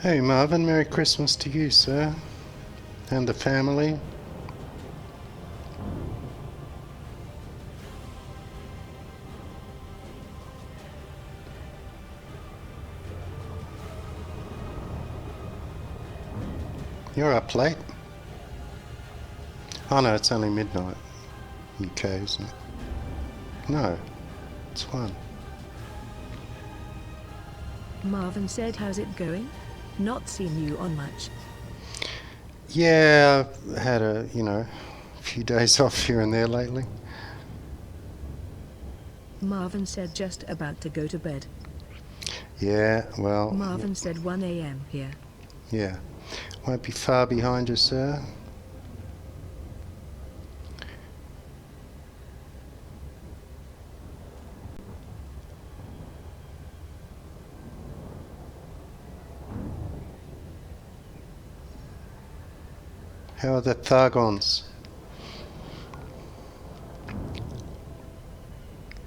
B: Hey Marvin, Merry Christmas to you, sir. And the family. You're up late. Oh no, it's only midnight. UK, isn't it? No, it's 1.
A: Marvin said, how's it going? Not seen you on much.
B: Yeah, I've had a, few days off here and there lately.
A: Marvin said just about to go to bed.
B: Yeah, well,
A: Marvin said 1 a.m. here.
B: yeah. Won't be far behind you, sir. How are the Thargons?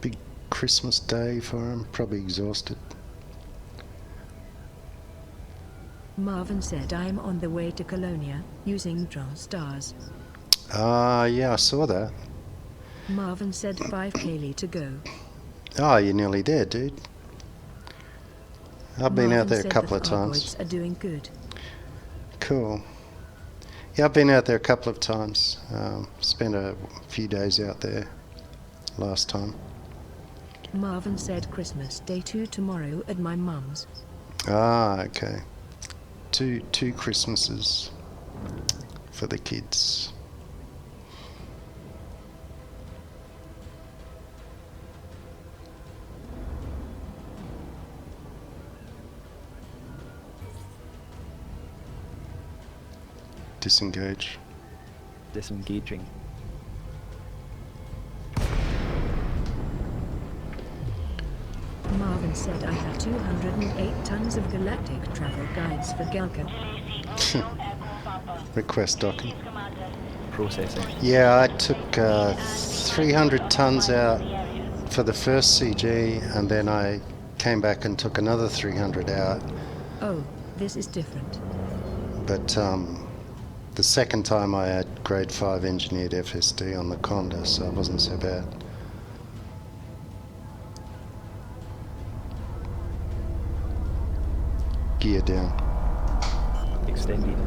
B: Big Christmas day for them, probably exhausted.
A: Marvin said I'm on the way to Colonia using Stars.
B: Ah, yeah, I saw that.
A: Marvin said 5 kaylee to go.
B: Oh, you're nearly there, dude. I've been out there a couple of times.
A: Are doing good.
B: Cool. Yeah, I've been out there a couple of times. Spent a few days out there last time.
A: Marvin said Christmas Day 2 tomorrow at my mum's.
B: Ah, okay. Two Christmases for the kids. Disengage.
C: Disengaging.
A: Marvin said I have 208 tons of galactic travel guides for Galka.
B: Request docking.
C: Processing.
B: Yeah, I took 300 tons out for the first CG, and then I came back and took another 300 out.
A: Oh, this is different.
B: But the second time I had grade 5 engineered FSD on the Conda, so it wasn't so bad. Gear down.
C: Extended.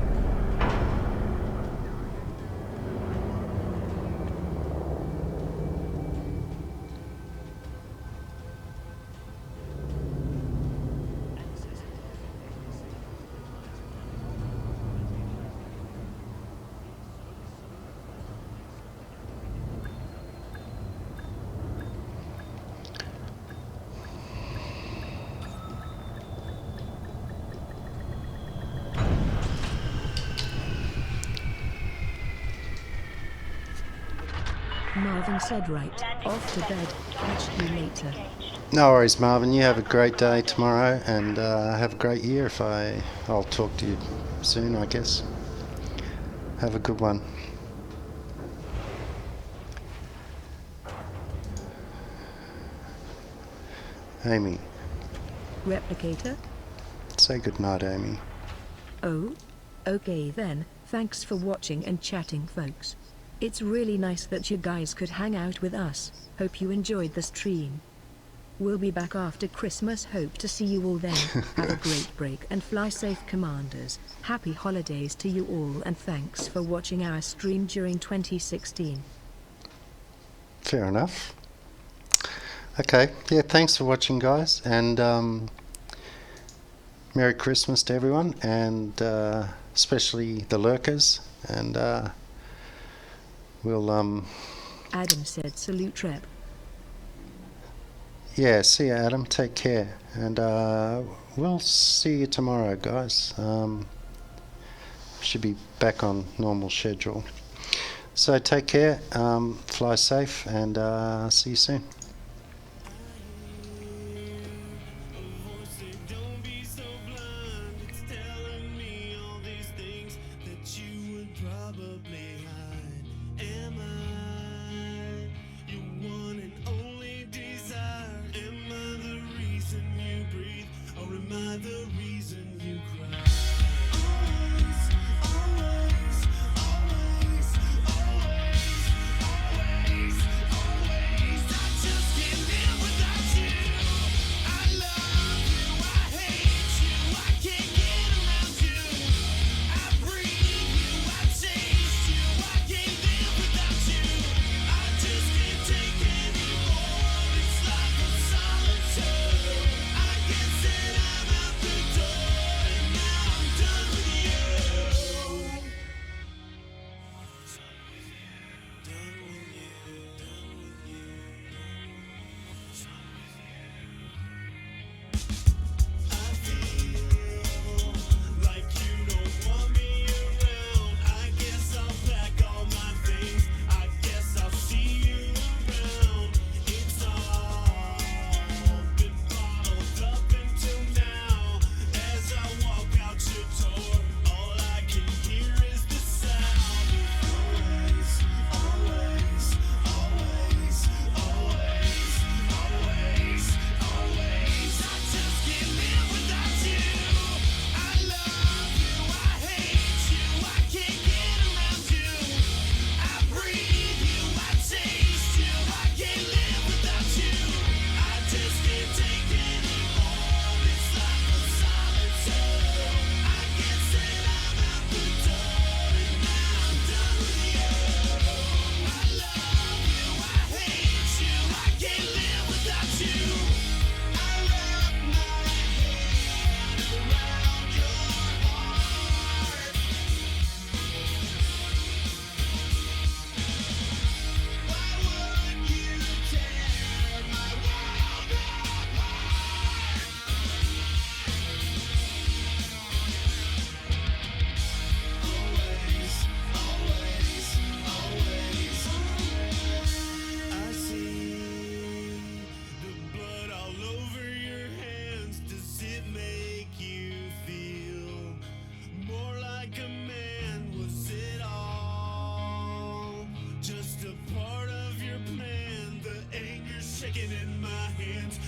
A: Marvin said right. Off to bed. Catch you later.
B: No worries, Marvin. You have a great day tomorrow, and have a great year. I'll talk to you soon, I guess. Have a good one. Amy.
A: Replicator?
B: Say goodnight, Amy.
A: Oh? Okay then, thanks for watching and chatting, folks. It's really nice that you guys could hang out with us. Hope you enjoyed the stream. We'll be back after Christmas. Hope to see you all then. Have a great break and fly safe, commanders. Happy holidays to you all, and thanks for watching our stream during 2016.
B: Fair enough. Okay, yeah, thanks for watching, guys, and Merry Christmas to everyone, and especially the lurkers, and we'll
A: Adam said salute, Rep.
B: yeah, see you, Adam. Take care, and we'll see you tomorrow, guys. Should be back on normal schedule. So take care, fly safe, and see you soon.
G: Am I the reason you breathe? begins.